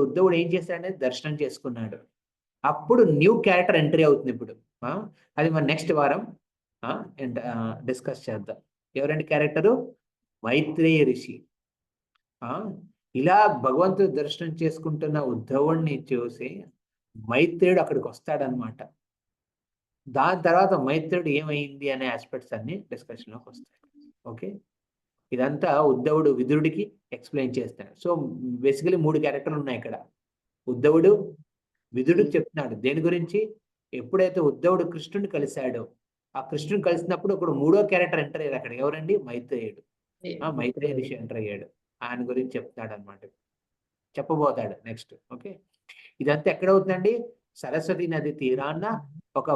ఉద్ధవుడు ఏం చేశాడనేది దర్శనం చేసుకున్నాడు. అప్పుడు న్యూ క్యారెక్టర్ ఎంట్రీ అవుతుంది ఇప్పుడు. అది మన నెక్స్ట్ వారం డిస్కస్ చేద్దాం. ఎవరండి క్యారెక్టరు? మైత్రేయ ఋషి. ఇలా భగవంతుడు దర్శనం చేసుకుంటున్న ఉద్ధవుడిని చూసి మైత్రేయుడు అక్కడికి వస్తాడనమాట. దాని తర్వాత మైత్రేయుడు ఏమైంది అనే ఆస్పెక్ట్స్ అన్ని డిస్కషన్ లోకి వస్తాయి. ఓకే, ఇదంతా ఉద్ధవుడు విదురుడికి ఎక్స్ప్లెయిన్ చేస్తాడు. సో బేసికలీ 3 క్యారెక్టర్లు ఉన్నాయి ఇక్కడ. ఉద్ధవుడు విదురుడికి చెప్తున్నాడు దేని గురించి. ఎప్పుడైతే ఉద్ధవుడు కృష్ణుని కలిశాడో, ఆ కృష్ణుని కలిసినప్పుడు ఒక 3వ క్యారెక్టర్ ఎంటర్ అయ్యాడు అక్కడ. ఎవరండి? మైత్రేయుడు. మైత్రేయ ఋషి ఎంటర్ అయ్యాడు. ఆయన గురించి చెప్తాడు అనమాట, చెప్పబోతాడు నెక్స్ట్. ఓకే, ఇదంతా ఎక్కడ అవుతుందండి? సరస్వతి నది తీరాన్న ఒక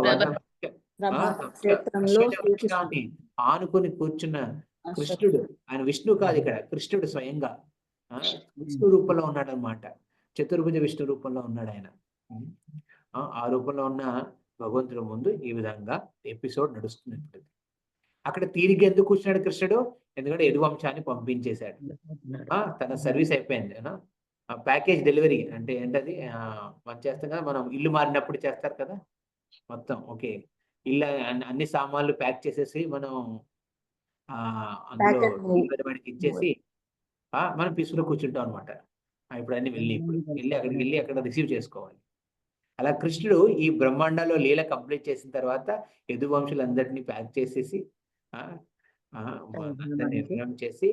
వృక్షాన్ని ఆనుకుని కూర్చున్న కృష్ణుడు. ఆయన విష్ణు కాదు, ఇక్కడ కృష్ణుడు స్వయంగా విష్ణు రూపంలో ఉన్నాడు అనమాట. చతుర్భుజ విష్ణు రూపంలో ఉన్నాడు ఆయన. ఆ రూపంలో ఉన్న భగవంతుడి ముందు ఈ విధంగా ఎపిసోడ్ నడుస్తుంది. అక్కడ తీరిగ్గా ఎందుకు కూర్చున్నాడు కృష్ణుడు? ఎందుకంటే యదువంశాన్ని పంపించేశాడు. తన సర్వీస్ అయిపోయింది. ప్యాకేజ్ డెలివరీ అంటే ఏంటది, మనం చేస్తాం కదా, మనం ఇల్లు మారినప్పుడు చేస్తారు కదా మొత్తం. ఓకే, ఇల్లు అన్ని సామాన్లు ప్యాక్ చేసేసి మనం అందులో వాడికి ఇచ్చేసి మనం పీస్ఫుల్ గా కూర్చుంటాం అనమాట. ఇప్పుడు అన్ని వెళ్ళి అక్కడికి వెళ్ళి అక్కడ రిసీవ్ చేసుకోవాలి. అలా కృష్ణుడు ఈ బ్రహ్మాండంలో లీల కంప్లీట్ చేసిన తర్వాత యదువంశులందరినీ ప్యాక్ చేసేసి అందరినీ నిర్ణయం చేసి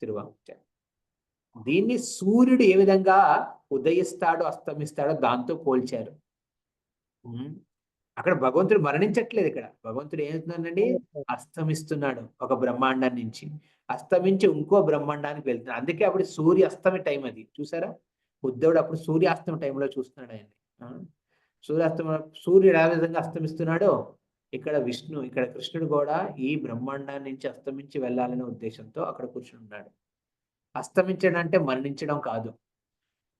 తిరువంచారు. దీన్ని సూర్యుడు ఏ విధంగా ఉదయిస్తాడో అస్తమిస్తాడో దాంతో పోల్చారు. అక్కడ భగవంతుడు మరణించట్లేదు. ఇక్కడ భగవంతుడు ఏమవుతున్నాడండి, అస్తమిస్తున్నాడు ఒక బ్రహ్మాండం నుంచి, అస్తమించి ఇంకో బ్రహ్మాండానికి వెళ్తున్నాడు. అందుకే అప్పుడు సూర్య అస్తమి టైం అది చూసారా, ఉద్ధవుడు అప్పుడు సూర్యాస్తమి టైంలో చూస్తున్నాడు ఆయన్ని. సూర్యుడు ఏ విధంగా అస్తమిస్తున్నాడో ఇక్కడ ఇక్కడ కృష్ణుడు కూడా ఈ బ్రహ్మాండాన్ని నుంచి అస్తమించి వెళ్ళాలనే ఉద్దేశంతో అక్కడ కూర్చుని ఉన్నాడు. అస్తమించడం అంటే మరణించడం కాదు.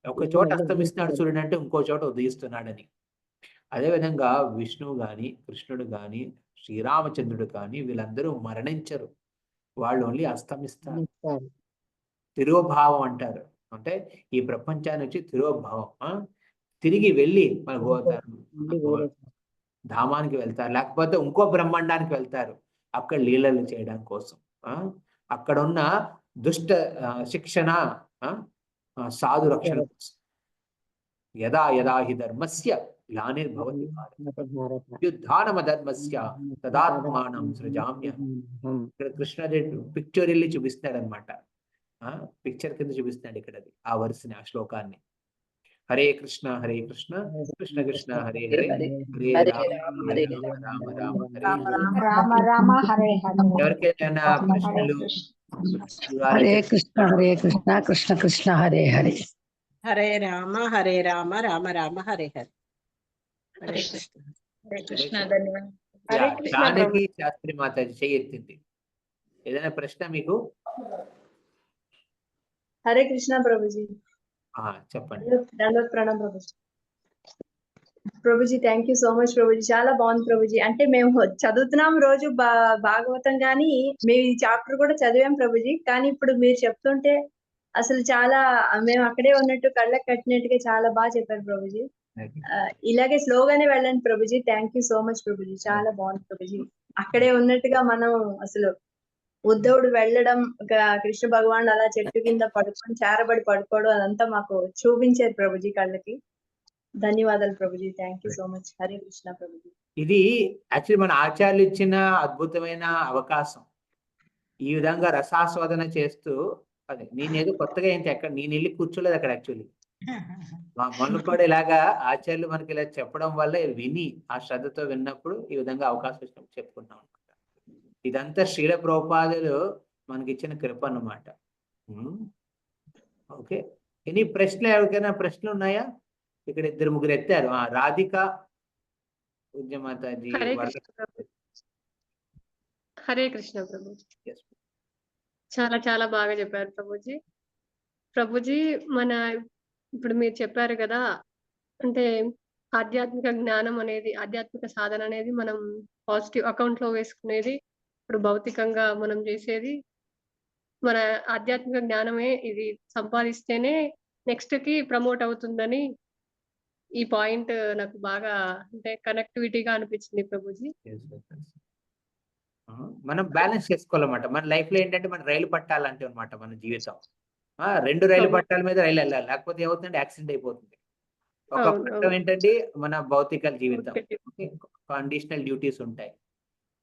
ఒక చోట అస్తమిస్తున్నాడు సూర్యుడు అంటే ఇంకో చోట ఉదయిస్తున్నాడని. అదేవిధంగా విష్ణువు గాని కృష్ణుడు గాని శ్రీరామచంద్రుడు కానీ వీళ్ళందరూ మరణించరు, వాళ్ళు ఓన్లీ అస్తమిస్తారు. తిరోభావం అంటారు. అంటే ఈ ప్రపంచాన్ని వచ్చి తిరోభావం, తిరిగి వెళ్ళి మన ధామానికి వెళ్తారు, లేకపోతే ఇంకో బ్రహ్మాండానికి వెళ్తారు అక్కడ లీలలు చేయడం కోసం. అక్కడ ఉన్న దుష్ట శిక్షణ, సాధు రక్షణ కోసం. యదా యదా హి ధర్మస్య గ్లానిర్భవతి యుద్ధానమధర్మస్య తదాత్మానం సృజామ్యహం. ఇక్కడ కృష్ణారెడ్డి పిక్చర్ వెళ్ళి చూపిస్తున్నాడు అనమాట. పిక్చర్ కింద చూపిస్తున్నాడు ఇక్కడ అది ఆ వరుసని, ఆ శ్లోకాన్ని. హరే కృష్ణ కృష్ణ కృష్ణ హరే హరే హరే రామ రామ రామ హరే హరే. ఎవరికైనా ప్రశ్నలు? హరే కృష్ణ కృష్ణ కృష్ణ హరే హరే. హరే రామ రామ రామ హరే హరే. హరే కృష్ణ. ధన్యవాదాలు. జానకి శాస్త్రి మాతాజీ చెయ్యెత్తింది. ఏదైనా ప్రశ్న మీకు? హరే కృష్ణ ప్రభుజీ. చెప్పండి. దండవత్ ప్రణాం Prabhuji. Prabhuji thank you so much Prabhuji, చాలా బాగుంది ప్రభుజీ. అంటే మేము చదువుతున్నాం రోజు భాగవతం, కానీ మేము ఈ చాప్టర్ కూడా చదివాం ప్రభుజీ. కానీ ఇప్పుడు మీరు చెప్తుంటే అసలు చాలా మేము అక్కడే ఉన్నట్టు కళ్ళకి కట్టినట్టుగా చాలా బాగా చెప్పారు ప్రభుజీ. ఇలాగే స్లోగానే వెళ్ళండి Prabhuji. Thank you so much Prabhuji, చాలా బాగుంది ప్రభుజీ. అక్కడే ఉన్నట్టుగా మనం అసలు ఉద్ధవుడు వెళ్ళడం, కృష్ణ భగవాన్ అలా చెట్టు కింద పడుకొని చారబడి పడుకోవడం, అదంతా మాకు చూపించారు ప్రభుజీ కళ్ళకి. ధన్యవాదాలు Prabhuji, thank you so much. Hare Krishna Prabhuji. ఇది యాక్చువల్లీ మన ఆచార్యులు ఇచ్చిన అద్భుతమైన అవకాశం. ఈ విధంగా రసాస్వాదన చేస్తూ, అదే నేనేదో కొత్తగా ఏంటి అక్కడ నేను వెళ్ళి కూర్చోలేదు అక్కడ. యాక్చువల్లీ మొన్న కూడా ఇలాగా ఆచార్యులు మనకి ఇలా చెప్పడం వల్ల విని ఆ శ్రద్ధతో విన్నప్పుడు ఈ విధంగా అవకాశం వచ్చినప్పుడు చెప్పుకుంటాం అనమాట. ఇదంతా శ్రీల ప్రభుపాదులు మనకి ఇచ్చిన కృప అన్నమాట. ఓకే, ఎనీ ప్రశ్నలు? ఎవరికైనా ప్రశ్నలు ఉన్నాయా? ఇక్కడ 2-3 ఎత్తారు. రాధిక పూజ్యమాతాజీ. హరే కృష్ణ ప్రభుజీ. చాలా చాలా బాగా చెప్పారు ప్రభుజీ. ప్రభుజీ మన ఇప్పుడు మీరు చెప్పారు కదా, అంటే ఆధ్యాత్మిక జ్ఞానం అనేది, ఆధ్యాత్మిక సాధన అనేది మనం పాజిటివ్ అకౌంట్ లో వేసుకునేది, ఇప్పుడు భౌతికంగా మనం చేసేది. మన ఆధ్యాత్మిక జ్ఞానమే ఇది సంపాదిస్తేనే నెక్స్ట్ కి ప్రమోట్ అవుతుందని ఈ పాయింట్ నాకు బాగా అంటే కనెక్టివిటీగా అనిపించింది ప్రభుజీ. మనం బ్యాలెన్స్ చేసుకోవాలన్నమాట. మన లైఫ్ లో ఏంటంటే మన రైలు పట్టాలంటే అనమాట మన జీవితం. 2 రైలు పట్టాల మీద రైలు వెళ్ళాలి, లేకపోతే ఏమవుతుందంటే యాక్సిడెంట్ అయిపోతుంది. ఒక పట్టం ఏంటంటే మన భౌతిక జీవితం, కండిషనల్ డ్యూటీస్ ఉంటాయి.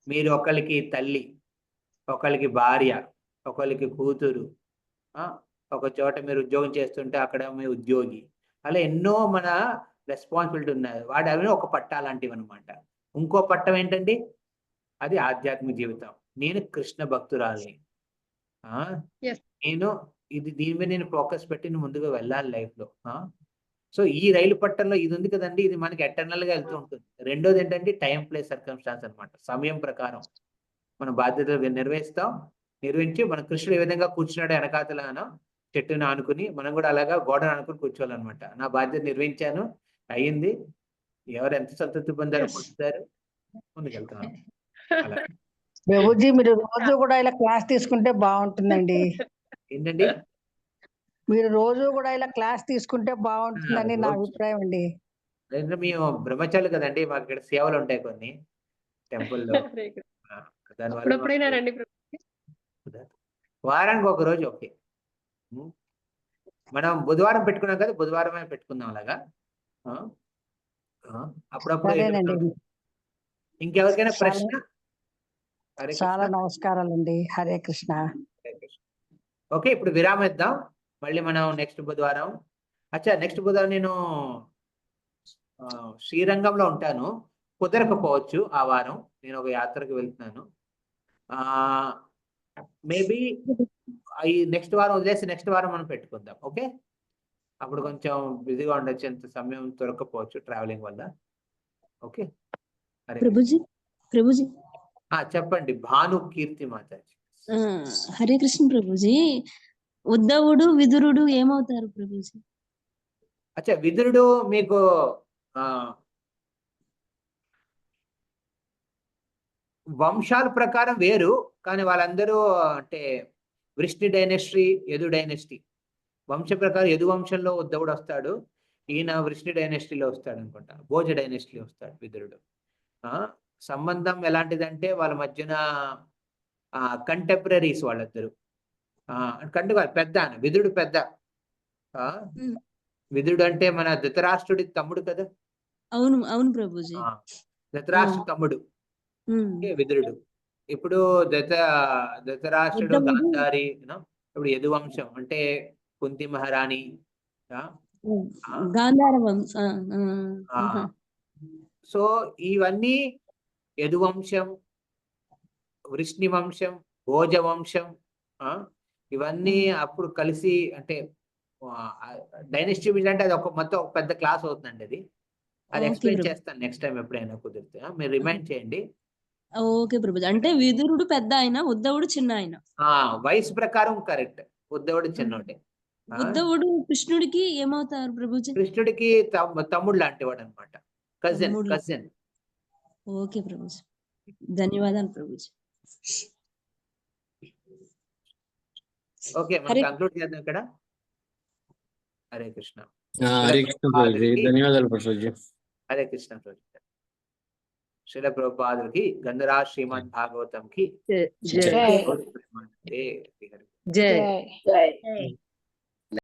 మీరు ఒకరికి తల్లి, ఒకరికి భార్య, ఒకరికి కూతురు, ఒక చోట మీరు ఉద్యోగం చేస్తుంటే అక్కడ మీ ఉద్యోగి, అలా ఎన్నో మన రెస్పాన్సిబిలిటీ ఉన్నాయి. వాటి అవి ఒక పట్టా లాంటివి అనమాట. ఇంకో పట్టం ఏంటండి, అది ఆధ్యాత్మిక జీవితం. నేను కృష్ణ భక్తురాలి, నేను దీని మీద నేను ఫోకస్ పెట్టి ముందుగా వెళ్ళాలి లైఫ్ లో. సో ఈ రైలు పట్టంలో ఇది ఉంది కదండి, ఇది మనకి ఎటర్నల్ గా వెళ్తూ ఉంటుంది. రెండోది ఏంటంటే టైం ప్లేస్ సర్కమ్స్టాన్స్ అనమాట. సమయం ప్రకారం మన బాధ్యతలు నిర్వహించి మన కృష్ణుడు ఏ విధంగా కూర్చున్నాడు వెనకాతలానో చెట్టును ఆనుకుని, మనం కూడా అలాగా గోడను ఆనుకుని కూర్చోవాలన్నమాట. నా బాధ్యత నిర్వహించాను, అయ్యింది. ఎవరు ఎంత సంతృప్తి పొందారో పొందుతారు, ముందుకెళ్తాను. అలా ప్రభుజీ మీరు రోజు కూడా ఇలా క్లాస్ తీసుకుంటే బాగుంటుందండి. ఏంటండి, మీరు రోజు కూడా ఇలా క్లాస్ తీసుకుంటే బాగుంటుందని నా అభిప్రాయం అండి. మేము బ్రహ్మచారులు కదండి, మాకు ఇక్కడ సేవలు ఉంటాయి కొన్ని టెంపుల్లో. దానివల్ల వారానికి 1 రోజు. ఓకే, మనం బుధవారం పెట్టుకున్నాం కదా, బుధవారమే పెట్టుకుందాం అలాగా. అప్పుడప్పుడు సరేనండి. ఇంకెవరికైనా ప్రశ్న? హరే చాలా కృష్ణ. నమస్కారాలండి. హరే కృష్ణ. ఓకే, ఇప్పుడు విరామం ఇద్దాం. మళ్ళీ మనం నెక్స్ట్ బుధవారం. అచ్చా, నెక్స్ట్ బుధవారం నేను శ్రీరంగంలో ఉంటాను. కుదరకపోవచ్చు ఆ వారం, నేను ఒక యాత్రకు వెళ్తున్నాను. మేబీ ఈ నెక్స్ట్ వారం వదిలేసి నెక్స్ట్ వారం మనం పెట్టుకుందాం. ఓకే, అప్పుడు కొంచెం బిజీగా ఉండొచ్చు, ఎంత సమయం దొరకపోవచ్చు ట్రావెలింగ్ వల్ల. ఓకే, ప్రభుజీ. ప్రభుజీ చెప్పండి. భాను కీర్తి మాతాజీ. హరే కృష్ణ ప్రభుజీ. ఉద్ధవుడు విదురుడు ఏమవుతారు ప్రభుజీ? అచ్చా, విదురుడు మీకు వంశాల ప్రకారం వేరు, కానీ వాళ్ళందరూ అంటే వృష్ణి డైనెస్టీ, యదు డైనెస్టీ వంశ ప్రకారం యదు వంశంలో ఉద్ధవుడు వస్తాడు. ఈయన వృష్ణి డైనెస్టీలో వస్తాడు అనుకుంటా, భోజ డైనెస్టీలో వస్తాడు విదురుడు. సంబంధం ఎలాంటిదంటే వాళ్ళ మధ్యన కంటెంపరీస్ వాళ్ళిద్దరు. పెద్ద విదురుడు పెద్ద. విదురుడు అంటే మన ధృతరాష్ట్రుడి తమ్ముడు కదా. అవును అవును ప్రభుజీ. ధృతరాష్ట్ర తమ్ముడు విదురుడు. ఇప్పుడు ధృతరాష్ట్రుడు గాంధారి, ఇప్పుడు యదువంశం అంటే కుంతి మహారాణి, గాంధార వంశ. సో ఇవన్నీ యదువంశం, వృష్ణి వంశం, భోజ వంశం, ఇవన్నీ అప్పుడు కలిసి అంటే డైనెస్టీ అంటే అది ఒక మొత్తం ఒక పెద్ద క్లాస్ అవుతుందండి. అది ఎక్స్ప్లెయిన్ చేస్తాను నెక్స్ట్ టైం ఎప్పుడైనా కుదిరితే. మీరు రిమైండ్ చేయండి. ఓకే ప్రభుజీ. అంటే విదురుడు పెద్ద ఆయన, ఉద్ధవుడు చిన్న ఆయన. వయసు ప్రకారం కరెక్ట్, ఉద్ధవుడు చిన్నోడే. ఉద్ధవుడు కృష్ణుడికి ఏమవుతారు ప్రభుజీ? కృష్ణుడికి తమ్ముడు లాంటి వాడు అనమాట, కజిన్. ఓకే ప్రభుజీ, ధన్యవాదాలు ప్రభుజీ. ఓకే, మనం కంక్లూడ్ చేద్దాం ఇక్కడ. హరే కృష్ణ. హరే కృష్ణ ప్రభుజీ, ధన్యవాదాలు ప్రభుజీ. హరే కృష్ణ ప్రభుజీ. శ్రీల ప్రభుపాదులకి, గంధరాజ్ శ్రీమద్ భాగవతం కి జై. జై.